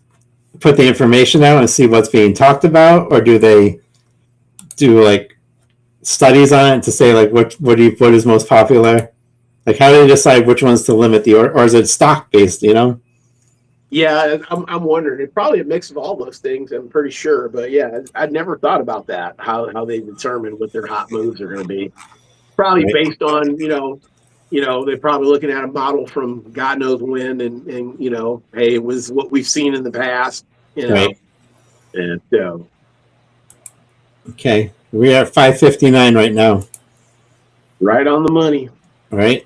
put the information out and see what's being talked about, or do they do like studies on it to say like what is most popular? Like how do they decide which ones to limit or is it stock based? You know? Yeah, I'm wondering. It's probably a mix of all those things. I'm pretty sure, but yeah, I'd never thought about that. How they determine what their hot moves are going to be. Probably based on they're probably looking at a model from God knows when, and hey, it was what we've seen in the past. Right. And so. Okay, we are at 559 right now. Right on the money. All right.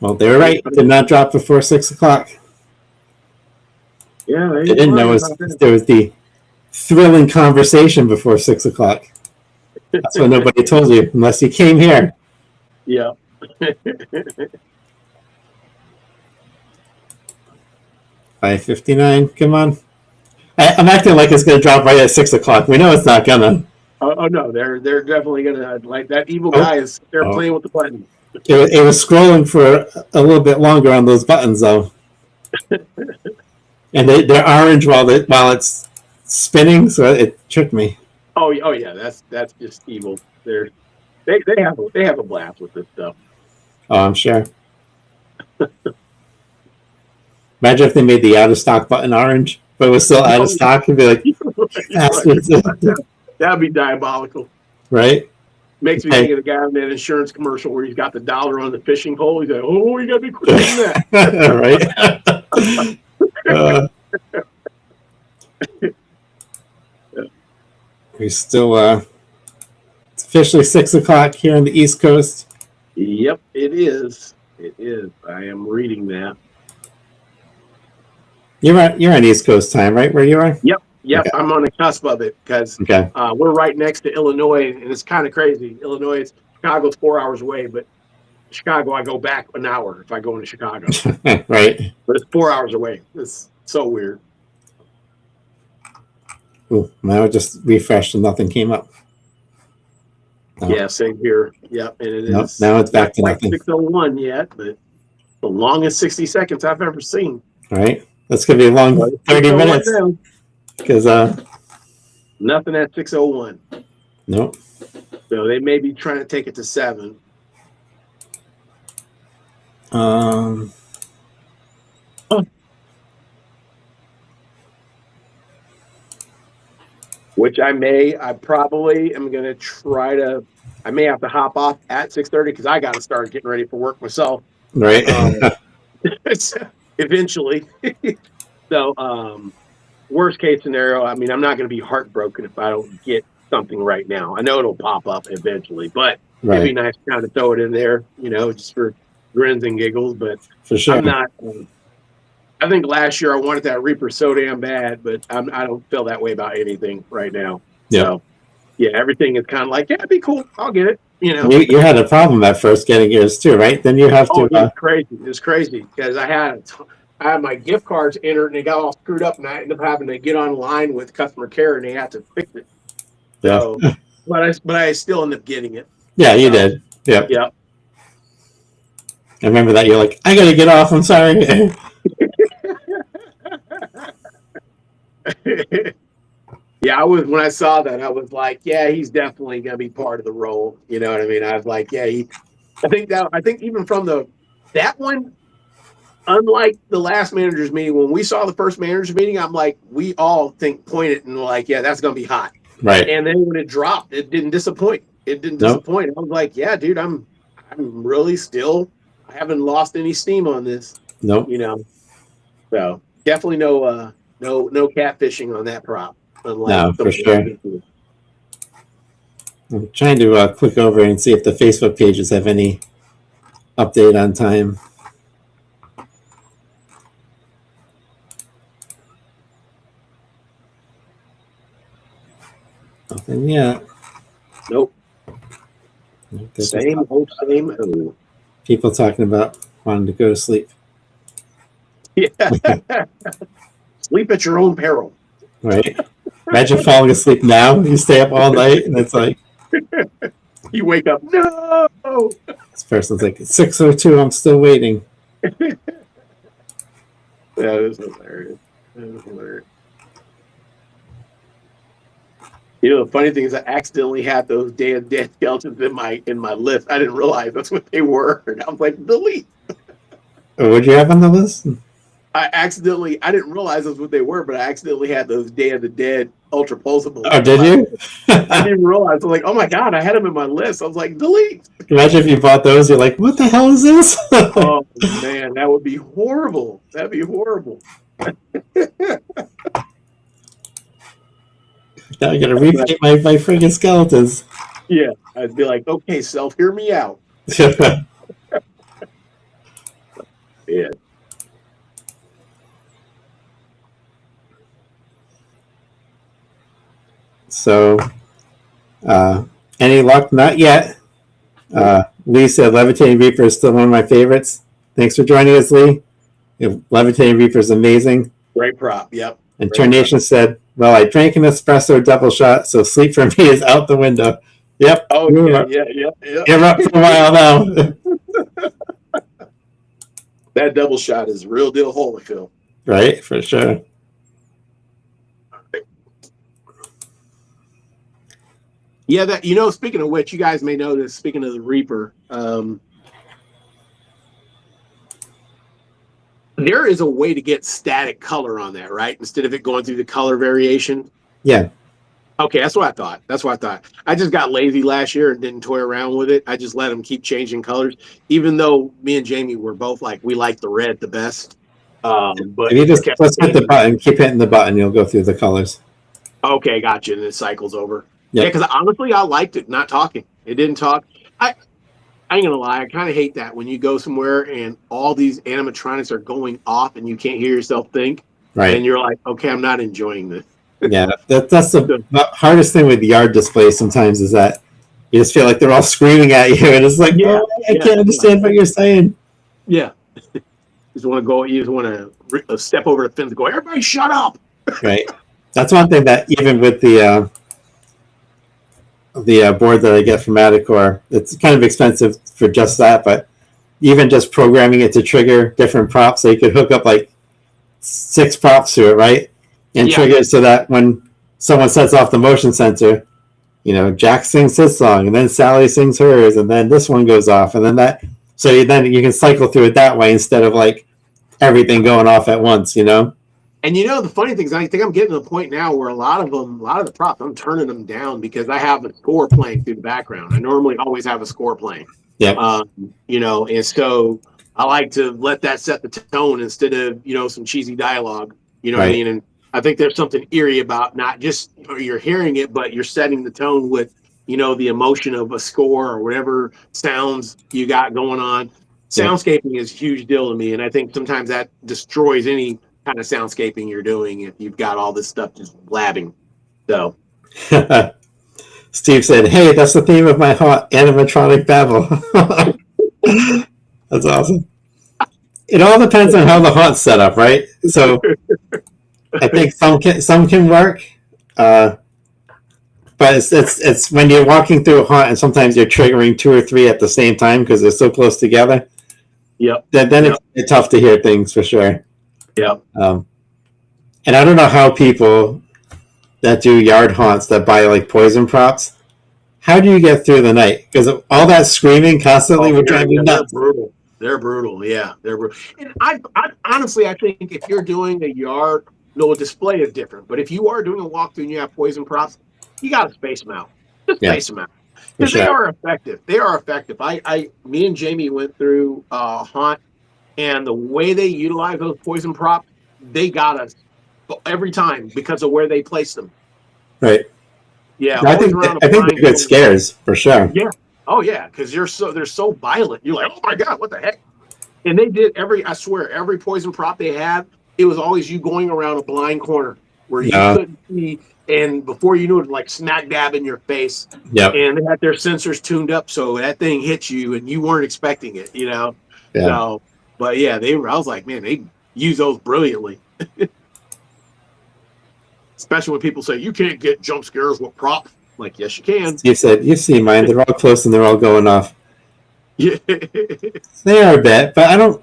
Well, they were right. Did not drop before 6 o'clock. Yeah, they didn't know there was the thrilling conversation before 6 o'clock. That's what nobody told you unless you came here. Yeah. 559. Come on. I'm acting like it's going to drop right at 6 o'clock. We know it's not gonna. Oh no, they're definitely gonna like that evil guy is. They're playing with the button. It was scrolling for a little bit longer on those buttons though, and they're orange while it's spinning, so it tricked me. Oh yeah, that's just evil. They have a blast with this stuff. Oh, I'm sure. Imagine if they made the out of stock button orange, but it was still out of stock. It'd be like, that'd be diabolical, right? Makes me think of the guy in that insurance commercial where he's got the dollar on the fishing pole. He's like, "Oh, you got to be quick on that." Right. We still it's officially 6 o'clock here on the East Coast. Yep, it is. It is. I am reading that. You're on East Coast time, right? Where you are? Yep. Okay. I'm on the cusp of it because we're right next to Illinois, and it's kind of crazy. Chicago's 4 hours away, but Chicago, I go back an hour if I go into Chicago. Right. But it's 4 hours away. It's so weird. Ooh, now it just refreshed and nothing came up. Oh. Yeah, same here. Yep, and it is. Now it's back to nothing. 6:01 yet, but the longest 60 seconds I've ever seen. All right, that's gonna be a long 30 minutes because nothing at 6:01. Nope. So they may be trying to take it to 7. Which I probably am going to try to. I may have to hop off at 6:30 because I got to start getting ready for work myself. Right. Eventually. So, worst case scenario, I mean, I'm not going to be heartbroken if I don't get something right now. I know it'll pop up eventually, but it'd be nice to kind of throw it in there, just for grins and giggles. But for sure, I'm not. I think last year I wanted that Reaper so damn bad, but I don't feel that way about anything right now. Yeah. So, yeah, everything is kind of like, yeah, it'd be cool. I'll get it. You had a problem at first getting yours too, right? Then you have to. It's crazy. It's crazy because I had my gift cards entered and they got all screwed up, and I ended up having to get online with customer care and they had to fix it. Yeah. So, but I still ended up getting it. Yeah, you did. Yep. Yep. I remember that. You're like, I gotta get off. I'm sorry. Yeah, when I saw that, I was like, yeah, he's definitely gonna be part of the role. You know what I mean? I was like, yeah, I think even from that one, unlike the last managers meeting, when we saw the first managers meeting, I'm like, we all pointed and like, yeah, that's gonna be hot. Right. And then when it dropped, it didn't disappoint. It didn't Nope. disappoint. I was like, yeah, dude, I'm really still, I haven't lost any steam on this, Nope. you know. So definitely no catfishing on that prop. Unlike No, for something sure. else. I'm trying to click over and see if the Facebook pages have any update on time. Nothing yet. Nope. There's Same old, same old. people talking about wanting to go to sleep. Yeah. Sleep at your own peril. Right. Imagine falling asleep now. You stay up all night, and it's like you wake up. No. This person's like, it's 6:02. I'm still waiting. That is hilarious. That is hilarious. You know, the funny thing is, I accidentally had those dead skeletons in my list. I didn't realize that's what they were, and I was like, delete. What do you have on the list? I didn't realize that's what they were, but I accidentally had those Day of the Dead ultra pulsables. Oh, did you? I didn't realize. I was like, oh my God, I had them in my list. I was like, delete. Imagine if you bought those, you're like, what the hell is this? Oh man, that would be horrible. That'd be horrible. Now I gotta repaint my freaking skeletons. Yeah, I'd be like, okay, self, hear me out. Yeah. So, any luck? Not yet. Lee said Levitating Reaper is still one of my favorites. Thanks for joining us, Lee. Levitating Reaper is amazing. Great prop. Yep. And Tornation said, well, I drank an espresso double shot, so sleep for me is out the window. Yep. Oh, yeah. You're up for a while now. That double shot is real deal Holyfield. Right, for sure. Yeah, that speaking of which, you guys may know this, speaking of the Reaper, there is a way to get static color on that, right? Instead of it going through the color variation. Yeah. Okay, that's what I thought. I just got lazy last year and didn't toy around with it. I just let them keep changing colors, even though me and Jamie were both like, we like the red the best. But if you just hit the button, keep hitting the button, you'll go through the colors. Okay, gotcha. And it cycles over. Yep. Yeah, because honestly, I liked it not talking. It didn't talk. I ain't gonna lie, I kind of hate that when you go somewhere and all these animatronics are going off and you can't hear yourself think. Right. And you're like, okay, I'm not enjoying this. Yeah, that's the hardest thing with yard displays sometimes is that you just feel like they're all screaming at you, and it's like, I can't understand what you're saying. Yeah. You just want to step over the fence and go, everybody shut up. Right. That's one thing that even with the board that I get from Adicor, it's kind of expensive for just that, but even just programming it to trigger different props, so you could hook up like 6 props to it, right? And trigger it so that when someone sets off the motion sensor, Jack sings his song, and then Sally sings hers, and then this one goes off, and then that. So then you can cycle through it that way instead of like everything going off at once, And the funny thing is, I think I'm getting to the point now where a lot of the props, I'm turning them down because I have a score playing through the background. I normally always have a score playing. Yeah. And so I like to let that set the tone instead of, some cheesy dialogue. You know what I mean? And I think there's something eerie about not just you're hearing it, but you're setting the tone with, the emotion of a score or whatever sounds you got going on. Soundscaping is a huge deal to me. And I think sometimes that destroys any kind of soundscaping you're doing if you've got all this stuff just blabbing. So Steve said, hey, that's the theme of my hot animatronic babble. That's awesome. It all depends on how the haunt's set up, right? So I think some can work, but it's when you're walking through a haunt and sometimes you're triggering 2 or 3 at the same time because they're so close together. Yep. Then it's tough to hear things for sure. Yep. And I don't know how people that do yard haunts that buy like poison props, how do you get through the night? Because all that screaming constantly would drive you nuts. They're brutal. Yeah, they're brutal. And I honestly, I think if you're doing a yard, a display is different. But if you are doing a walkthrough and you have poison props, you got to space them out. Just Yeah. space them out. Because they are effective. They are effective. Me and Jamie went through Haunt, and the way they utilize those poison props, they got us every time because of where they placed them. Right. Yeah. I think they're good scares for sure. Yeah. Oh yeah, because they're so violent. You're like, oh my god, what the heck? And they did I swear, every poison prop they had, it was always you going around a blind corner where you couldn't see, and before you knew it, like smack dab in your face. Yeah. And they had their sensors tuned up so that thing hit you and you weren't expecting it, you know. Yeah. So, but yeah, I was like, man, they use those brilliantly. Especially when people say you can't get jump scares with props. Like, yes, you can. You said you've seen mine. They're all close and they're all going off. Yeah. They are a bit, but I don't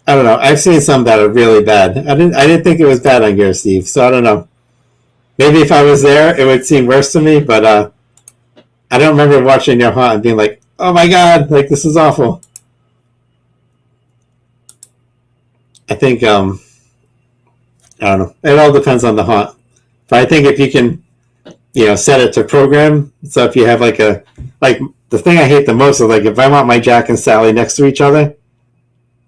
know. I've seen some that are really bad. I didn't think it was bad on Gear Steve, so I don't know. Maybe if I was there, it would seem worse to me, but I don't remember watching your Haunt and being like, oh my god, like this is awful. I think I don't know. It all depends on the Haunt. But I think if you can, set it to program, so if you have like the thing I hate the most is like if I want my Jack and Sally next to each other,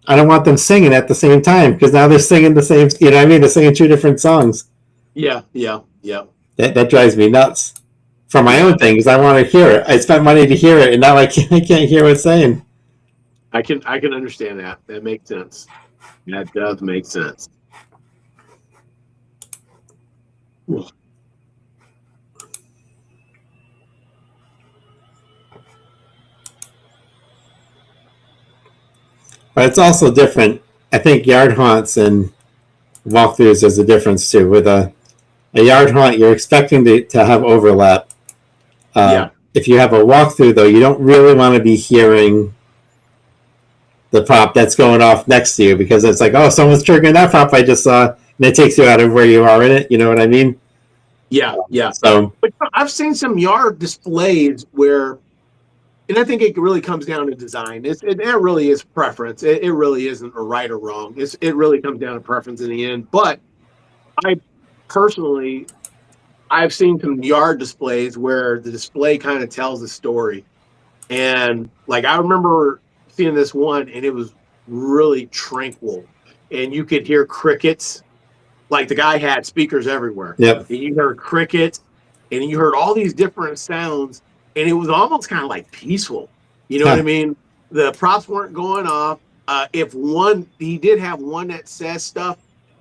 I don't want them singing at the same time because now they're singing the same, they're singing two different songs. Yeah. That drives me nuts. For my own thing, because I want to hear it. I spent money to hear it, and now I can't hear what's saying. I can understand that. That makes sense. That does make sense. But it's also different. I think yard haunts and walkthroughs there's a difference too. With a yard haunt, you're expecting to have overlap. If you have a walkthrough, though, you don't really want to be hearing the prop that's going off next to you because it's like, oh, someone's triggering that prop I just saw, and it takes you out of where you are in it. You know what I mean? Yeah. So, but I've seen some yard displays where, and I think it really comes down to design. It really is preference. It really isn't a right or wrong. It really comes down to preference in the end. But I personally, I've seen some yard displays where the display kind of tells a story. And like I remember seeing this one and it was really tranquil. And you could hear crickets. Like the guy had speakers everywhere. Yep. And you heard crickets and you heard all these different sounds. And it was almost kind of like peaceful. You know what I mean? The props weren't going off. He did have one that says stuff,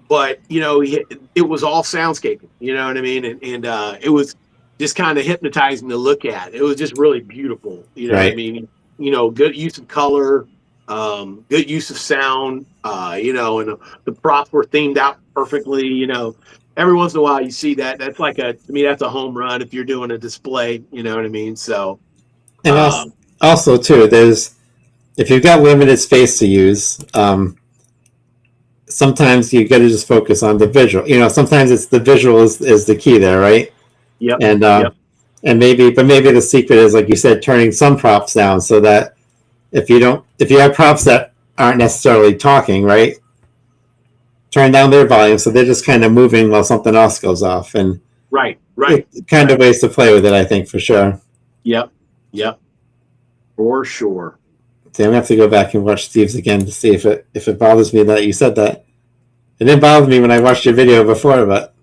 but it was all soundscaping. You know what I mean? And it was just kind of hypnotizing to look at. It was just really beautiful. You know what I mean? Good use of color, good use of sound. And the props were themed out perfectly. Every once in a while you see that. That's to me, that's a home run if you're doing a display. You know what I mean? So, and also too, if you've got limited space to use, sometimes you got to just focus on the visual. Sometimes it's the visual is the key there, right? Yep. And maybe the secret is, like you said, turning some props down so that if you have props that aren't necessarily talking, right? Turn down their volume so they're just kind of moving while something else goes off. And right. Kind of ways to play with it, I think, for sure. Yep. For sure. See, I'm gonna have to go back and watch Steve's again to see if it bothers me that you said that. It didn't bother me when I watched your video before, but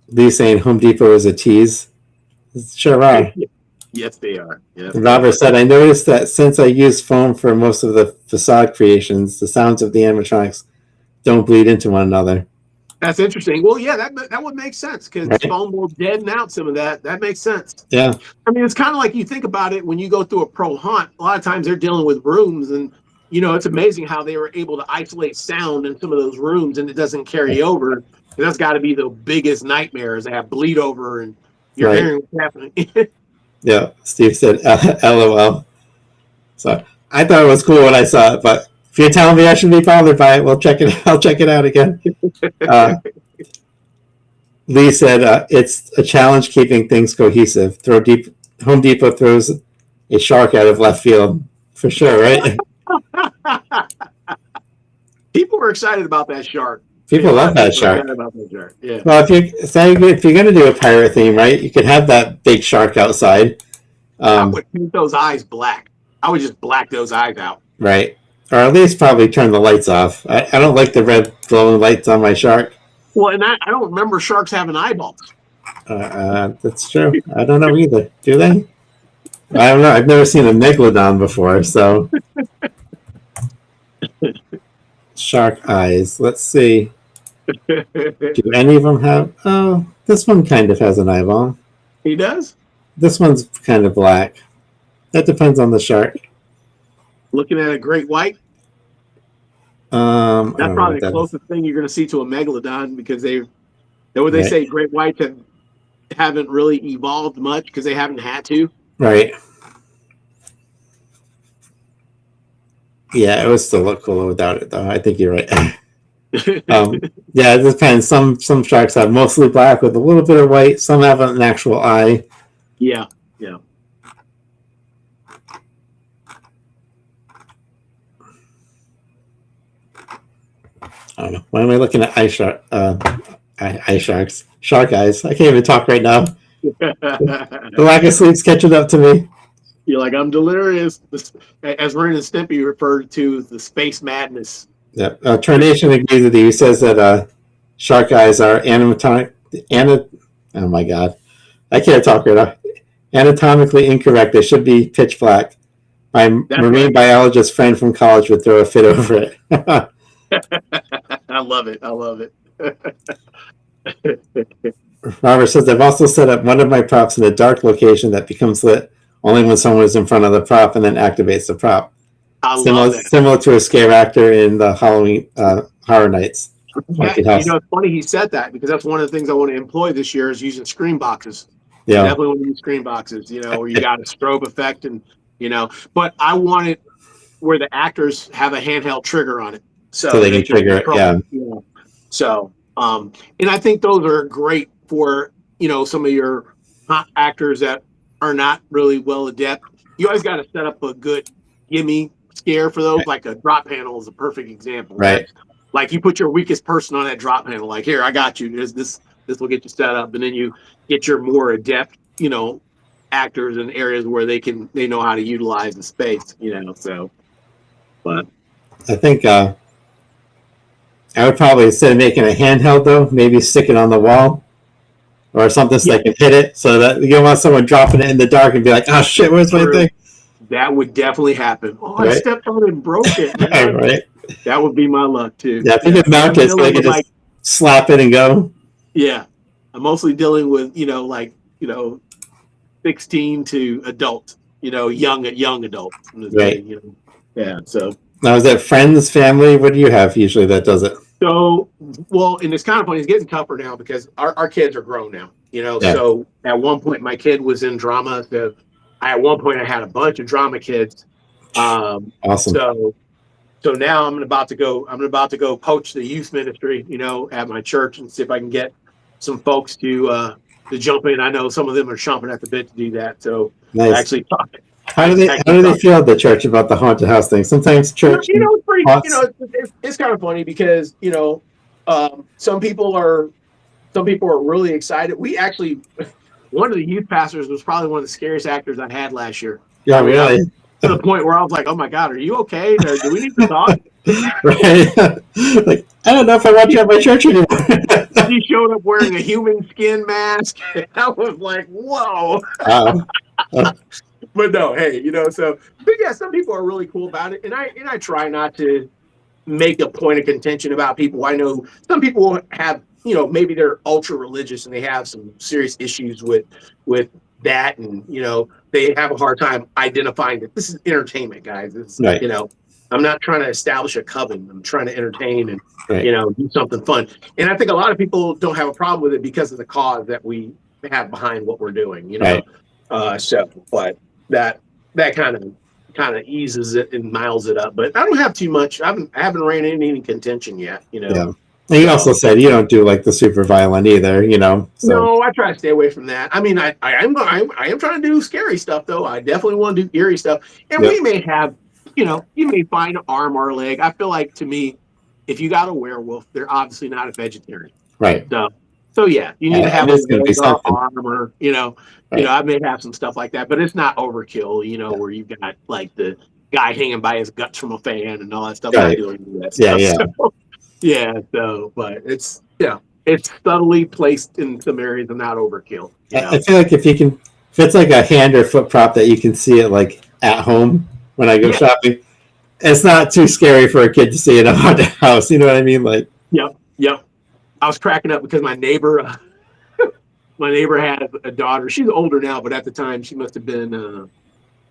Lee saying Home Depot is a tease. Sure are. Yes, they are. Yes. Robert said, I noticed that since I use foam for most of the facade creations, the sounds of the animatronics don't bleed into one another. That's interesting. Well, yeah, that would make sense because foam will deaden out some of that. That makes sense. Yeah. I mean, it's kind of like you think about it when you go through a pro haunt. A lot of times they're dealing with rooms, and it's amazing how they were able to isolate sound in some of those rooms, and it doesn't carry over. And that's got to be the biggest nightmare is to have bleed over, and you're hearing what's happening. Yeah, Steve said, LOL. So I thought it was cool when I saw it, but if you're telling me I should be bothered by it, I'll check it out again. Lee said, it's a challenge keeping things cohesive. Home Depot throws a shark out of left field. For sure, right? People were excited about that shark. People love that People are shark. excited about that shark. Yeah. Well, if you're gonna do a pirate theme, right, you could have that big shark outside. I would paint those eyes black. I would just black those eyes out. Right. Or at least probably turn the lights off. I don't like the red glowing lights on my shark. Well, and I don't remember sharks having eyeballs. That's true. I don't know either. Do they? I don't know. I've never seen a megalodon before, so. Shark eyes. Let's see. Do any of them have? Oh, this one kind of has an eyeball. He does? This one's kind of black. That depends on the shark. Looking at a great white? That's That's probably the closest thing you're going to see to a megalodon because they say great whites haven't really evolved much because they haven't had to. Right. Yeah, it would still look cooler without it, though. I think you're right. Yeah, it depends. Some sharks have mostly black with a little bit of white. Some have an actual eye. Yeah. I don't know. Why am I looking at shark eyes? I can't even talk right now. The lack of sleep's catching up to me. You're like, I'm delirious. As Ren and Stimpy referred to the space madness. Yeah. Trination agrees with you. He says that shark eyes are oh my God. I can't talk right now. Anatomically incorrect. They should be pitch black. My marine biologist friend from college would throw a fit over it. I love it. Robert says, I've also set up one of my props in a dark location that becomes lit only when someone is in front of the prop and then activates the prop. Similar to a scare actor in the Halloween Horror Nights. Yeah, it's funny he said that because that's one of the things I want to employ this year is using screen boxes. Yeah. Definitely want to use screen boxes, where you got a strobe effect and, but I want it where the actors have a handheld trigger on it. So they can trigger it, yeah. So, and I think those are great for, some of your actors that are not really well adept. You always got to set up a good gimme scare for those. Right. Like a drop panel is a perfect example. Right. Like you put your weakest person on that drop panel. Like, here, I got you. This will get you set up. And then you get your more adept, actors in areas where they know how to utilize the space, so. But I think I would probably, instead of making a handheld, though, maybe stick it on the wall or something so they can hit it. So that you don't want someone dropping it in the dark and be like, oh, shit, where's my thing? That would definitely happen. Oh, right? I stepped on it and broke it. Right. That would be my luck, too. Yeah, I think it's mounted so they can just slap it and go. Yeah. I'm mostly dealing with, 16 to adults, young adults. Right. Yeah, so. Now, is that friends, family? What do you have usually that does it? So, well, and it's kind of funny. It's getting tougher now because our kids are grown now, Yeah. So at one point, my kid was in drama. So at one point, I had a bunch of drama kids. Awesome. So now I'm about to go coach the youth ministry, at my church and see if I can get some folks to jump in. I know some of them are chomping at the bit to do that. So nice. Actually talk. How do they feel at the church about the haunted house thing? Sometimes church, it's pretty. It's kind of funny because some people are really excited. We actually, one of the youth pastors was probably one of the scariest actors I had last year. Yeah, really. To the point where I was like, "Oh my God, are you okay? Do we need to talk?" Right. Like, I don't know if I want you at my church anymore. He showed up wearing a human skin mask. I was like, "Whoa." But no, hey, but yeah, some people are really cool about it, and I try not to make a point of contention about people. I know some people have, maybe they're ultra religious and they have some serious issues with that, and they have a hard time identifying that this is entertainment, guys. It's right. I'm not trying to establish a coven. I'm trying to entertain and do something fun. And I think a lot of people don't have a problem with it because of the cause that we have behind what we're doing. Right. But that kind of eases it and miles it up. But I don't have too much. I haven't ran into any contention yet. Yeah. And you also said you don't do like the super violent either. So. No, I try to stay away from that. I mean, I am trying to do scary stuff though. I definitely want to do eerie stuff. And we may have, you may find an arm or a leg. I feel like to me, if you got a werewolf, they're obviously not a vegetarian. Right. So yeah, you need to have it's gonna be something. arm, or Right. I may have some stuff like that, but it's not overkill. Where you've got like the guy hanging by his guts from a fan and all that stuff. Right. Not doing that stuff. So, but it's subtly placed in some areas and not overkill. I feel like if it's like a hand or foot prop that you can see it like at home when I go shopping, it's not too scary for a kid to see it in a haunted house. You know what I mean? Like, yep. I was cracking up because my neighbor had a daughter. She's older now, but at the time she must have been,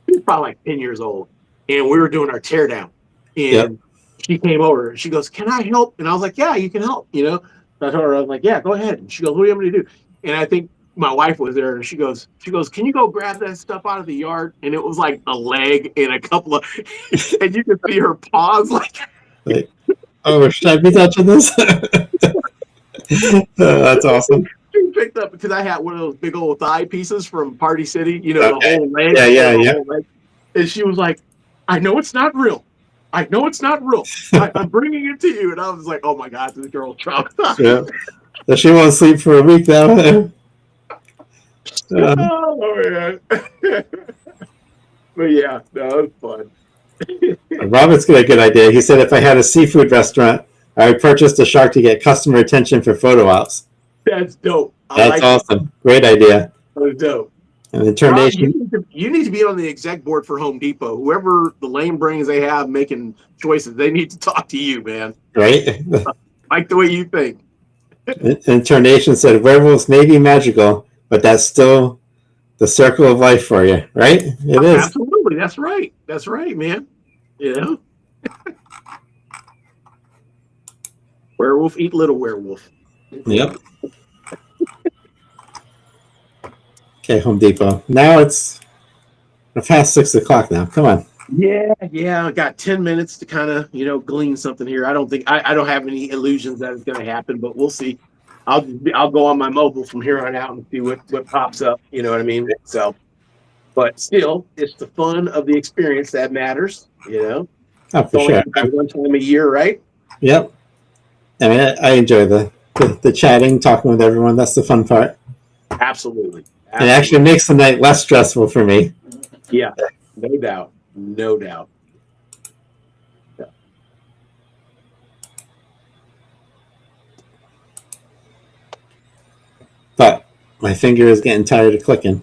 she was probably like 10 years old. And we were doing our teardown. And she came over and she goes, "Can I help?" And I was like, "Yeah, you can help." So I told her, I was like, "Yeah, go ahead." And she goes, "What do you want me to do?" And I think my wife was there, and she goes, "Can you go grab that stuff out of the yard?" And it was like a leg and a couple of, and you could see her paws like, "Oh, should I be touching this?" That's awesome. She picked up, because I had one of those big old thigh pieces from Party City, the whole leg. Yeah. And she was like, "I know it's not real. I'm bringing it to you." And I was like, "Oh my God, this girl traumatized." So she won't sleep for a week now. Oh man. But yeah, no, it was fun. Robert's got a good idea. He said if I had a seafood restaurant, I would purchase a shark to get customer attention for photo ops. That's dope. That's awesome. Great idea. That's dope. And the termination. You need to be on the exec board for Home Depot. Whoever the lame brains they have making choices, they need to talk to you, man. Right? Like the way you think. Internation said werewolves may be magical, but that's still the circle of life for you, right? It is. Absolutely. That's right. That's right, man. Werewolf eat little werewolf. Yep. Okay, Home Depot. Now it's past 6 o'clock now. Come on. Yeah. I got 10 minutes to kind of, glean something here. I don't think I don't have any illusions that it's going to happen, but we'll see. I'll go on my mobile from here on out and see what pops up. You know what I mean? So, but still, it's the fun of the experience that matters. Oh, for sure. One time a year, right? Yep. I mean, I enjoy the chatting, talking with everyone. That's the fun part. Absolutely. It actually makes the night less stressful for me. Yeah, no doubt. Yeah. But my finger is getting tired of clicking.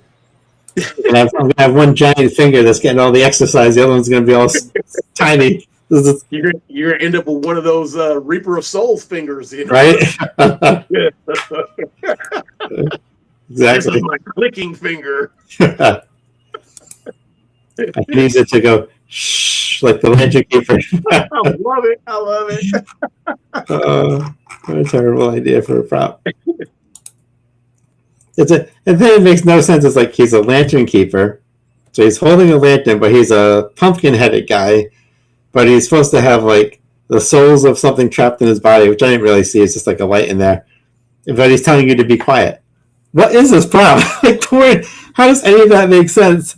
And I'm going to have one giant finger that's getting all the exercise. The other one's going to be all tiny. You're going to end up with one of those Reaper of Souls fingers. Right? Exactly. This is my clicking finger. I can use it to go shh, like the Lantern Keeper. I love it. What a terrible idea for a prop. And then it makes no sense. It's like he's a Lantern Keeper, so he's holding a lantern, but he's a pumpkin-headed guy, but he's supposed to have like the souls of something trapped in his body, which I didn't really see. It's just like a light in there, but he's telling you to be quiet. What is this prop? How does any of that make sense?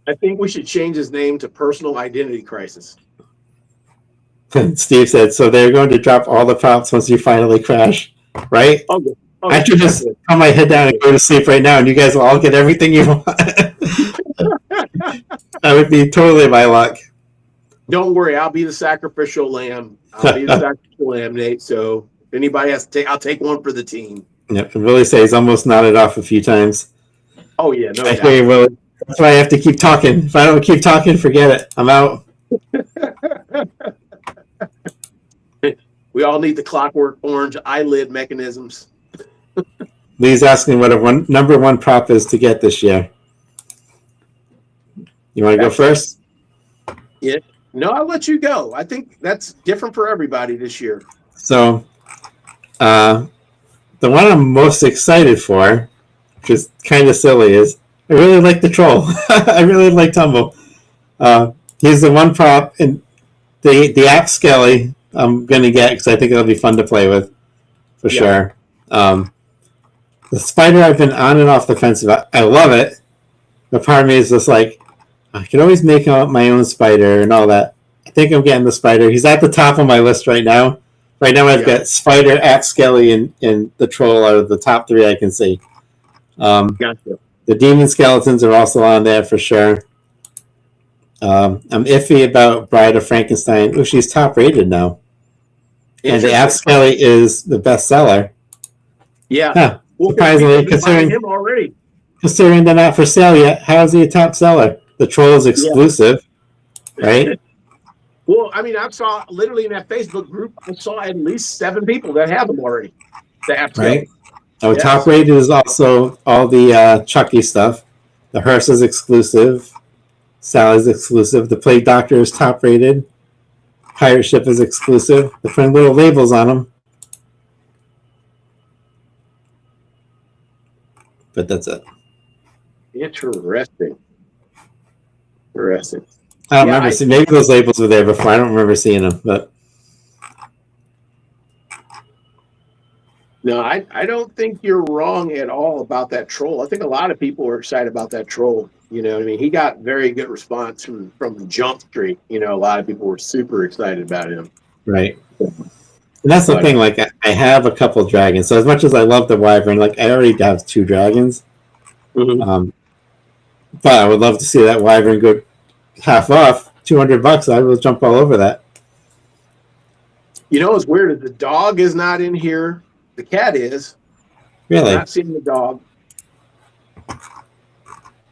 I think we should change his name to Personal Identity Crisis. Steve said, so they're going to drop all the props once you finally crash, right? Okay. I should just put my head down and go to sleep right now, and you guys will all get everything you want. That would be totally my luck. Don't worry, I'll be the sacrificial lamb. Nate. So if anybody has to take, I'll take one for the team. Yep, Willie says he's almost nodded off a few times. Oh yeah, no I doubt. hear you, Willie. That's why I have to keep talking. If I don't keep talking, forget it. I'm out. We all need the Clockwork Orange eyelid mechanisms. Lee's asking what a number one prop is to get this year. You want to go first? Yeah. No, I'll let you go. I think that's different for everybody this year. So, the one I'm most excited for, which is kind of silly, is I really like the Troll. I really like Tumble. He's the one prop, and the app Skelly I'm going to get because I think it'll be fun to play with, for sure. The Spider I've been on and off the fence about. I love it, but part of me is just like, I can always make my own Spider and all that. I think I'm getting the Spider. He's at the top of my list right now, Right now, I've got Spider, Axe Skelly, and the Troll out of the top 3 I can see. Gotcha. The Demon Skeletons are also on there for sure. I'm iffy about Bride of Frankenstein. Oh, she's top rated now. And the Axe Skelly is the bestseller. Yeah. Huh. Well, surprisingly, considering they're not for sale yet, how is he a top seller? The Troll is exclusive, right? Well, I mean, I saw literally in that Facebook group, I saw at least 7 people that have them already. Right. Oh, top rated is also all the Chucky stuff. The Hearse is exclusive. Sally's exclusive. The Plague Doctor is top rated. Pirate Ship is exclusive. They're putting little labels on them. But that's it. Interesting. I don't remember seeing. Maybe those labels were there before. I don't remember seeing them, but no, I don't think you're wrong at all about that Troll. I think a lot of people are excited about that Troll. You know what I mean? He got very good response from Jump Street. You know, a lot of people were super excited about him. Right. And that's the thing. Like, I have a couple dragons. So as much as I love the Wyvern, like I already have 2 dragons. Mm-hmm. But I would love to see that Wyvern go half off, $200. I will jump all over that. You know what's weird is the dog is not in here. The cat is. Really? I'm not seeing the dog.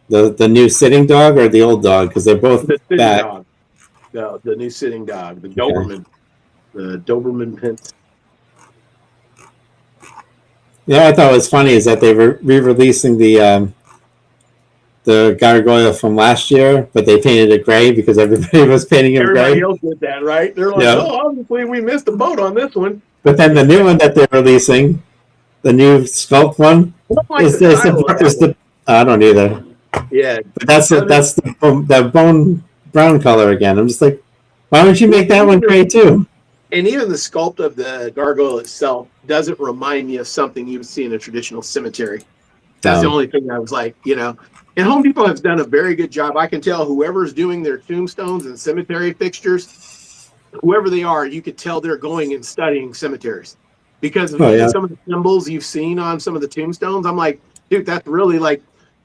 The new sitting dog or the old dog? Because they're both back. Dog. The new sitting dog, the Doberman. The Doberman Pince. Yeah, I thought it was funny is that they were re-releasing the gargoyle from last year, but they painted it gray because everybody was painting it gray. Everybody else did that, right? They're like, oh, obviously we missed the boat on this one. But then the new one that they're releasing, the new sculpt one, is the I don't either. Yeah, but that's the bone brown color again. I'm just like, why don't you make that one gray too? And even the sculpt of the gargoyle itself doesn't remind me of something you would see in a traditional cemetery. That's the only thing I was like, you know. And Home Depot has done a very good job. I can tell whoever's doing their tombstones and cemetery fixtures, whoever they are, you could tell they're going and studying cemeteries. Because of some of the symbols you've seen on some of the tombstones, I'm like, dude, that's really like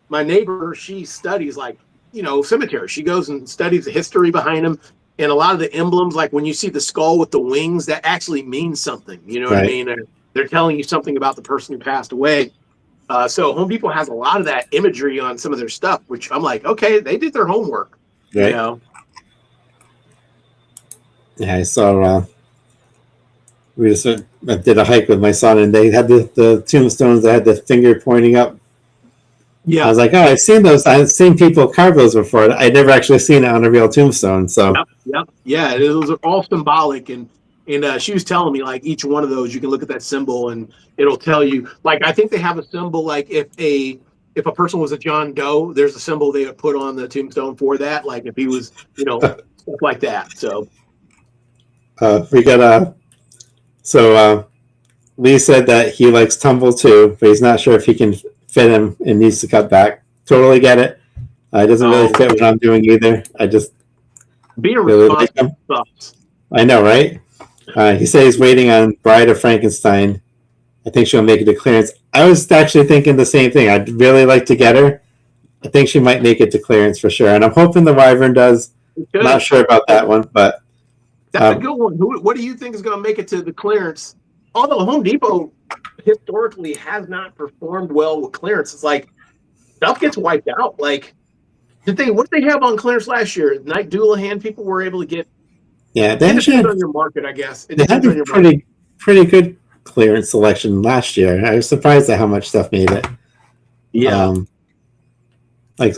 my neighbor, she studies like, you know, cemeteries. She goes and studies the history behind them. And a lot of the emblems, like when you see the skull with the wings, that actually means something. You know what I mean? They're telling you something about the person who passed away. So Home Depot has a lot of that imagery on some of their stuff, which I'm like, okay, they did their homework. Right. You know? Yeah, I saw. We just did a hike with my son, and they had the tombstones that had the finger pointing up. Yeah, I was like, oh, I've seen those. I've seen people carve those before. I'd never actually seen it on a real tombstone. So, yeah, those are all symbolic, and she was telling me like each one of those, you can look at that symbol, and it'll tell you. Like, I think they have a symbol like if a person was a John Doe, there's a symbol they would put on the tombstone for that. Like if he was, you know, stuff like that. So, we got Lee said that he likes Tumble too, but he's not sure if he can fit him and needs to cut back. Totally get it. It doesn't really fit what I'm doing either. I just being really like him. I know, right? He said he's waiting on Bride of Frankenstein. I think she'll make it to clearance. I was actually thinking the same thing. I'd really like to get her. I think she might make it to clearance for sure, and I'm hoping the Wyvern does. I'm not sure about that one, but that's a good one. What do you think is going to make it to the clearance? Although Home Depot historically has not performed well with clearance, it's like stuff gets wiped out. Like, what did they have on clearance last year? Night Doulahan people were able to get. Yeah, they depends on your market, I guess. They had a pretty good clearance selection last year. I was surprised at how much stuff made it. Yeah, like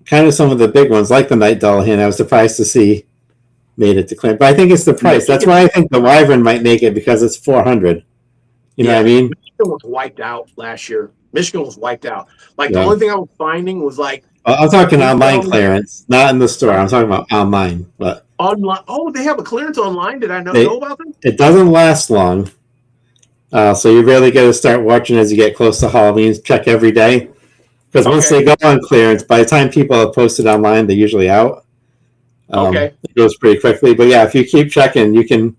kind of some of the big ones, like the Night Dollahan. I was surprised to see made it to clearance, but I think it's the price. That's why I think the Wyvern might make it because it's $400. You know what I mean? Michigan was wiped out last year. Michigan was wiped out. Like the only thing I was finding was like I'm talking online clearance, not in the store. I'm talking about online, but online. Oh, they have a clearance online. Did I know about them? It doesn't last long, so you really got to start watching as you get close to Halloween. Check every day because once they go on clearance, by the time people have posted online, they're usually out. It goes pretty quickly, but yeah, if you keep checking, you can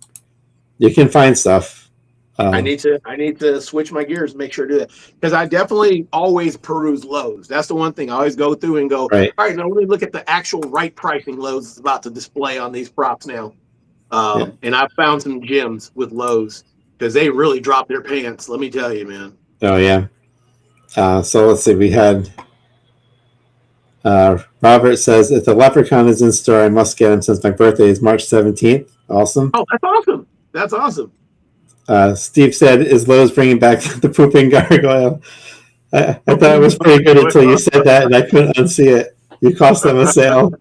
You can find stuff. I need to switch my gears and make sure to do that, because I definitely always peruse Lowe's. That's the one thing I always go through and go, right. All right, now let me look at the actual right pricing Lowe's is about to display on these props now. And I found some gems with Lowe's because they really dropped their pants. Let me tell you, man. Oh yeah. So let's see. We had Robert says, if the Leprechaun is in store, I must get him since my birthday is March 17th. Awesome. Oh, that's awesome. That's awesome. Steve said, is Lowe's bringing back the pooping gargoyle? I thought it was pretty good until you said that, and I couldn't unsee it. You cost them a sale.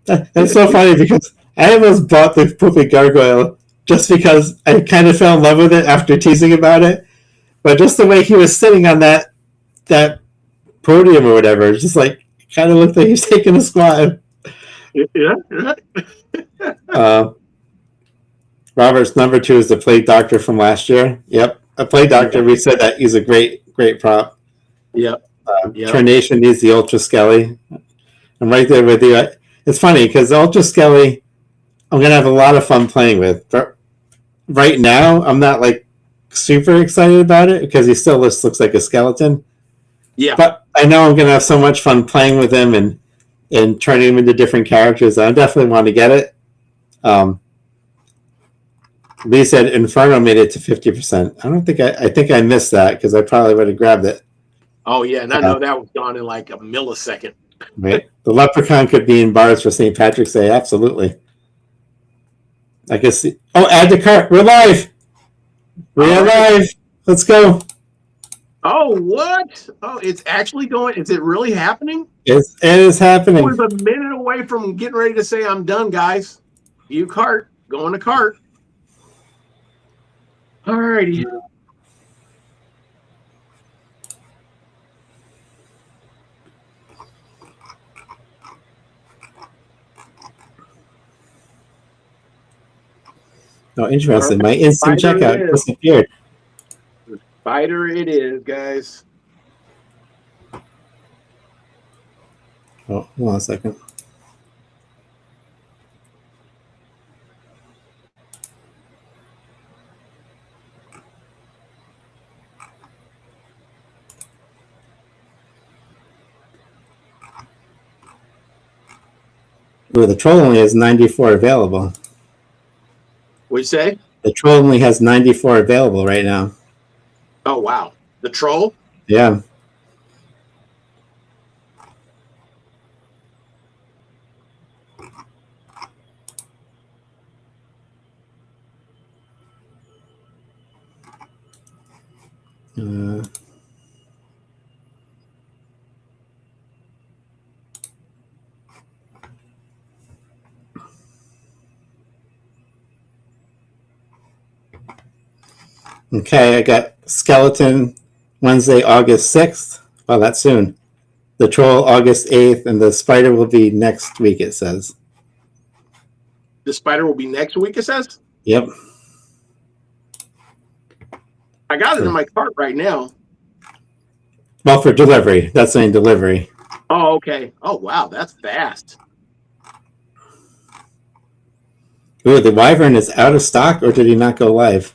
That's so funny because I almost bought the pooping gargoyle just because I kind of fell in love with it after teasing about it. But just the way he was sitting on that podium or whatever, just like kind of looked like he was taking a squat. Yeah. Robert's number 2 is the Plague Doctor from last year. Yep. A Plague Doctor, we said that he's a great prop. Yep. Carnation needs the Ultra Skelly. I'm right there with you. It's funny because the Ultra Skelly, I'm going to have a lot of fun playing with. But right now, I'm not like super excited about it because he still looks like a skeleton. Yeah. But I know I'm going to have so much fun playing with him and turning him into different characters. I definitely want to get it. Lee said Inferno made it to 50%. I don't think I think I missed that because I probably would have grabbed it. Oh yeah, and I know that was gone in like a millisecond. Right. The Leprechaun could be in bars for St. Patrick's Day. Absolutely. I guess. Add to cart. We're live. We are live. Let's go. Oh, what? Oh, it's actually going. Is it really happening? It is happening. I was a minute away from getting ready to say I'm done, guys. You cart. Going to cart. All righty. Oh, interesting. My instant Spider checkout disappeared. Spider it is, guys. Oh, hold on a second. Ooh, the troll only has 94 available. What'd you say? The troll only has 94 available right now. Oh, wow. The troll? Yeah. Okay, I got Skeleton Wednesday, August 6th. Well, that's soon. The Troll August 8th, and the Spider will be next week, it says. The Spider will be next week, it says? Yep. I got it in my cart right now. Well, for delivery. That's saying delivery. Oh, okay. Oh, wow. That's fast. Ooh, the Wyvern is out of stock, or did he not go live?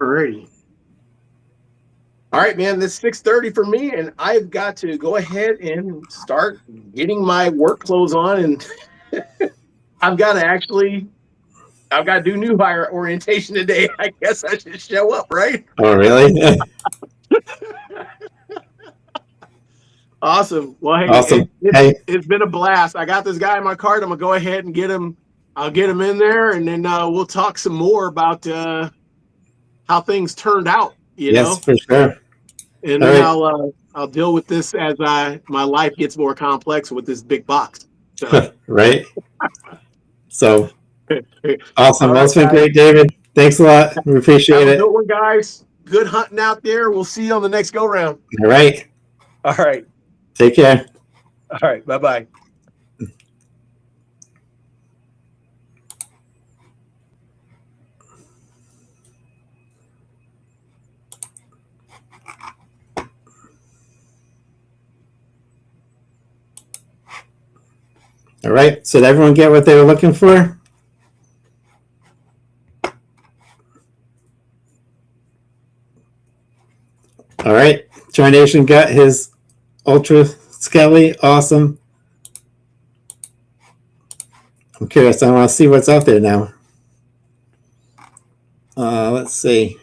Alrighty. All right, man. This is 6:30 for me, and I've got to go ahead and start getting my work clothes on, and I've got to do new hire orientation today. I guess I should show up, right? Oh, really? Awesome. Well, hey, Awesome. It's been a blast. I got this guy in my cart. I'm gonna go ahead and get him. I'll get him in there, and then we'll talk some more about how things turned out. You know? For sure. And then I'll deal with this as my life gets more complex with this big box. So. Right. So awesome. All That's right, been great, David. Thanks a lot. We appreciate it. Good one, guys. Good hunting out there. We'll see you on the next go round. All right. All right. Take care. All right. Bye-bye. All right, so did everyone get what they were looking for? All right, Tornation got his Ultra Skelly. Awesome. I'm curious. I want to see what's out there now. Let's see.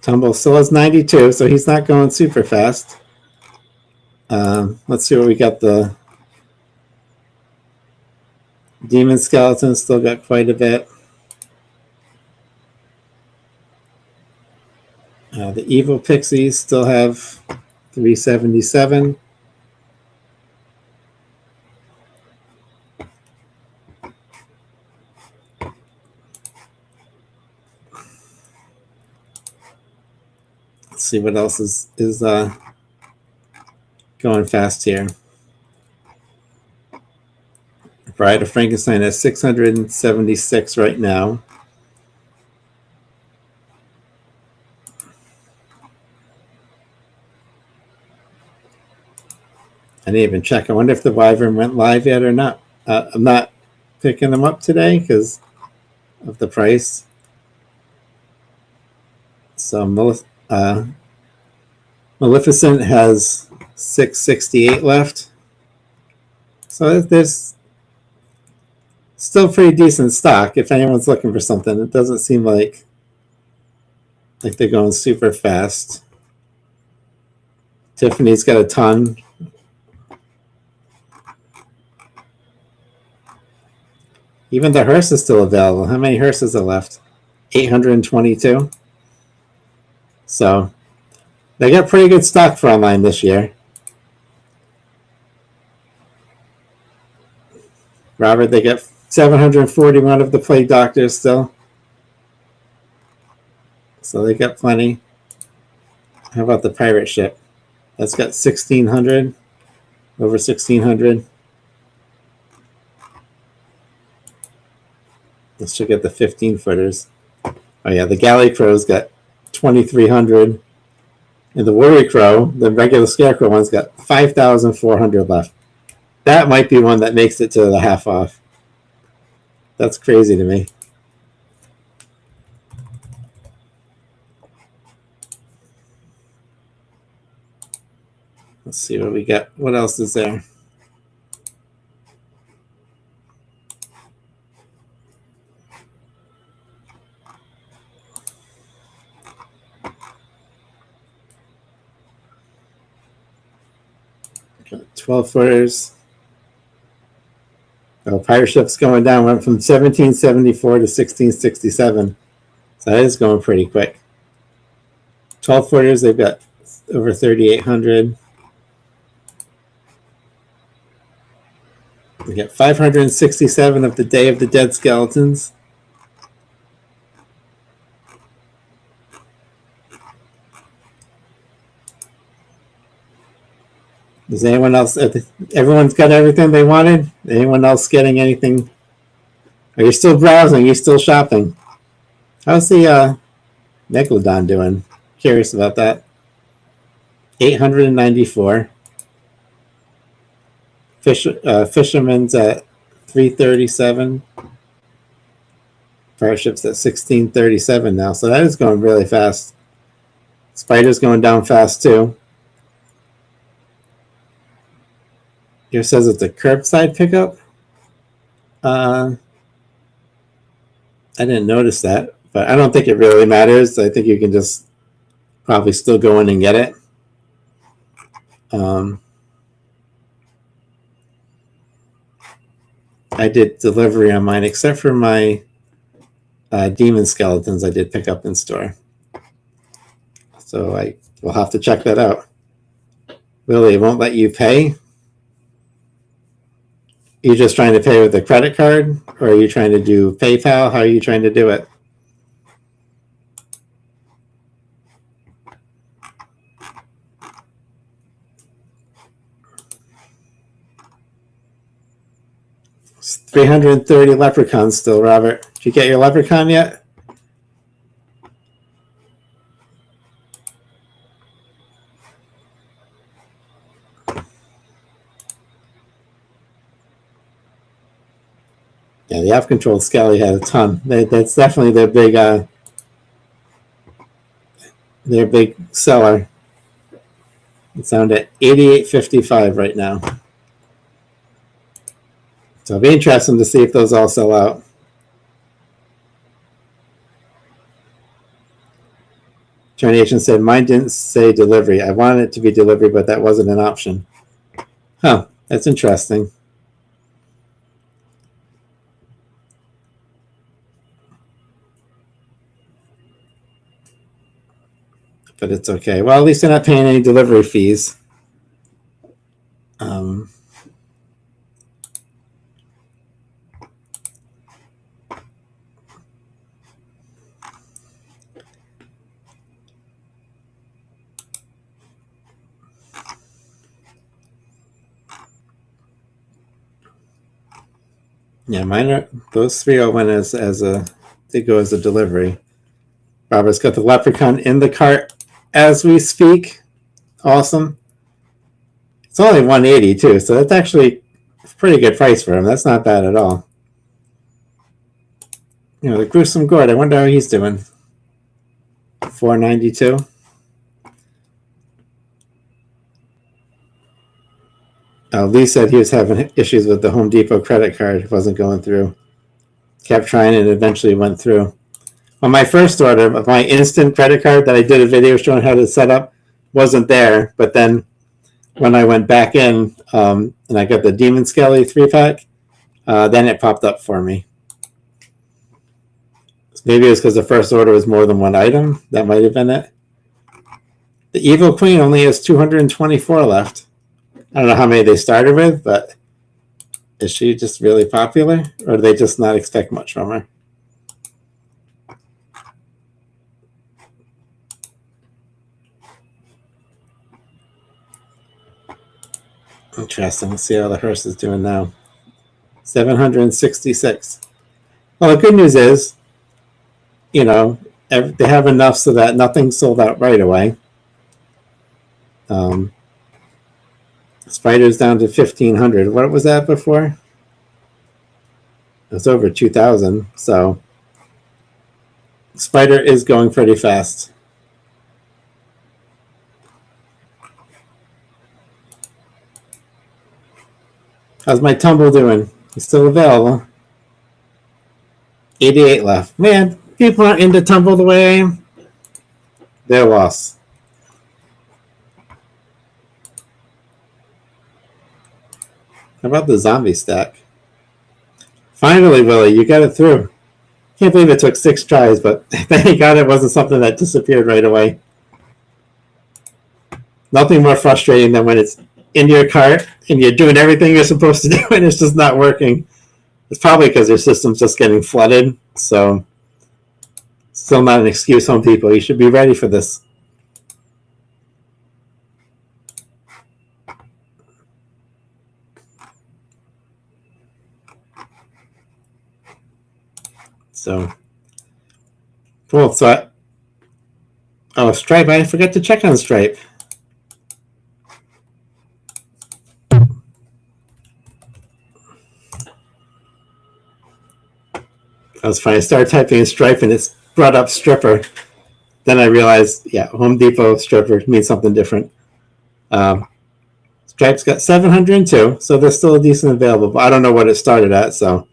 Tumble still has 92, so he's not going super fast. Let's see what we got. The Demon Skeleton still got quite a bit. The Evil Pixies still have 377. Let's see what else is going fast here. Bride of Frankenstein has 676 right now. I didn't even check. I wonder if the Wyvern went live yet or not. I'm not picking them up today because of the price. So Maleficent has 668 left. So there's still pretty decent stock if anyone's looking for something. It doesn't seem like they're going super fast. Tiffany's got a ton. Even the hearse is still available. How many hearses are left? 822. So they got pretty good stock for online this year. Robert, they got 741 of the Plague Doctors still. So they got plenty. How about the pirate ship? That's got 1,600. Over 1,600. Let's check out the 15-footers. Oh yeah, the Galley Crow's got 2,300. And the Worry Crow, the regular Scarecrow one's got 5,400 left. That might be one that makes it to the half off. That's crazy to me. Let's see what we got. What else is there? Got 12-footers. Oh, pirate ship's going down. Went from 1774 to 1667. So that is going pretty quick. 12-footers, they've got over 3,800. We got 567 of the Day of the Dead skeletons. Does anyone else? Everyone's got everything they wanted. Anyone else getting anything? Are you still browsing? Are you still shopping? How's the Megalodon doing? Curious about that. 894. Fisherman's at 337. Fire ship's at 1637 now, so that is going really fast. Spider's going down fast too. Here says it's a curbside pickup. I didn't notice that, but I don't think it really matters. I think you can just probably still go in and get it. I did delivery on mine, except for my demon skeletons I did pick up in store. So I will have to check that out. Really, it won't let you pay? Are you just trying to pay with a credit card? Or are you trying to do PayPal? How are you trying to do it? It's 330 leprechauns still, Robert. Did you get your leprechaun yet? Yeah, the app-controlled Skelly had a ton. That's definitely their big seller. It's down to 88.55 right now. So it'll be interesting to see if those all sell out. Termination said, mine didn't say delivery. I wanted it to be delivery, but that wasn't an option. Huh, that's interesting. But it's okay. Well, at least they're not paying any delivery fees. Yeah, mine are, those three all went as they go as a delivery. Robert's got the Leprechaun in the cart as we speak. Awesome. It's only 180 too, so that's actually a pretty good price for him. That's not bad at all. You know, the Gruesome Gord, I wonder how he's doing. 492. Lee said he was having issues with the Home Depot credit card. It wasn't going through. Kept trying and eventually went through. On my first order, my instant credit card that I did a video showing how to set up wasn't there. But then when I went back in and I got the Demon Skelly 3-pack, then it popped up for me. Maybe it was because the first order was more than one item. That might have been it. The Evil Queen only has 224 left. I don't know how many they started with, but is she just really popular? Or do they just not expect much from her? Interesting. Let's see how the hearse is doing now. 766. Well, the good news is, you know, they have enough so that nothing's sold out right away. Spider's down to 1,500. What was that before? It was over 2,000. So Spider is going pretty fast. How's my tumble doing? It's still available. 88 left. Man, people aren't into tumble the way I am. They're lost. How about the zombie stack? Finally, Willie, you got it through. Can't believe it took 6 tries, but thank God it wasn't something that disappeared right away. Nothing more frustrating than when it's in your cart and you're doing everything you're supposed to do and it's just not working. It's probably because your system's just getting flooded. So, still not an excuse, Home Depot. You should be ready for this. So, cool. So, Stripe. I forgot to check on Stripe. That was funny. I started typing in Stripe and it's brought up Stripper. Then I realized, yeah, Home Depot Stripper means something different. Stripe's got 702, so there's still a decent available. But I don't know what it started at, so.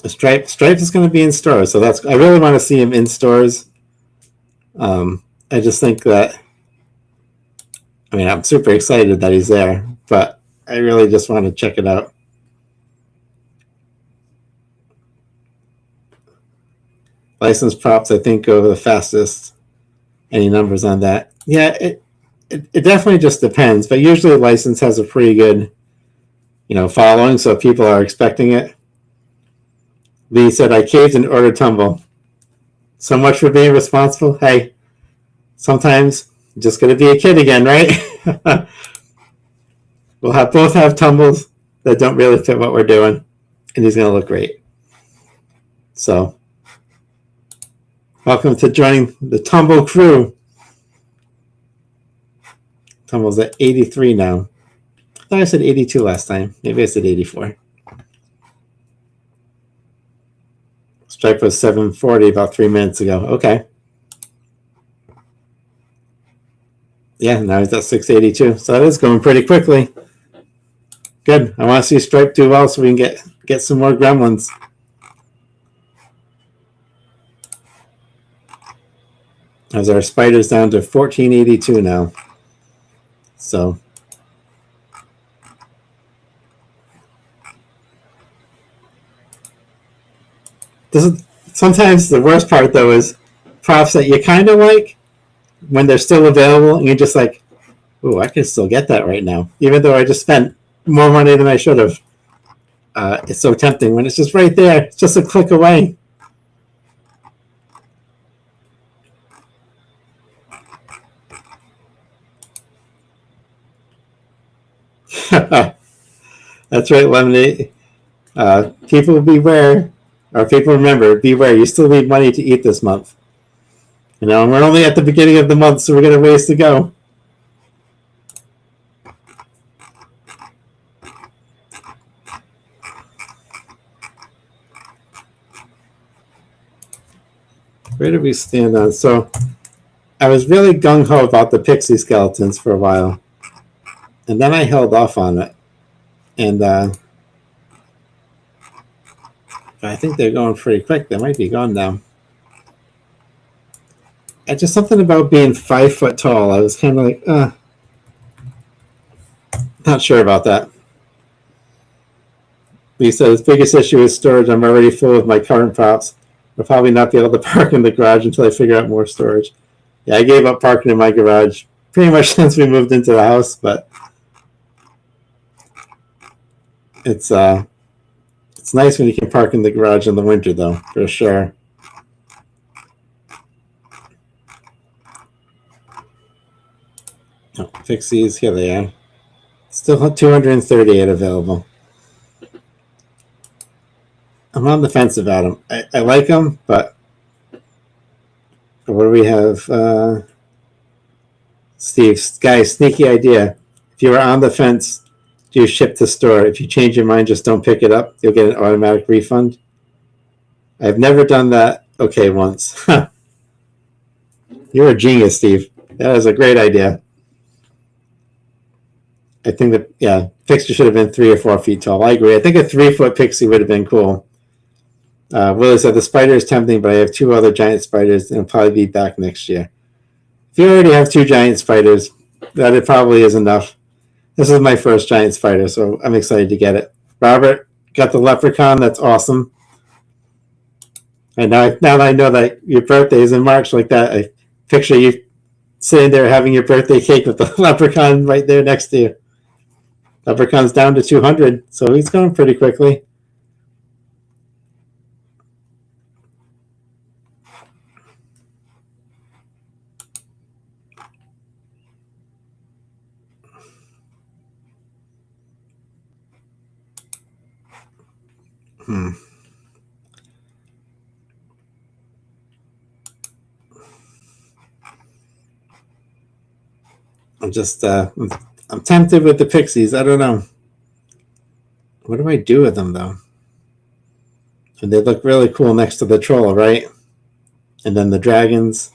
Stripe is going to be in stores, so I really want to see him in stores. I just think that, I mean, I'm super excited that he's there, but I really just want to check it out. License props, I think, go the fastest. Any numbers on that? Yeah, it definitely just depends, but usually license has a pretty good, following, so people are expecting it. Lee said, I caved and ordered tumble. So much for being responsible. Hey, sometimes you're just going to be a kid again, right? We'll both have tumbles that don't really fit what we're doing, and he's going to look great. So, welcome to joining the tumble crew. Tumble's at 83 now. thought I said 82 last time. Maybe I said 84. Stripe was 740 about 3 minutes ago. Okay. Yeah, now he's at 682. So that is going pretty quickly. Good. I want to see Stripe do well so we can get some more gremlins. As our spider's down to 1482 now. So this is sometimes the worst part though is props that you kind of like when they're still available and you're just like, oh, I can still get that right now, even though I just spent more money than I should have. It's so tempting when it's just right there. It's just a click away. That's right, Lemonade. People beware, or people remember, beware. You still need money to eat this month. You know, we're only at the beginning of the month, so we're going to ways to go. Where did we stand on? So I was really gung-ho about the pixie skeletons for a while. And then I held off on it. And I think they're going pretty quick. They might be gone now. It's just something about being 5 foot tall. I was kind of like, not sure about that. He said his biggest issue is storage. I'm already full of my current props. I'll probably not be able to park in the garage until I figure out more storage. Yeah, I gave up parking in my garage pretty much since we moved into the house, but it's nice when you can park in the garage in the winter, though, for sure. Oh, Pixies, here they are. Still have 238 available. I'm on the fence about them. I like them, but what do we have? Steve, guys, sneaky idea. If you are on the fence, do you ship to store? If you change your mind, just don't pick it up. You'll get an automatic refund. I've never done that. Okay, once. You're a genius, Steve. That is a great idea. I think that, yeah, Pixie should have been 3 or 4 feet tall. I agree. I think a 3 foot Pixie would have been cool. Willie said the spider is tempting, but I have 2 other giant spiders and I'll probably be back next year. If you already have 2 giant spiders, that it probably is enough. This is my first giant spider, so I'm excited to get it. Robert, got the leprechaun. That's awesome. And now that I know that your birthday is in March like that, I picture you sitting there having your birthday cake with the leprechaun right there next to you. Leprechaun's down to 200, so he's going pretty quickly. I'm just, I'm tempted with the Pixies. I don't know. What do I do with them, though? And they look really cool next to the troll, right? And then the dragons.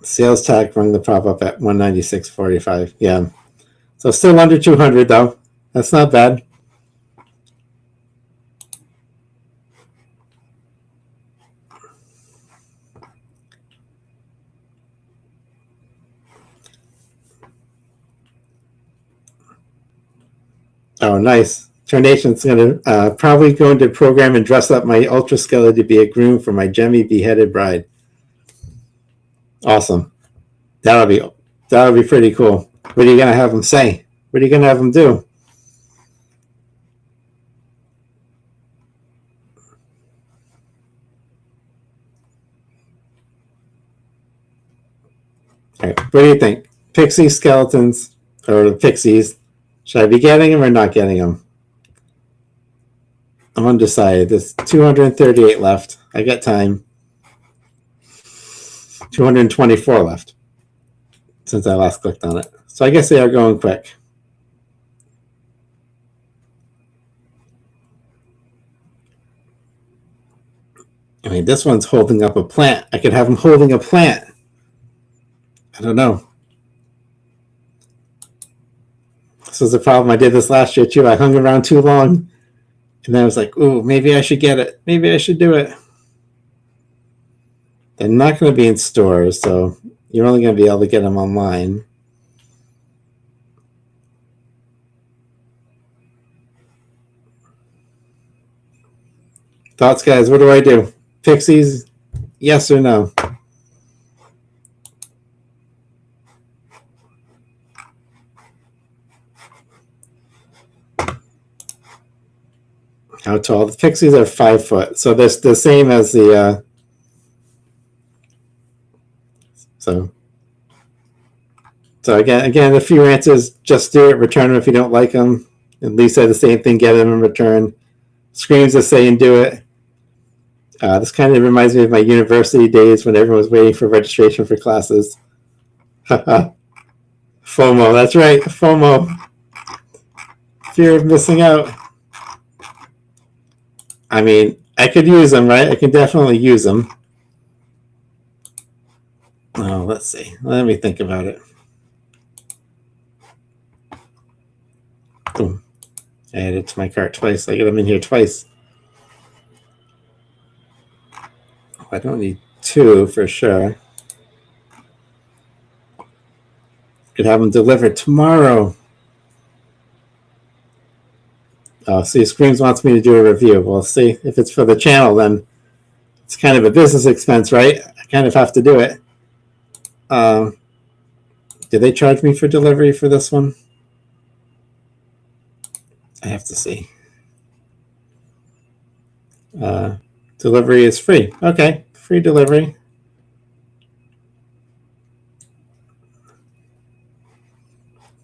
Sales tag rung the prop up at 196.45. Yeah. So still under 200, though. That's not bad. Oh, nice. Tornation's going to probably going to program and dress up my Ultra Skelly to be a groom for my Jemmy beheaded bride. Awesome. That'll be pretty cool. What are you gonna have them say? What are you gonna have them do? All right. What do you think? Pixie skeletons or the Pixies? Should I be getting them or not getting them? I'm undecided. There's 238 left. I got time. 224 left since I last clicked on it. So I guess they are going quick. I mean, this one's holding up a plant. I could have him holding a plant. I don't know. This was the problem. I did this last year too. I hung around too long. And then I was like, ooh, maybe I should get it. Maybe I should do it. They're not going to be in stores, so you're only going to be able to get them online. Thoughts, guys? What do I do? Pixies, yes or no? How tall? The Pixies are 5 foot, so they're the same as the. So again, a few answers. Just do it. Return them if you don't like them. And Lisa, the same thing. Get them in return. Screams is saying do it. This kind of reminds me of my university days when everyone was waiting for registration for classes. FOMO, that's right, FOMO. Fear of missing out. I mean, I could use them, right? I can definitely use them. Oh, let's see. Let me think about it. Boom. I added it to my cart twice. I get them in here twice. I don't need 2 for sure. Could have them delivered tomorrow. Oh, see, Screams wants me to do a review. We'll see. If it's for the channel, then it's kind of a business expense, right? I kind of have to do it. Did they charge me for delivery for this one? I have to see. Delivery is free. Okay, free delivery.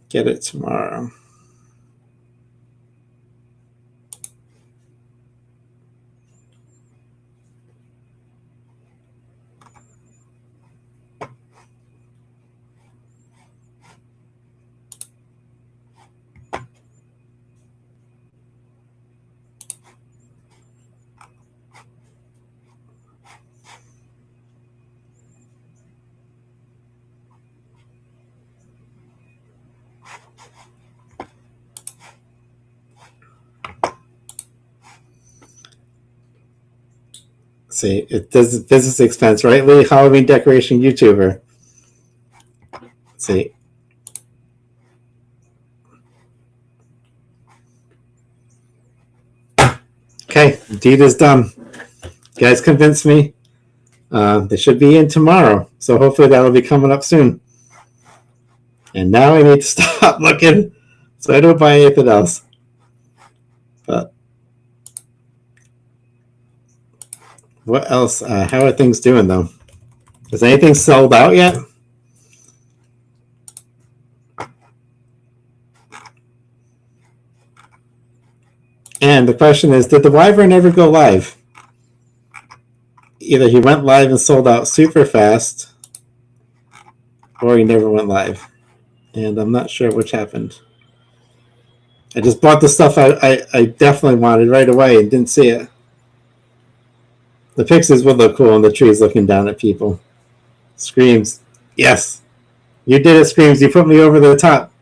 Get it tomorrow. See, it does business expense, right, Lee? Halloween decoration YouTuber. Let's see. Okay, deed is done. You guys convinced me. They should be in tomorrow, so hopefully that'll be coming up soon. And now I need to stop looking so I don't buy anything else. But what else? How are things doing, though? Is anything sold out yet? And the question is, did the Wyvern ever go live? Either he went live and sold out super fast, or he never went live. And I'm not sure which happened. I just bought the stuff I definitely wanted right away and didn't see it. The Pixies would look cool on the trees looking down at people. Screams. Yes. You did it, Screams. You put me over the top.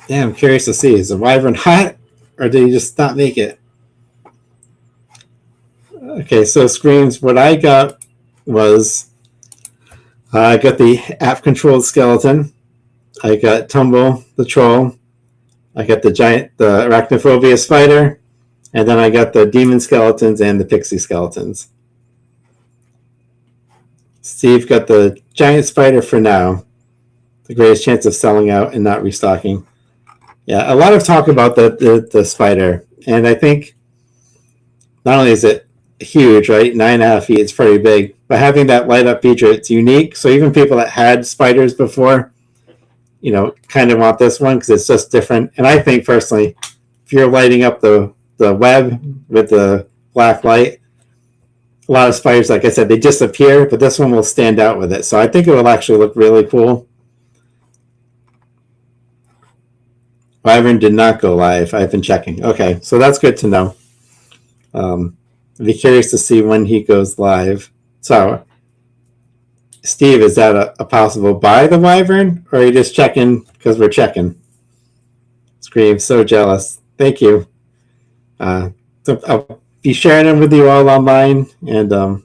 Yeah, I'm curious to see. Is the Wyvern hot, or did he just not make it? Okay, so Screams, what I got was I got the app-controlled skeleton. I got Tumble the troll. I got the arachnophobia spider, and then I got the demon skeletons and the pixie skeletons. Steve got the giant spider for now. The greatest chance of selling out and not restocking. Yeah, a lot of talk about the spider, and I think not only is it huge, right? 9.5 feet, it's pretty big, but having that light up feature, it's unique. So even people that had spiders before, kind of want this one because it's just different. And I think personally, if you're lighting up the the web with the black light. A lot of spiders, like I said, they disappear, but this one will stand out with it. So I think it will actually look really cool. Wyvern did not go live. I've been checking. Okay, so that's good to know. I'd be curious to see when he goes live. So, Steve, is that a possible buy the Wyvern, or are you just checking because we're checking? Scream, so jealous. Thank you. So I'll be sharing them with you all online, and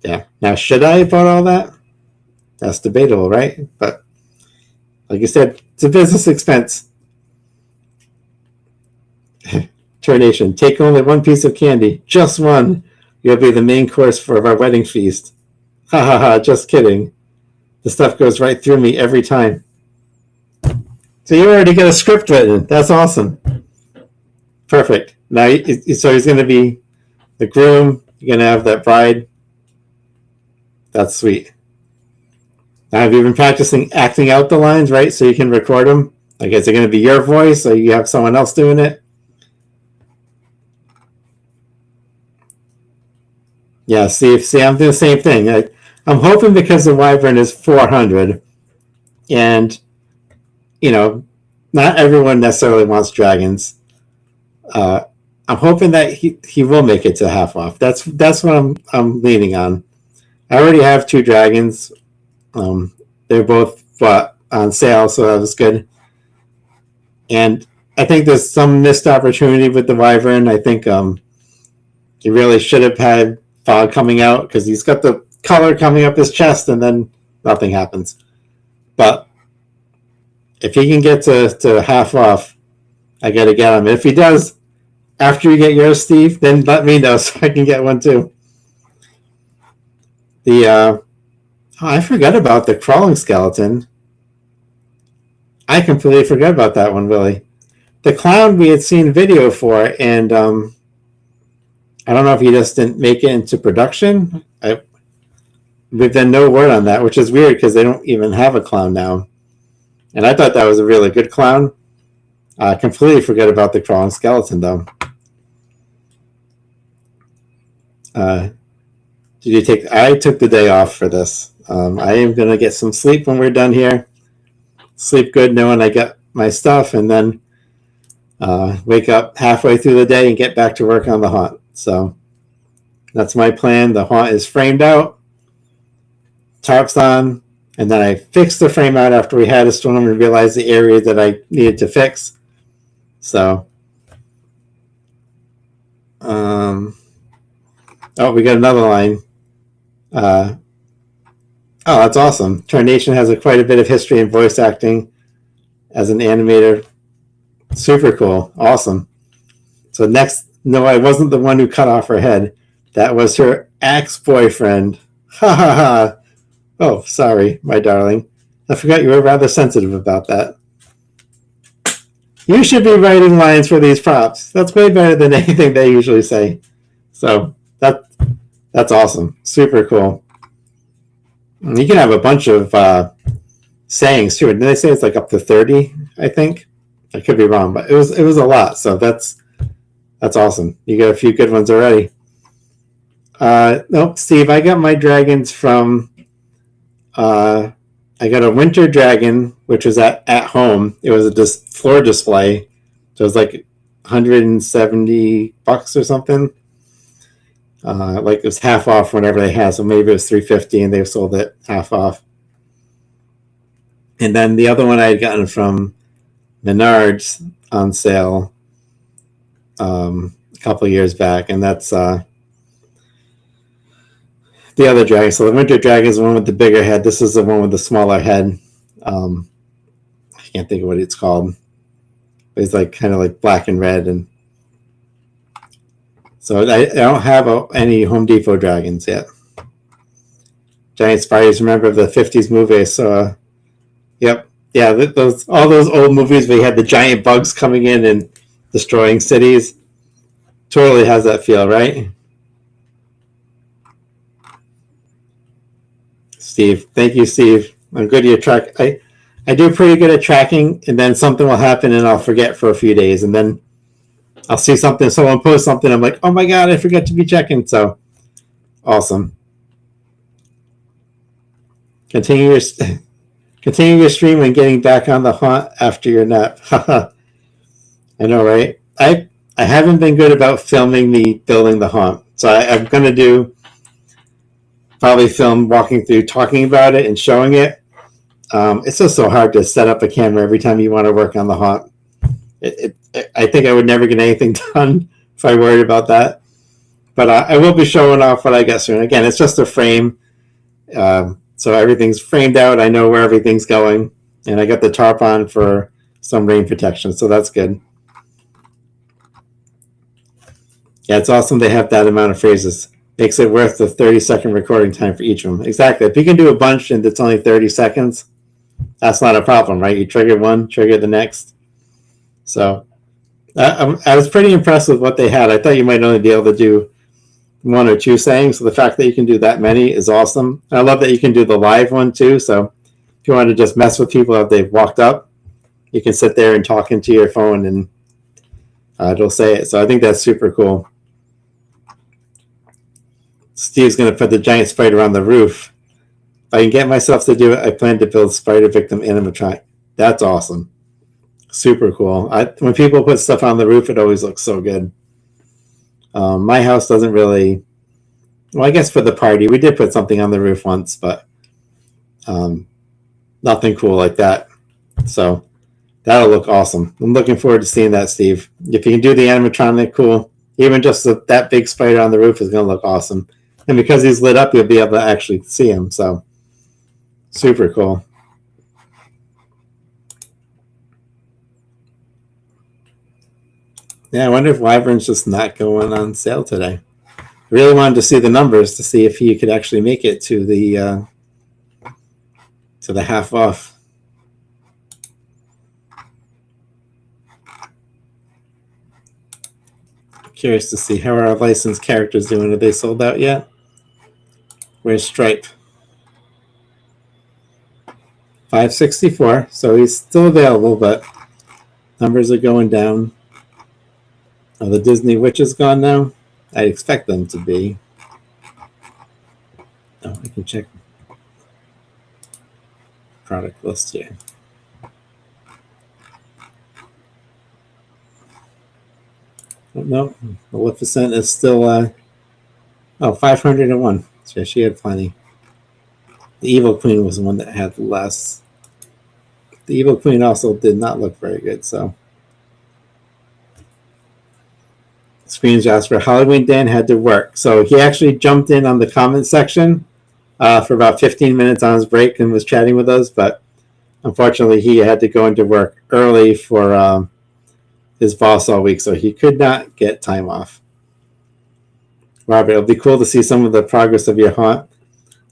yeah. Now, should I have bought all that? That's debatable, right? But like you said, it's a business expense. Tornation, take only one piece of candy, just one. You'll be the main course for our wedding feast. Ha ha ha, just kidding. The stuff goes right through me every time. So you already got a script written. That's awesome. Perfect. Now, so he's going to be the groom. You're going to have that bride. That's sweet. Now, have you been practicing acting out the lines, right? So you can record them? Like, is it going to be your voice, or you have someone else doing it? Yeah, see, I'm doing the same thing. I'm hoping because the Wyvern is 400, and, you know, not everyone necessarily wants dragons. I'm hoping that he will make it to half off. That's what I'm leaning on. I already have 2 dragons. They're both on sale, so that was good. And I think there's some missed opportunity with the Wyvern. I think he really should have had fog coming out, because he's got the color coming up his chest, and then nothing happens. But if he can get to half off, I got to get him. If he does, after you get yours, Steve, then let me know so I can get one too. I forgot about the crawling skeleton. I completely forgot about that one, Willie. The clown we had seen video for, and I don't know if he just didn't make it into production. We've done no word on that, which is weird because they don't even have a clown now. And I thought that was a really good clown. I completely forgot about the crawling skeleton, though. I took the day off for this. I am going to get some sleep when we're done here. Sleep good knowing I got my stuff, and then wake up halfway through the day and get back to work on the haunt. So that's my plan. The haunt is framed out, tarps on, and then I fixed the frame out after we had a storm and realized the area that I needed to fix. So, oh, we got another line. Oh, that's awesome. Tornation has quite a bit of history in voice acting as an animator. Super cool. Awesome. So next, no, I wasn't the one who cut off her head. That was her ex-boyfriend. Ha ha ha. Oh, sorry, my darling. I forgot you were rather sensitive about that. You should be writing lines for these props. That's way better than anything they usually say. So that's awesome. Super cool. You can have a bunch of sayings too. Didn't they say it's like up to 30? I think I could be wrong, but it was a lot. So that's awesome. You got a few good ones already. Nope, Steve. I got my dragons from. I got a winter dragon, which was at home. It was a floor display. So it was like $170 or something. Like it was half off whenever they had, so maybe it was $350 and they sold it half off. And then the other one I had gotten from Menards on sale a couple of years back, and that's the other dragon. So the winter dragon is the one with the bigger head. This is the one with the smaller head. I can't think of what it's called. It's like kind of like black and red, and so I don't have any Home Depot dragons yet. Giant Spiders, remember the 50s movie? So, yep. Yeah, all those old movies where you had the giant bugs coming in and destroying cities. Totally has that feel, right? Steve. Thank you, Steve. I'm good at your track. I do pretty good at tracking, and then something will happen and I'll forget for a few days, and then I'll see something, someone posts something, I'm like, oh my god, I forgot to be checking. So awesome. Continue your stream and getting back on the hunt after your nap. I know, right? I haven't been good about filming me building the haunt, so I'm gonna do probably film walking through, talking about it and showing it. It's just so hard to set up a camera every time you want to work on the haunt. I think I would never get anything done if I worried about that. But I will be showing off what I got soon. Again, it's just a frame. So everything's framed out. I know where everything's going. And I got the tarp on for some rain protection. So that's good. Yeah, it's awesome they have that amount of phrases. Makes it worth the 30-second recording time for each of them. Exactly. If you can do a bunch and it's only 30 seconds, that's not a problem, right? You trigger one, trigger the next. So I was pretty impressed with what they had. I thought you might only be able to do one or two sayings. So the fact that you can do that many is awesome. I love that you can do the live one too. So if you want to just mess with people if they've walked up, you can sit there and talk into your phone and it'll say it. So I think that's super cool. Steve's going to put the giant spider on the roof. If I can get myself to do it, I plan to build spider victim animatronic. That's awesome. Super cool. When people put stuff on the roof, it always looks so good. My house doesn't really... Well, I guess for the party, we did put something on the roof once, but nothing cool like that. So that'll look awesome. I'm looking forward to seeing that, Steve. If you can do the animatronic, cool. Even just that big spider on the roof is going to look awesome. And because he's lit up, you'll be able to actually see him. So super cool. Yeah, I wonder if Wyvern's just not going on sale today. I really wanted to see the numbers to see if he could actually make it to the half off. Curious to see how our licensed characters doing. Are they sold out yet? Where's Stripe? 564. So he's still available, but numbers are going down. Are the Disney Witches gone now? I expect them to be. Oh, I can check product list here. Oh, no, Maleficent is still 501. So she had plenty. The Evil Queen was the one that had less. The Evil Queen also did not look very good, so. Screens Jasper. Halloween Dan had to work. So he actually jumped in on the comment section for about 15 minutes on his break and was chatting with us, but unfortunately he had to go into work early for his boss all week, so he could not get time off. Robert, it'll be cool to see some of the progress of your haunt,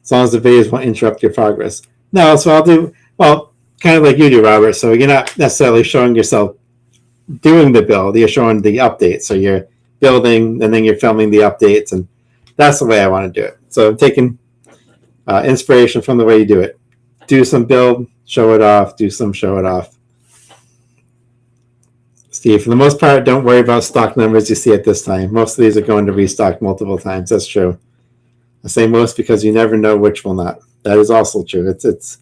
as long as the videos won't interrupt your progress. No, so I'll do, well, kind of like you do, Robert. So you're not necessarily showing yourself doing the build, you're showing the updates. So you're building and then you're filming the updates, and that's the way I want to do it. So I'm taking inspiration from the way you do it. Do some build, show it off, do some show it off. Steve, for the most part, don't worry about stock numbers you see at this time. Most of these are going to restock multiple times. That's true. I say most because you never know which will not. That is also true. It's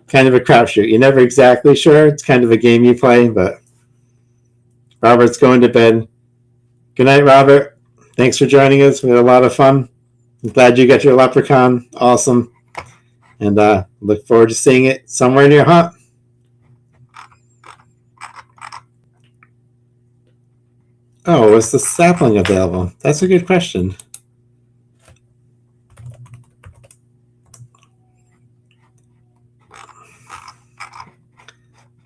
kind of a crapshoot. You're never exactly sure. It's kind of a game you play, but Robert's going to bed. Good night, Robert. Thanks for joining us. We had a lot of fun. I'm glad you got your leprechaun. Awesome. And look forward to seeing it somewhere in your haunt. Oh, was the sapling available? That's a good question.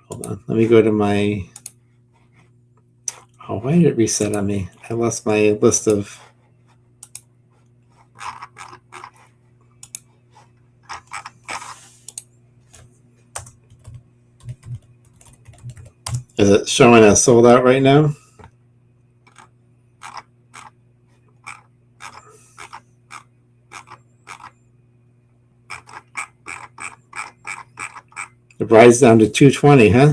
Hold on. Let me go to my... Oh, why did it reset on me? I lost my list of... Is it showing as sold out right now? The bride's down to 220, huh?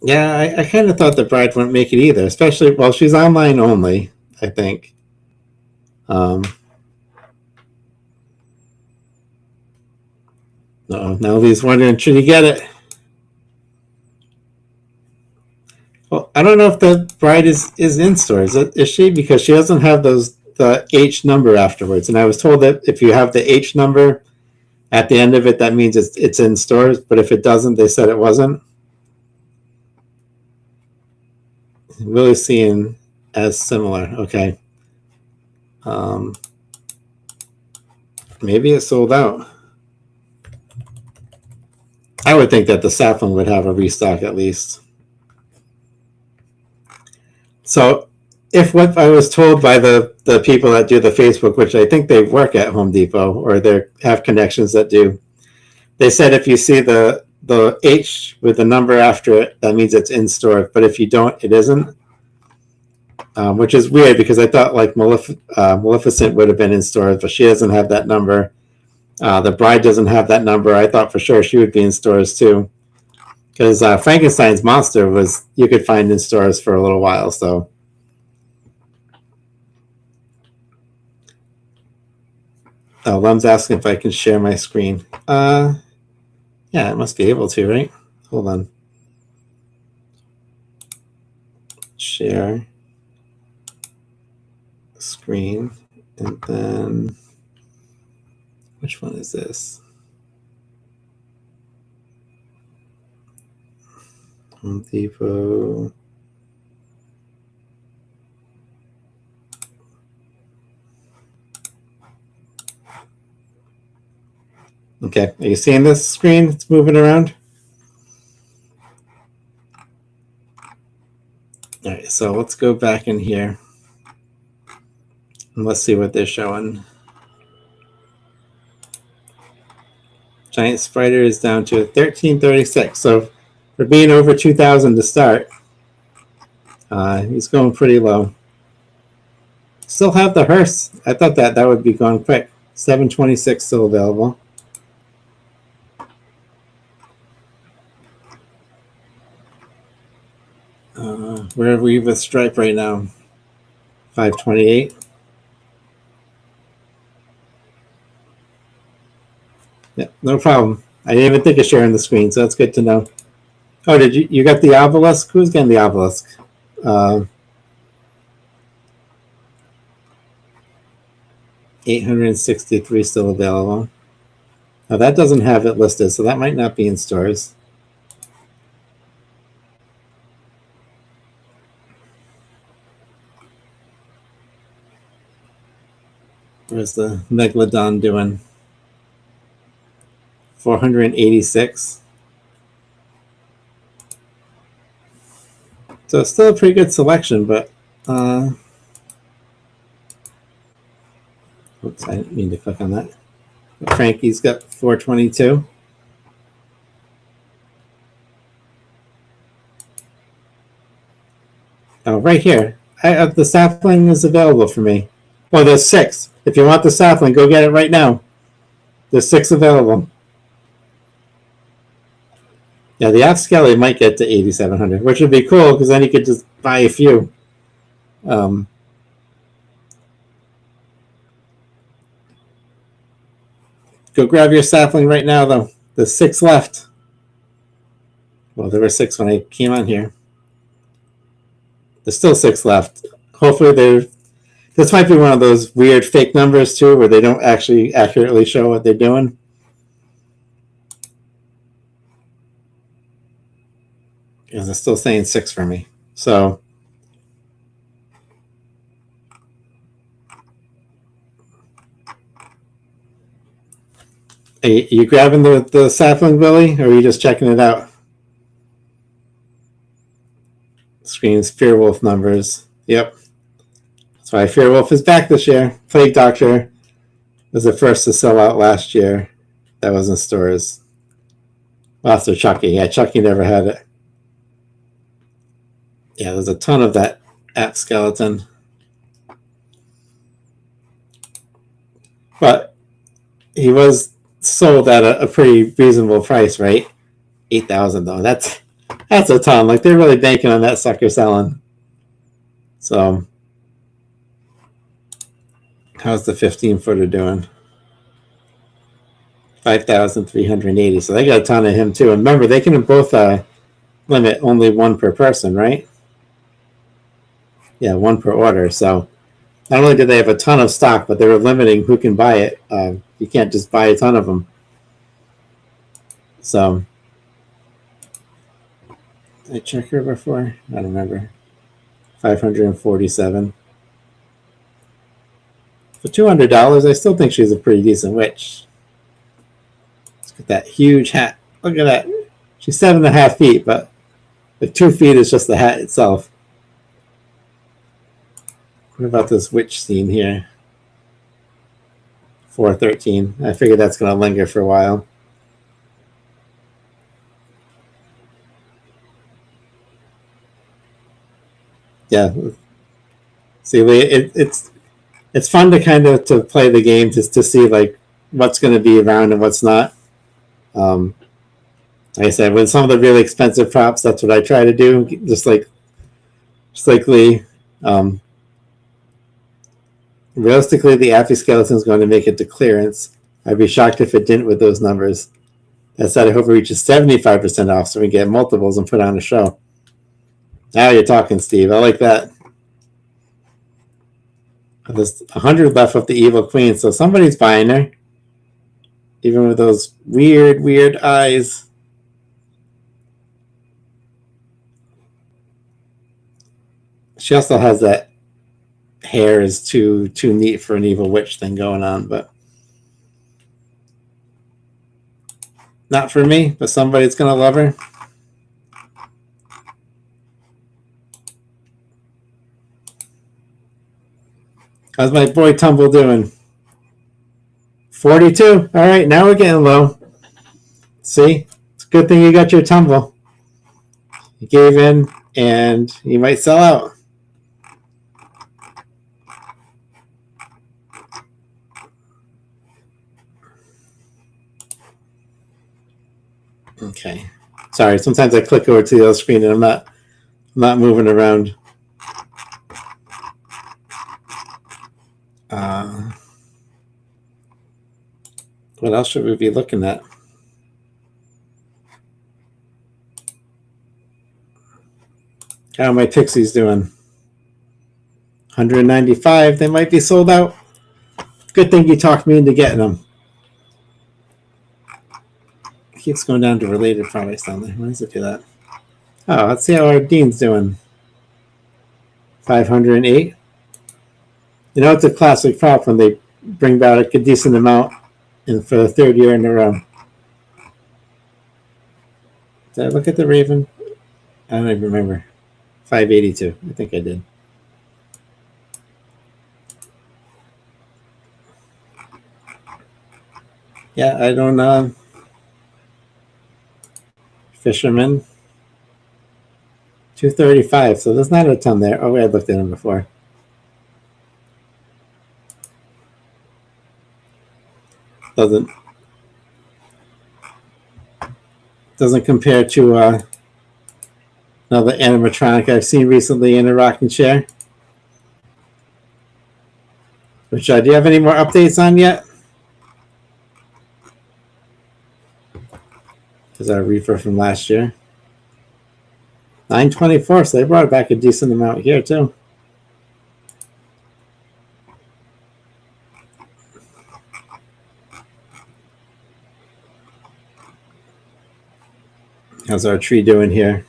Yeah, I kind of thought the bride wouldn't make it either, especially, well, she's online only, I think. Now he's wondering, should he get it? Well, I don't know if the bride is in stores. Is she? Because she doesn't have the H number afterwards. And I was told that if you have the H number at the end of it, that means it's in stores. But if it doesn't, they said it wasn't. Really seeing as similar. Okay. Maybe it sold out. I would think that the sapling would have a restock at least. So if what I was told by the people that do the Facebook, which I think they work at Home Depot or they have connections that do, they said if you see the H with the number after it, that means it's in store. But if you don't, it isn't. Which is weird because I thought like Maleficent would have been in stores, but she doesn't have that number. The bride doesn't have that number. I thought for sure she would be in stores too, because Frankenstein's monster you could find in stores for a little while. So, Lem's asking if I can share my screen. Yeah, I must be able to, right? Hold on. Share screen, and then which one is this? Home Depot. Okay, are you seeing this screen? It's moving around. All right, so let's go back in here and let's see what they're showing. Giant Spider is down to 1336. So for being over 2,000 to start, he's going pretty low. Still have the hearse. I thought that would be going quick. 726 still available. Where are we with Stripe right now? 528. Yeah, no problem. I didn't even think of sharing the screen, so that's good to know. Oh, did you got the obelisk? Who's getting the obelisk? 863 still available. Now that doesn't have it listed, so that might not be in stores. Where's the Megalodon doing? 486. So it's still a pretty good selection, but oops, I didn't mean to click on that. But Frankie's got 422. Oh, right here. The sapling is available for me. Well, there's 6. If you want the sapling, go get it right now. There's 6 available. Yeah, the app Skelly might get to 8,700, which would be cool because then you could just buy a few. Go grab your sapling right now, though. There's 6 left. Well, there were 6 when I came on here. There's still 6 left. Hopefully this might be one of those weird fake numbers too, where they don't actually accurately show what they're doing. Because it's still saying 6 for me. So are you grabbing the sapling, Billy, or are you just checking it out? Screens Fearwolf numbers. Yep. That's why Fearwolf is back this year. Plague Doctor was the first to sell out last year. That was in stores. Well, after Chucky. Yeah, Chucky never had it. Yeah, there's a ton of that app skeleton. But he was sold at a pretty reasonable price, right? 8,000 though. That's That's a ton. Like they're really banking on that sucker selling. So how's the 15-footer doing? 5,380. So they got a ton of him too. And remember, they can both limit only one per person, right? Yeah, one per order. So not only did they have a ton of stock, but they were limiting who can buy it. You can't just buy a ton of them. So, did I check her before? I don't remember. 547. For $200, I still think she's a pretty decent witch. Let's get that huge hat. Look at that. She's 7.5 feet, but the 2 feet is just the hat itself. What about this witch scene here? 413. I figure that's going to linger for a while. Yeah. See, it's fun to kind of to play the game just to see like what's going to be around and what's not. Like I said, with some of the really expensive props, that's what I try to do. Just like Lee. Realistically, the Affy skeleton is going to make it to clearance. I'd be shocked if it didn't with those numbers. That said, I hope it reaches 75% off so we can get multiples and put on a show. Now you're talking, Steve. I like that. There's 100 left of the Evil Queen, so somebody's buying her. Even with those weird eyes. She also has that hair is too neat for an evil witch thing going on, but not for me, but somebody's gonna love her. How's my boy Tumble doing? 42. All right, now we're getting low. See, it's a good thing you got your Tumble. You gave in and you might sell out. Okay. Sorry, sometimes I click over to the other screen and I'm not moving around. What else should we be looking at? How are my Pixies doing? 195. They might be sold out. Good thing you talked me into getting them. It keeps going down to related products down there. Why does it do that? Oh, let's see how our Dean's doing. 508. You know, it's a classic prop when they bring back a decent amount and for the third year in a row. Did I look at the Raven? I don't even remember. 582. I think I did. Yeah, I don't Fisherman. 235. So there's not a ton there. Oh, I looked at him before. Doesn't compare to another animatronic I've seen recently in a rocking chair. Which do you have any more updates on yet? Is our Reaper from last year? 924, so they brought back a decent amount here too. How's our tree doing here?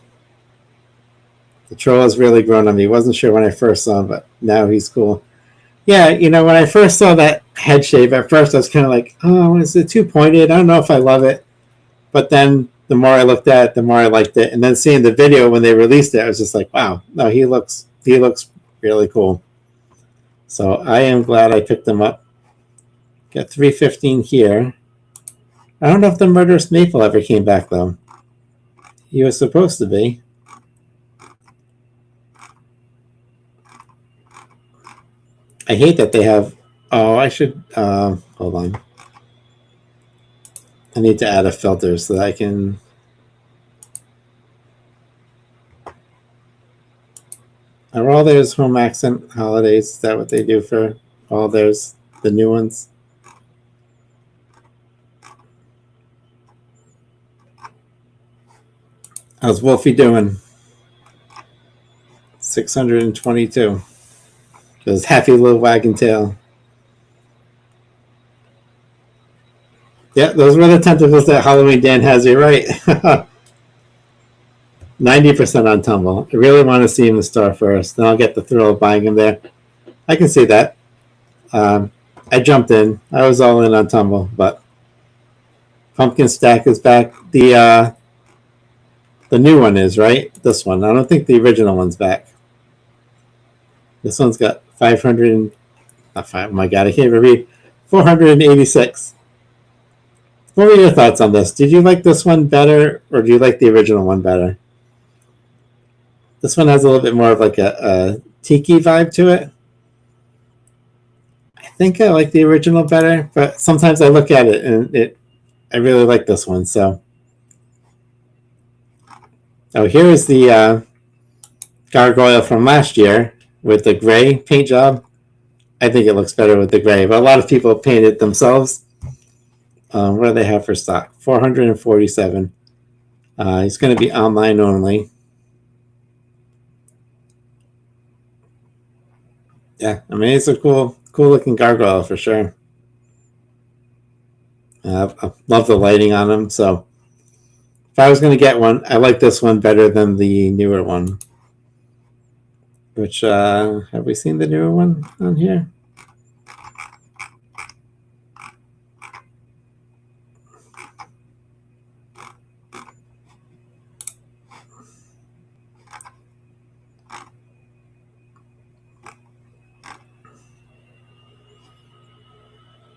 The troll has really grown on me. Wasn't sure when I first saw him, but now he's cool. Yeah, you know, when I first saw that head shape, at first I was kind of like, oh, is it too pointed? I don't know if I love it. But then the more I looked at it, the more I liked it. And then seeing the video when they released it, I was just like, wow, no, he looks really cool. So I am glad I picked him up. Got 315 here. I don't know if the Murderous Maple ever came back, though. He was supposed to be. I hate that they have... Oh, I should... hold on. I need to add a filter so that I can... Are all theirs home accent holidays? Is that what they do for all theirs, the new ones? How's Wolfie doing? 622. His happy little wagging tail. Yeah, those were the tentacles that Halloween Dan has. You're right. 90% on Tumble. I really want to see him in the store first. Then I'll get the thrill of buying him there. I can see that. I jumped in. I was all in on Tumble, but Pumpkin Stack is back. The new one is, right? This one. I don't think the original one's back. This one's got 500. Oh my god, I can't even read. 486. What were your thoughts on this? Did you like this one better, or do you like the original one better? This one has a little bit more of like a tiki vibe to it. I think I like the original better, but sometimes I look at it and I really like this one. So, here is the gargoyle from last year with the gray paint job. I think it looks better with the gray, but a lot of people paint it themselves. What do they have for stock? 447. It's going to be online only. Yeah, I mean, it's a cool looking gargoyle for sure. I love the lighting on them. So if I was going to get one, I like this one better than the newer one. Which, have we seen the newer one on here?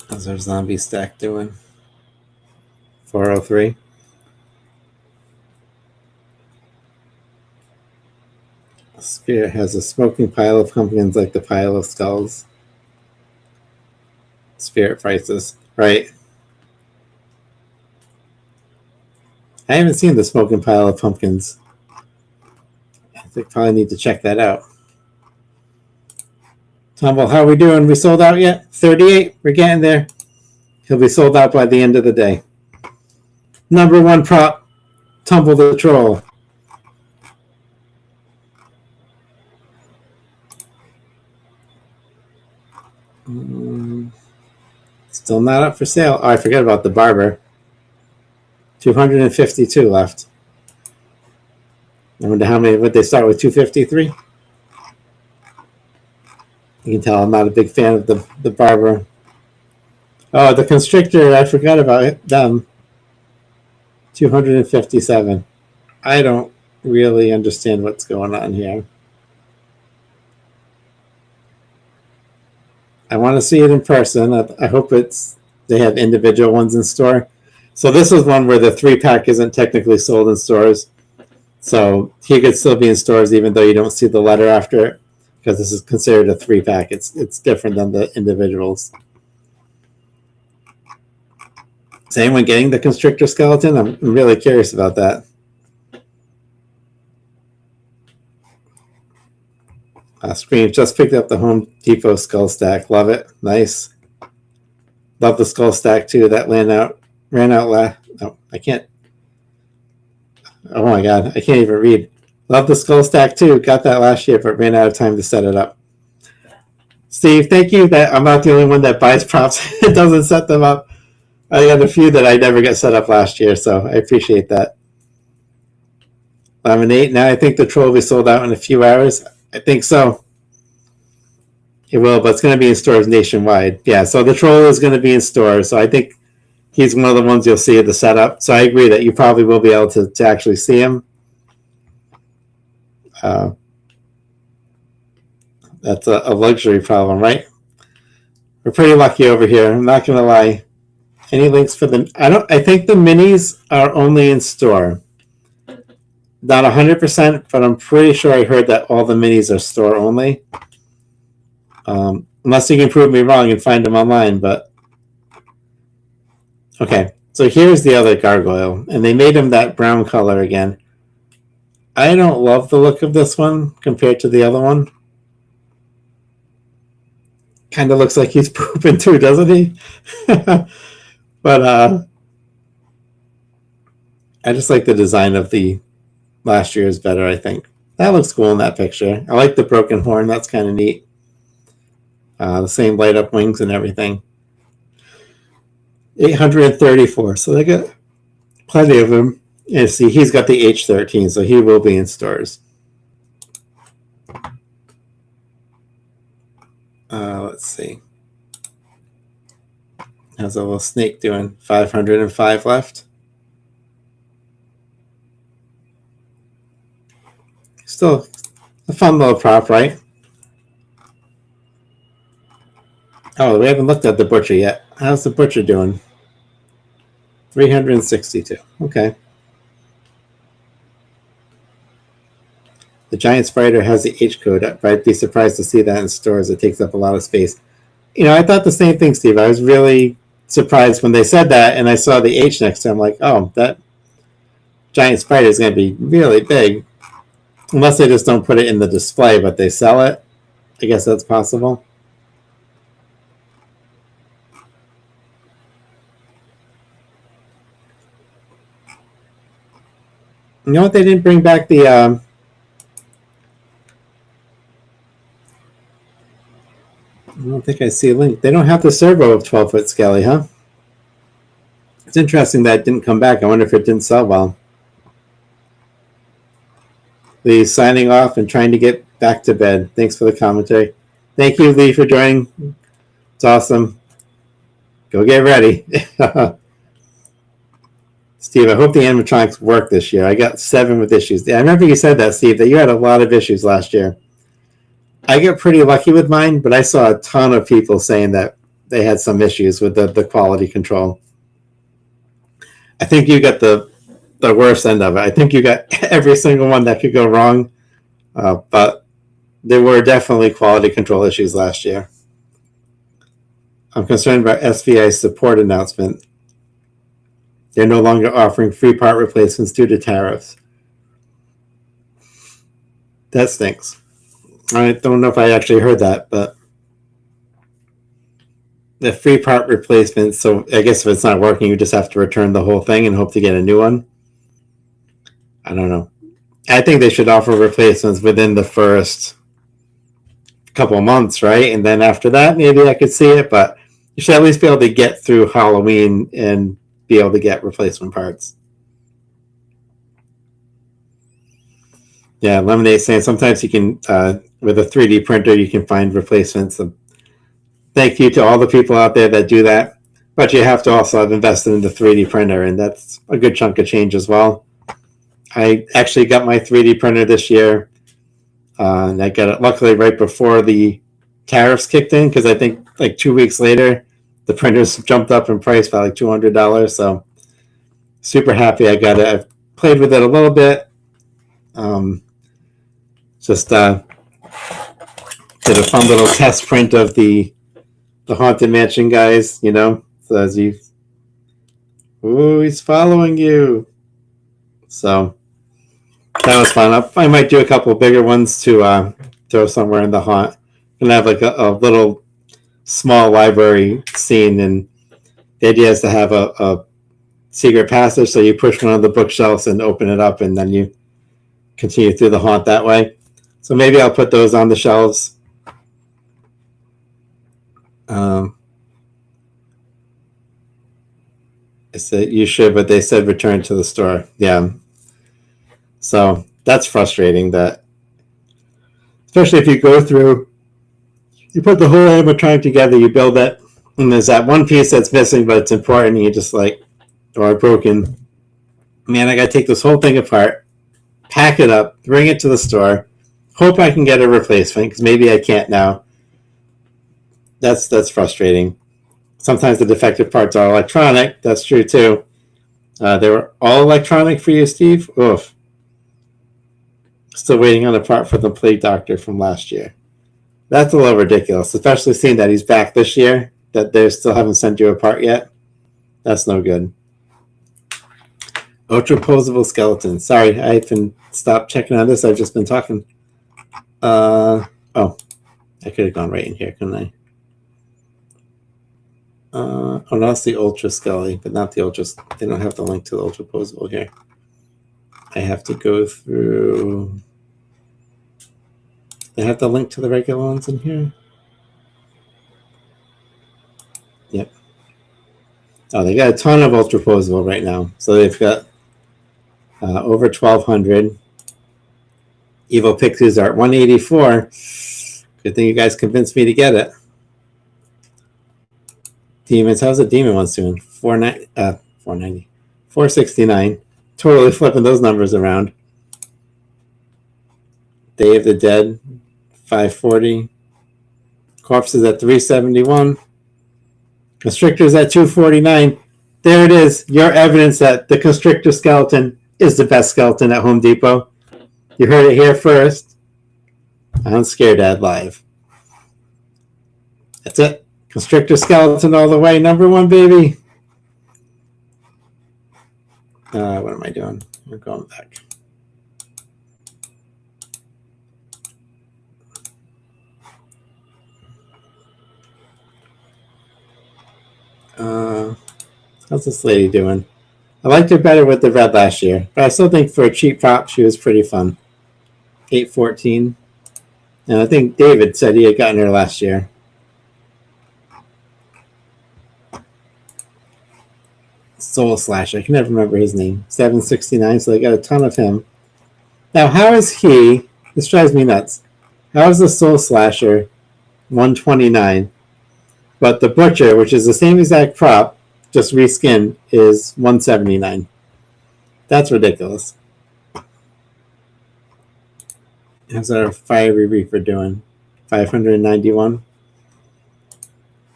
How's our zombie stack doing? 403. Spirit has a smoking pile of pumpkins like the pile of skulls. Spirit prices, right? I haven't seen the smoking pile of pumpkins. I think probably need to check that out. Tumble, how are we doing? We sold out yet? 38. We're getting there. He'll be sold out by the end of the day. Number one prop, Tumble the Troll. Still not up for sale. Oh, I forgot about the barber. 252 left. I wonder how many would they start with. 253. You can tell I'm not a big fan of the barber. Oh, the constrictor, I forgot about them. 257. I don't really understand what's going on here. I want to see it in person. I hope they have individual ones in store. So this is one where the 3-pack isn't technically sold in stores. So he could still be in stores even though you don't see the letter after it, because this is considered a 3-pack. It's different than the individuals. Is anyone getting the constrictor skeleton? I'm really curious about that. Scream just picked up the Home Depot skull stack. Love it. Nice. Love the skull stack too. That ran out no, I can't. Oh my god, I can't even read. Love the skull stack too. Got that last year, but ran out of time to set it up. Steve, thank you. That I'm not the only one that buys props. It doesn't set them up. I got a few that I never got set up last year, so I appreciate that. Laminate. Now I think the troll will be sold out in a few hours. I think so. It will, but it's going to be in stores nationwide. Yeah, so the troll is going to be in stores. So I think he's one of the ones you'll see at the setup. So I agree that you probably will be able to actually see him. That's a luxury problem, right? We're pretty lucky over here. I'm not going to lie. Any links for them? I think the minis are only in store. Not 100%, but I'm pretty sure I heard that all the minis are store only. Unless you can prove me wrong and find them online, but okay. So here's the other gargoyle, and they made him that brown color again. I don't love the look of this one compared to the other one. Kind of looks like he's pooping too, doesn't he? But I just like the design of the last year's better, I think. That looks cool in that picture. I like the broken horn. That's kind of neat. The same light up wings and everything. 834. So they got plenty of them. And see, he's got the H13, so he will be in stores. Let's see. How's a little snake doing? 505 left. Still a fun little prop, right? Oh, we haven't looked at the butcher yet. How's the butcher doing? 362. Okay. The giant spider has the H code. I'd be surprised to see that in stores. It takes up a lot of space. You know, I thought the same thing, Steve. I was really surprised when they said that, and I saw the H next to it. I'm like, oh, that giant spider is going to be really big. Unless they just don't put it in the display, but they sell it. I guess that's possible. You know what? They didn't bring back the... I don't think I see a link. They don't have the servo of 12-foot skelly, huh? It's interesting that it didn't come back. I wonder if it didn't sell well. Lee signing off and trying to get back to bed. Thanks for the commentary. Thank you, Lee, for joining. It's awesome. Go get ready. Steve, I hope the animatronics work this year. I got 7 with issues. I remember you said that, Steve, that you had a lot of issues last year. I get pretty lucky with mine, but I saw a ton of people saying that they had some issues with the quality control. I think you got the worst end of it. I think you got every single one that could go wrong, but there were definitely quality control issues last year. I'm concerned about SVI's support announcement. They're no longer offering free part replacements due to tariffs. That stinks. I don't know if I actually heard that, but the free part replacement, so I guess if it's not working, you just have to return the whole thing and hope to get a new one. I don't know. I think they should offer replacements within the first couple of months, right? And then after that, maybe I could see it, but you should at least be able to get through Halloween and be able to get replacement parts. Yeah, Lemonade saying sometimes you can, with a 3D printer, you can find replacements. So thank you to all the people out there that do that. But you have to also have invested in the 3D printer, and that's a good chunk of change as well. I actually got my 3D printer this year, and I got it luckily right before the tariffs kicked in, because I think like 2 weeks later, the printers jumped up in price by like $200. So super happy I got it. I've played with it a little bit. Just did a fun little test print of the Haunted Mansion guys, you know. So as you, ooh, he's following you. So that was fun. I might do a couple of bigger ones to throw somewhere in the haunt. And have like a little small library scene, and the idea is to have a secret passage. So you push one of the bookshelves and open it up, and then you continue through the haunt that way. So maybe I'll put those on the shelves. I said you should, but they said return to the store. Yeah. So that's frustrating, that especially if you go through, you put the whole animatronic together, you build it, and there's that one piece that's missing, but it's important, and you just like, or broken. Man, I got to take this whole thing apart, pack it up, bring it to the store, hope I can get a replacement, because maybe I can't now. That's frustrating. Sometimes the defective parts are electronic. That's true too. They were all electronic for you, Steve? Oof. Still waiting on a part for the Plague Doctor from last year. That's a little ridiculous, especially seeing that he's back this year, that they still haven't sent you a part yet. That's no good. Ultraposable skeleton. Sorry, I've been stopped checking on this. I've just been talking. Oh, I could have gone right in here, couldn't I? Oh, that's the Ultra Skelly, but not the Ultra. They don't have the link to the Ultraposable here. I have to go through. They have the link to the regular ones in here. Yep. Oh, they got a ton of Ultraposable right now. So they've got over 1,200. Evo Pixies are at 184. Good thing you guys convinced me to get it. Demons, how's the Demon ones doing? 490. 469. Totally flipping those numbers around. Day of the Dead, 540. Corpses at 371. Constrictors at 249. There it is. Your evidence that the Constrictor skeleton is the best skeleton at Home Depot. You heard it here first. On Scare Dad Live. That's it. Constrictor skeleton all the way. Number one, baby. What am I doing? We're going back. How's this lady doing? I liked her better with the red last year, but I still think for a cheap prop, she was pretty fun. 814. And I think David said he had gotten her last year. Soul Slasher. I can never remember his name. 769, so they got a ton of him. Now, how is he... This drives me nuts. How is the Soul Slasher 129, but the Butcher, which is the same exact prop, just reskinned, is 179? That's ridiculous. How's our Fiery Reaper doing? 591.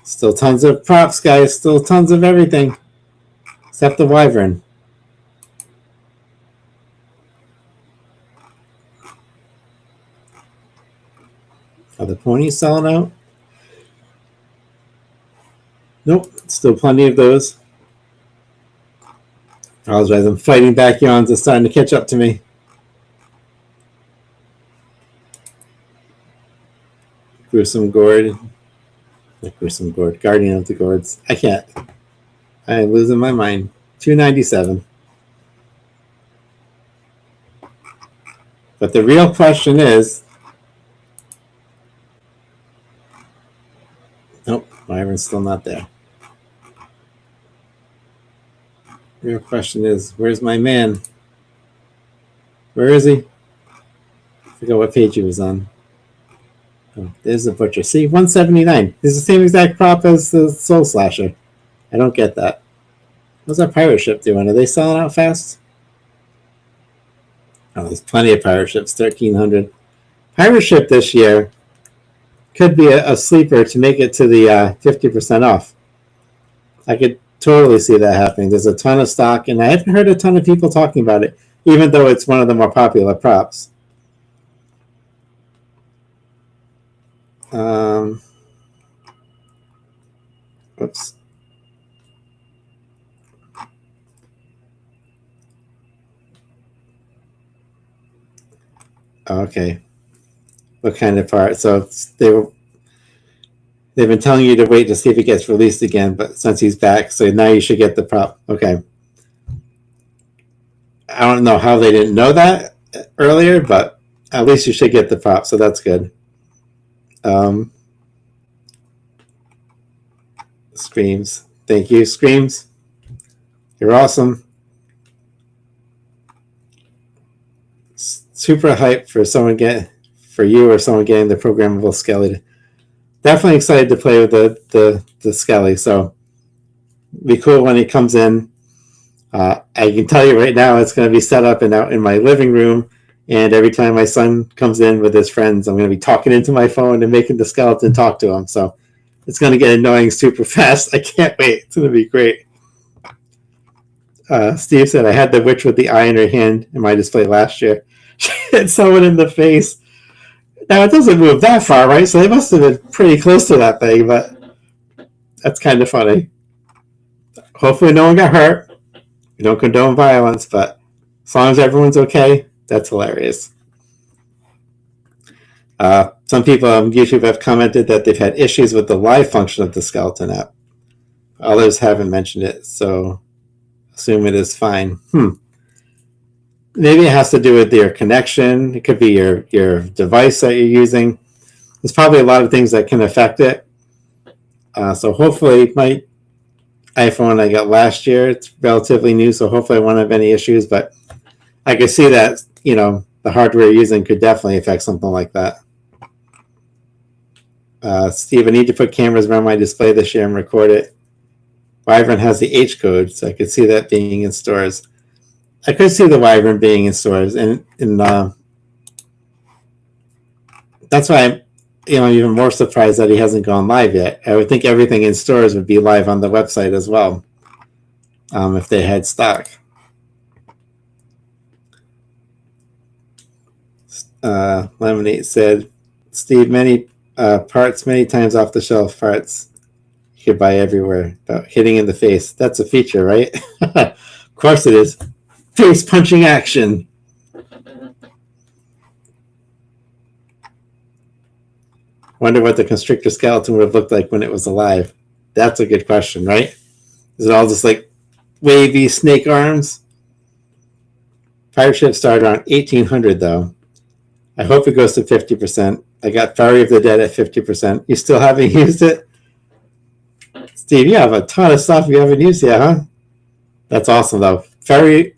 Still tons of props, guys. Still tons of everything. Except the Wyvern. Are the ponies selling out? Nope. Still plenty of those. Apologize. I'm fighting back yawns. It's starting to catch up to me. Gruesome Gourd. Not Gruesome Gourd. Guardian of the Gourds. I can't. I am losing my mind. 297. But the real question is... Nope. Wyvern's still not there. Real question is, where's my man? Where is he? I forgot what page he was on. Oh, there's the Butcher. See, 179. It's the same exact prop as the Soul Slasher. I don't get that. What's our pirate ship doing? Are they selling out fast? Oh, there's plenty of pirate ships. 1,300. Pirate ship this year could be a sleeper to make it to the 50% off. I could totally see that happening. There's a ton of stock, and I haven't heard a ton of people talking about it, even though it's one of the more popular props. Oops. Okay. What kind of part? So they've been telling you to wait to see if it gets released again, but since he's back, so now you should get the prop. Okay. I don't know how they didn't know that earlier, but at least you should get the prop, so that's good. Screams. Thank you, Screams. You're awesome. Super hyped for you or someone getting the programmable Skelly. Definitely excited to play with the Skelly. So be cool when he comes in. I can tell you right now, it's going to be set up and out in my living room. And every time my son comes in with his friends, I'm going to be talking into my phone and making the skeleton talk to him. So it's going to get annoying super fast. I can't wait. It's going to be great. Steve said, I had the witch with the eye in her hand in my display last year. She hit someone in the face. Now, it doesn't move that far, right? So they must have been pretty close to that thing, but that's kind of funny. Hopefully no one got hurt. We don't condone violence, but as long as everyone's okay, that's hilarious. Some people on YouTube have commented that they've had issues with the live function of the Skeleton app. Others haven't mentioned it, so assume it is fine. Maybe it has to do with your connection. It could be your device that you're using. There's probably a lot of things that can affect it. So hopefully my iPhone I got last year, it's relatively new, so hopefully I won't have any issues, but I can see that, the hardware you're using could definitely affect something like that. Steve, I need to put cameras around my display this year and record it. Wyvern has the H code, so I could see that being in stores. I could see the Wyvern being in stores, and that's why I'm even more surprised that he hasn't gone live yet. I would think everything in stores would be live on the website as well, if they had stock. Lemonade said, Steve, many parts, many times off the shelf parts you could buy everywhere. About hitting in the face. That's a feature, right? Of course it is. Face punching action. Wonder what the constrictor skeleton would have looked like when it was alive. That's a good question, right? Is it all just like wavy snake arms? Pirate ship started around 1800 though. I hope it goes to 50%. I got Ferry of the Dead at 50%. You still haven't used it? Steve, you have a ton of stuff you haven't used yet, huh? That's awesome though. Ferry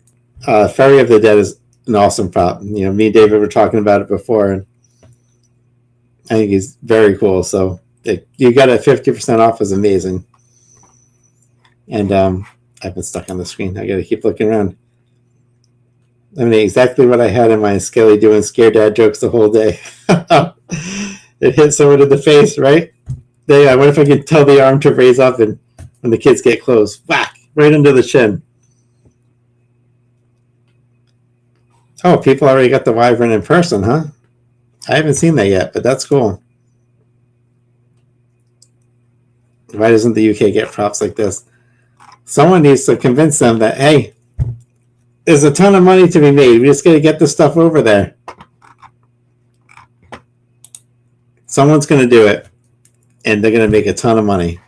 of the Dead is an awesome prop. Me and David were talking about it before, and I think he's very cool. So you got it 50% off is amazing. And I've been stuck on the screen. I got to keep looking around. I mean, exactly what I had in mind. Skelly doing scare dad jokes the whole day. It hit someone in the face, right? I wonder if I could tell the arm to raise up, and when the kids get close, whack, right under the chin. Oh, people already got the Wyvern in person, huh? I haven't seen that yet, but that's cool. Why doesn't the UK get props like this? Someone needs to convince them that, hey, there's a ton of money to be made. We just got to get this stuff over there. Someone's going to do it, and they're going to make a ton of money.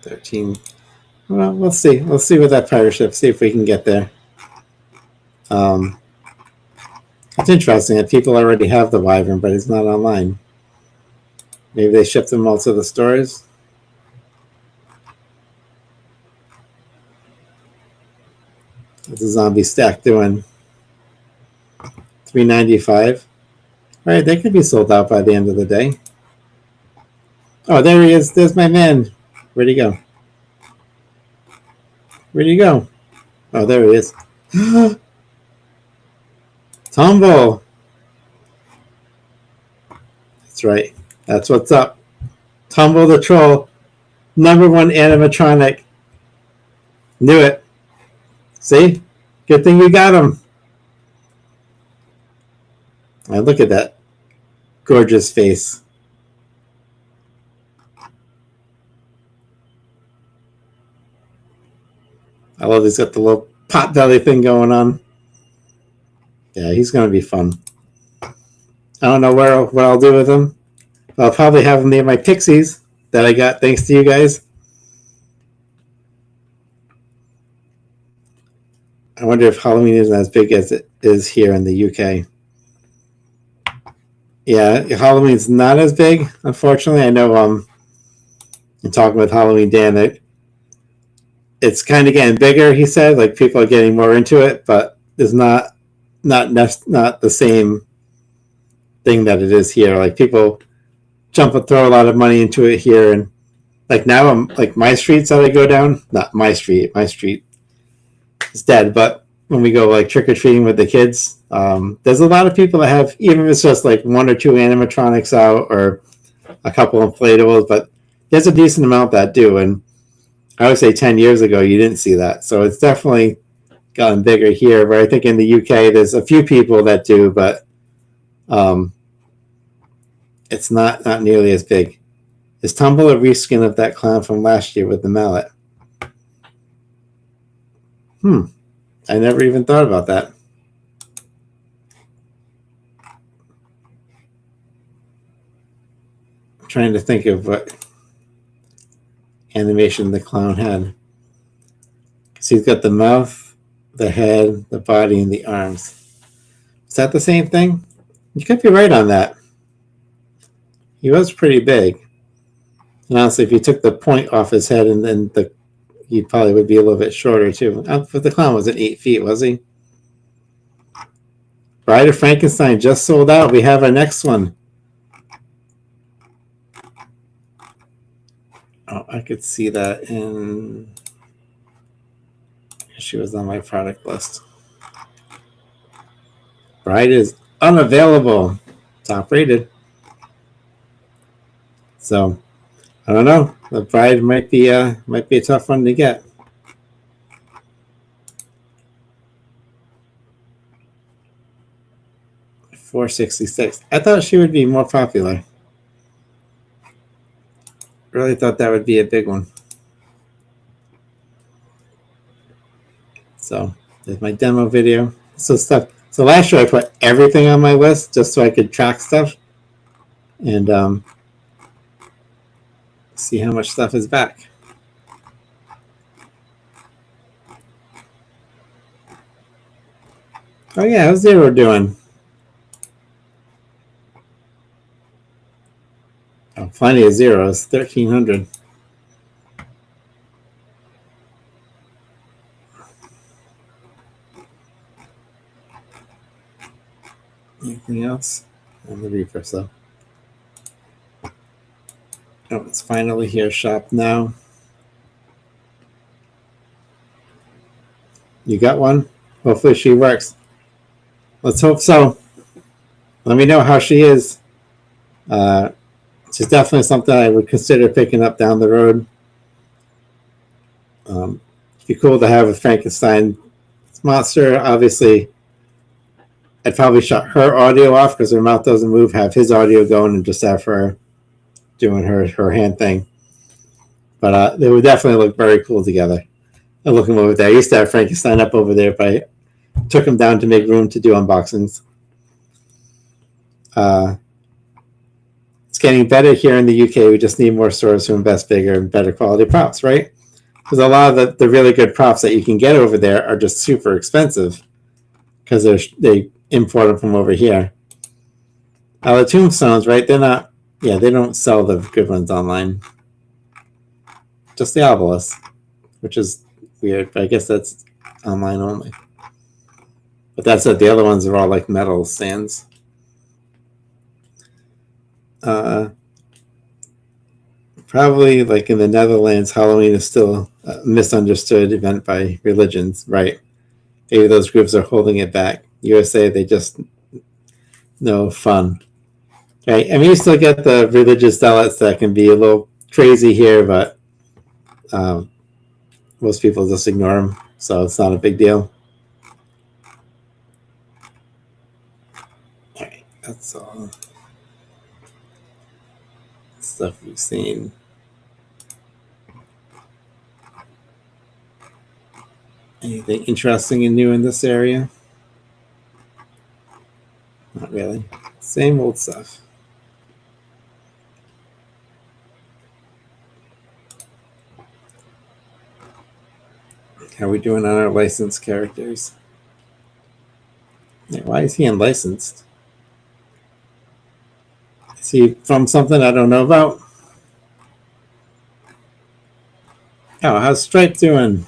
$13. Well, we'll see. We'll see with that pirate ship. See if we can get there. It's interesting that people already have the Wyvern, but it's not online. Maybe they shipped them all to the stores. What's the zombie stack doing? $3.95. All right, they could be sold out by the end of the day. Oh, there he is. There's my man. Where'd he go? Where'd he go? Oh, there he is. Tumble. That's right. That's what's up. Tumble the Troll. #1 animatronic. Knew it. See? Good thing you got him. I look at that gorgeous face. I love he's got the little pot belly thing going on. Yeah, he's going to be fun. I don't know what I'll do with him. I'll probably have him near my Pixies that I got thanks to you guys. I wonder if Halloween isn't as big as it is here in the UK. Yeah, Halloween's not as big, unfortunately. I know I'm talking with Halloween Dan that it's kind of getting bigger, he said. Like, people are getting more into it, but it's not the same thing that it is here. Like, people throw a lot of money into it here, and like now I'm like my streets that I go down, not my street is dead, but when we go like trick-or-treating with the kids, there's a lot of people that have, even if it's just like 1 or 2 animatronics out or a couple inflatables, but there's a decent amount that do. And I would say 10 years ago you didn't see that, so it's definitely gotten bigger here. But I think in the UK there's a few people that do, but It's not nearly as big. Is Tumble a reskin of that clown from last year with the mallet? I never even thought about that. I'm trying to think of what animation the clown had. Because he's got the mouth, the head, the body, and the arms. Is that the same thing? You could be right on that. He was pretty big. And honestly, if you took the point off his head, and then he probably would be a little bit shorter too. But the clown wasn't 8 feet, was he? Bride of Frankenstein just sold out. We have our next one. Oh, I could see that in. She was on my product list. Bride is unavailable. Top rated. So I don't know. The Bride might be a tough one to get. $466. I thought she would be more popular. Really thought that would be a big one. So there's my demo video. So last year I put everything on my list just so I could track stuff and see how much stuff is back. Oh yeah, how's Zero doing? Oh, plenty of zeros. 1,300. Anything else? And the refresh though. Oh, it's finally here. Shop now. You got one? Hopefully she works. Let's hope so. Let me know how she is. She's definitely something I would consider picking up down the road. It'd be cool to have a Frankenstein monster. Obviously, I'd probably shut her audio off because her mouth doesn't move, have his audio going, and just have her doing her hand thing. But they would definitely look very cool together. I look him over there. I used to have Frankenstein up over there, but I took him down to make room to do unboxings. It's getting better here in the UK. We just need more stores to invest bigger and better quality props, right? Because a lot of the really good props that you can get over there are just super expensive because they import them from over here. The tombstones, right? They're not. Yeah, they don't sell the good ones online. Just the obelisk, which is weird, but I guess that's online only. But that's it. The other ones are all like metal stands. Probably like in the Netherlands, Halloween is still a misunderstood event by religions, right? Maybe those groups are holding it back. USA, they just no fun. Right? I mean, you still get the religious zealots that can be a little crazy here, but most people just ignore them, so it's not a big deal. All right, that's all stuff we've seen. Anything interesting and new in this area? Not really. Same old stuff. How are we doing on our licensed characters? Yeah, why is he unlicensed? Is he from something I don't know about? Oh, how's Stripe doing?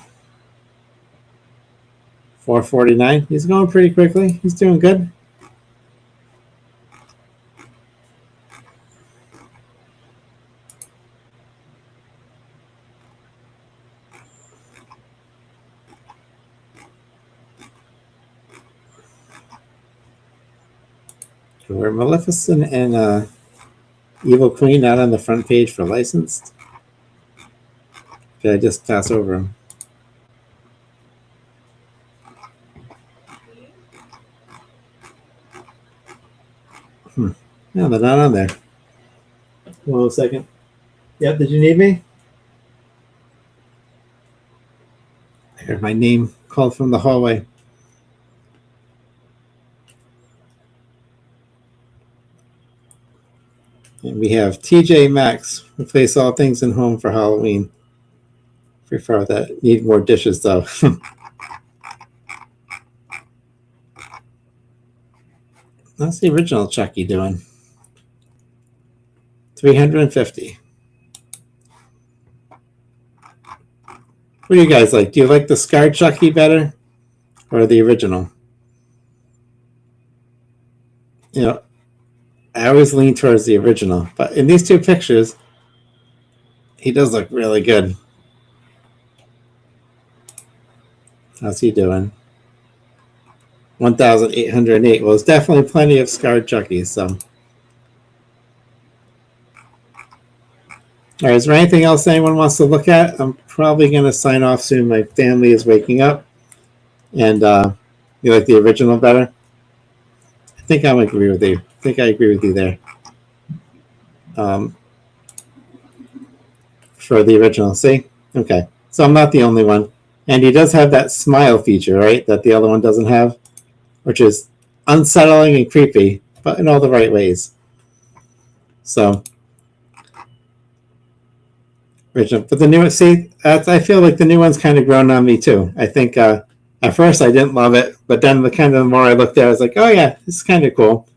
449. He's going pretty quickly. He's doing good. Were Maleficent and Evil Queen not on the front page for licensed? Did I just pass over them? No, they're not on there. Hold on a second. Yep, did you need me? I heard my name called from the hallway. And we have TJ Maxx. Replace all things in home for Halloween. Prefer that. Need more dishes though. That's the original Chucky doing. 350. What do you guys like? Do you like the scarred Chucky better or the original? You know, I always lean towards the original, but in these two pictures, he does look really good. How's he doing? 1,808. Well, there's definitely plenty of scarred Chuckies, so. All right, is there anything else anyone wants to look at? I'm probably going to sign off soon. My family is waking up. And you like the original better? I think I agree with you. I think I agree with you there. For the original, see? Okay, so I'm not the only one. And he does have that smile feature, right? That the other one doesn't have, which is unsettling and creepy, but in all the right ways. So, original. But the new, see, I feel like the new one's kind of grown on me too. I think at first I didn't love it, but then the more I looked at it, I was like, oh yeah, this is kind of cool.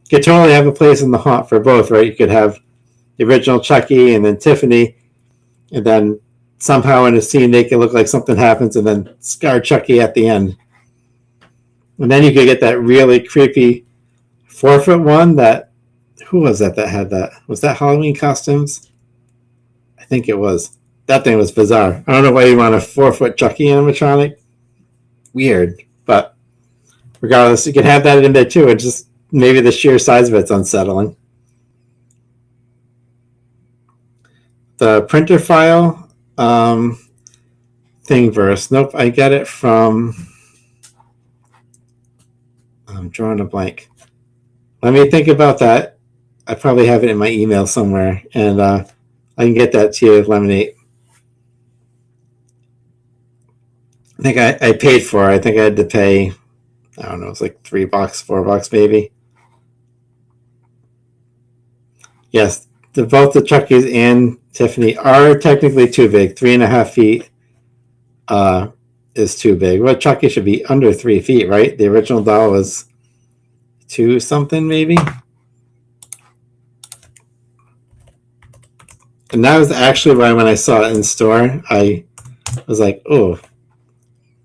You could totally have a place in the haunt for both, right? You could have the original Chucky and then Tiffany, and then somehow in a scene they can look like something happens, and then scar Chucky at the end. And then you could get that really creepy 4-foot one that, who was that had that? Was that Halloween Costumes? I think it was. That thing was bizarre. I don't know why you want a 4-foot Chucky animatronic. Weird. But regardless, you could have that in there too. It's just maybe the sheer size of it's unsettling. The printer file Thingiverse. Nope, I get it from... I'm drawing a blank. Let me think about that. I probably have it in my email somewhere, and I can get that to you, Lemonade. I think I paid for it. I think I had to pay, I don't know, it's like $3, $4 maybe. Yes, both the Chuckies and Tiffany are technically too big. 3.5 feet is too big. Well, Chucky should be under 3 feet, right? The original doll was 2 something maybe. And that was actually why when I saw it in store, I was like, oh,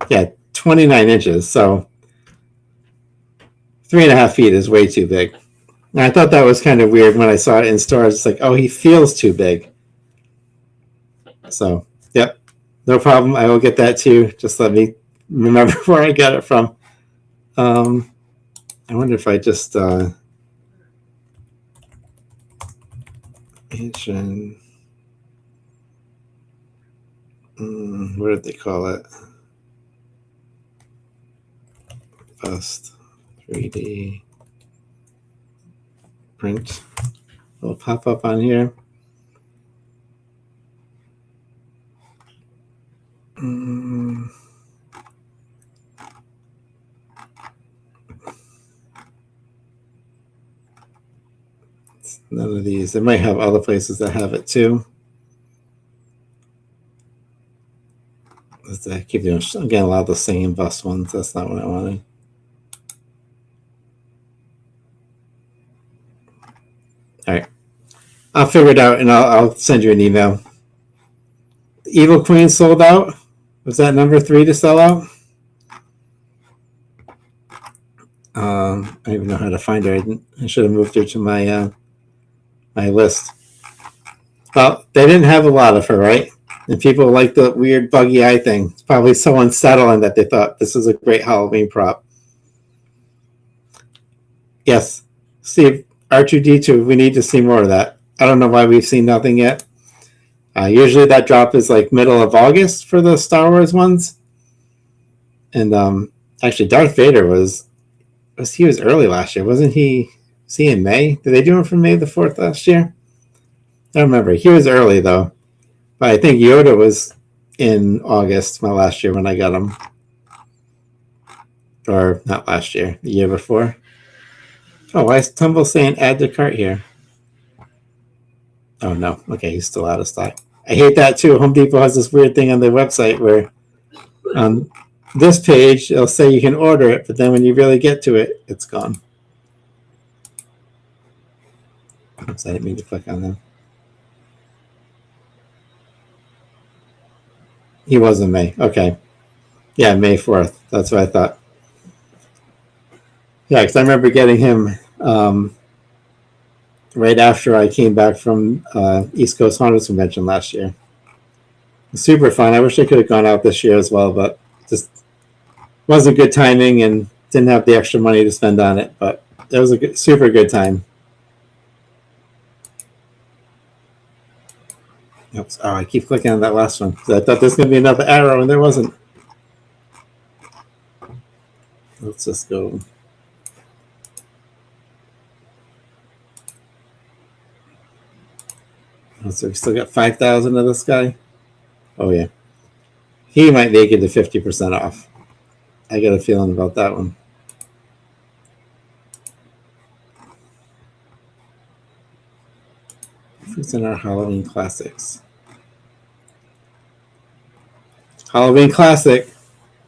yeah, 29 inches. So 3.5 feet is way too big. And I thought that was kind of weird when I saw it in store. I was like, oh, he feels too big. So, yep, no problem. I will get that too. Just let me remember where I got it from. I wonder if I just mention, what did they call it? Bust 3D print. It'll pop up on here. None of these. They might have other places that have it too. I keep doing, I'm getting a lot of the same bust ones. That's not what I wanted. All right, I'll figure it out and I'll send you an email. Evil Queen sold out. Was that number 3 to sell out? I don't even know how to find her. I should have moved her to my my list. Well, they didn't have a lot of her, right? And people like the weird buggy eye thing. It's probably so unsettling that they thought this is a great Halloween prop. Yes, Steve, R2-D2, we need to see more of that. I don't know why we've seen nothing yet. Usually that drop is like middle of August for the Star Wars ones. And actually Darth Vader was early last year, wasn't he? See, in May? Did they do him from May the 4th last year? I don't remember. He was early, though. But I think Yoda was in August, my last year when I got him. Or not last year, the year before. Oh, why is Tumble saying add to cart here? Oh, no. Okay, he's still out of stock. I hate that, too. Home Depot has this weird thing on their website where on this page, it'll say you can order it, but then when you really get to it, it's gone. Oops, I didn't mean to click on them. He was in May. Okay. Yeah, May 4th. That's what I thought. Yeah, because I remember getting him right after I came back from East Coast Honda Convention last year. Super fun. I wish I could have gone out this year as well, but just wasn't good timing and didn't have the extra money to spend on it. But it was a good, super good time. Oops. Oh, I keep clicking on that last one because I thought there's going to be another arrow and there wasn't. Let's just go. So we still got 5,000 of this guy. Oh yeah, he might make it to 50% off. I got a feeling about that one. Who's in our Halloween classics? Halloween classic,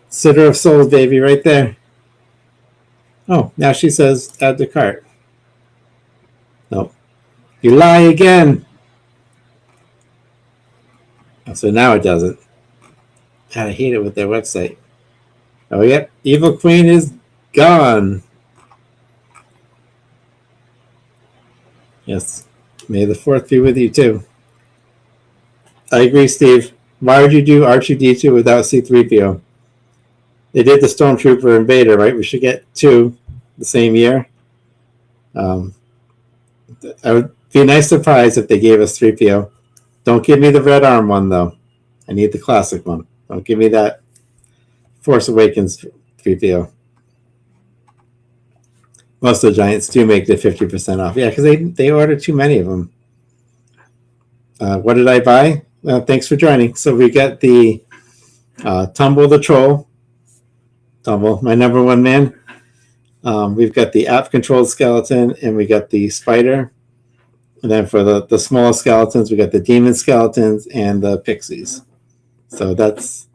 Sitter of Souls, baby, right there. Oh, now she says add to cart. Nope. You lie again. So now it doesn't. God, I hate it with their website. Oh, yep. Evil Queen is gone. Yes. May the 4th be with you, too. I agree, Steve. Why would you do R2-D2 without C-3PO? They did the Stormtrooper and Vader, right? We should get 2 the same year. I would be a nice surprise if they gave us 3PO. Don't give me the red arm one, though. I need the classic one. Don't give me that Force Awakens 3PO. Most of the Giants do make the 50% off. Yeah, because they ordered too many of them. What did I buy? Thanks for joining. So we got the Tumble the Troll. Tumble, my number one man. We've got the app-controlled skeleton, and we got the spider. And then for the small skeletons, we got the demon skeletons and the pixies. So that's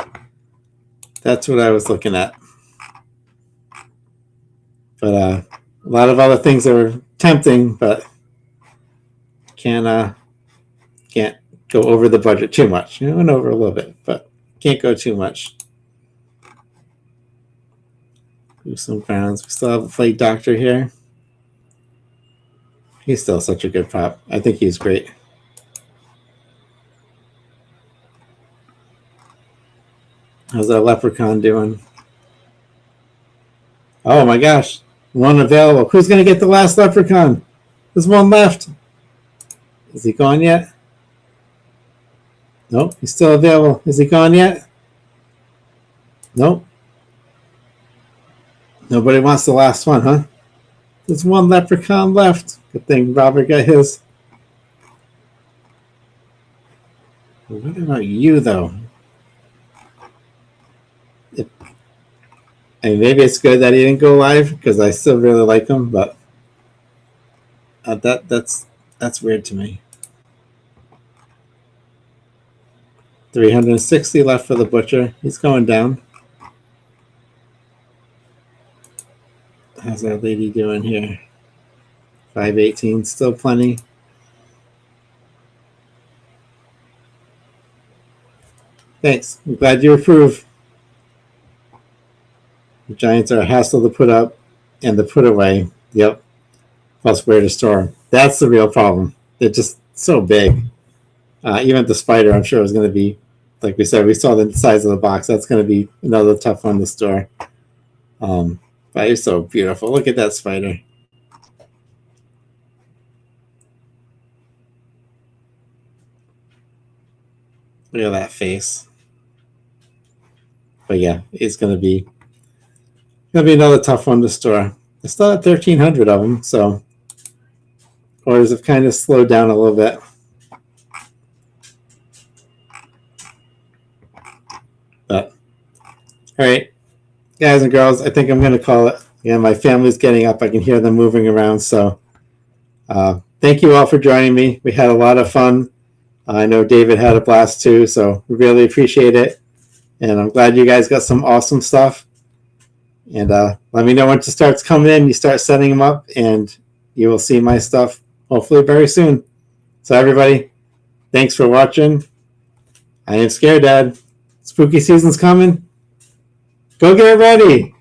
what I was looking at. But a lot of other things that were tempting, but can't go over the budget too much. You know, went over a little bit, but can't go too much. Do some crowns. We still have a Flight Doctor here. He's still such a good prop. I think he's great. How's that Leprechaun doing? Oh my gosh. One available. Who's going to get the last Leprechaun? There's one left. Is he gone yet? Nope. He's still available. Is he gone yet? Nope. Nobody wants the last one, huh? There's one Leprechaun left. Good thing Robert got his. What about you, though? I mean, maybe it's good that he didn't go live because I still really like him, but that's weird to me. 360 left for the Butcher. He's going down. How's that lady doing here? 518, still plenty. Thanks. I'm glad you approve. The Giants are a hassle to put up and to put away. Yep. Plus where to store. That's the real problem. They're just so big. Even the spider, I'm sure, is going to be, like we said, we saw the size of the box. That's going to be another tough one to store. But it's so beautiful. Look at that spider. Look at that face. But yeah, it's going to be another tough one to store. I still have 1,300 of them, so orders have kind of slowed down a little bit. But all right, guys and girls, I think I'm going to call it. Yeah, my family's getting up. I can hear them moving around. So thank you all for joining me. We had a lot of fun. I know David had a blast too, so we really appreciate it. And I'm glad you guys got some awesome stuff. And let me know once it starts coming in. You start setting them up, and you will see my stuff hopefully very soon. So everybody, thanks for watching. I am Scared Dad. Spooky season's coming. Go get ready.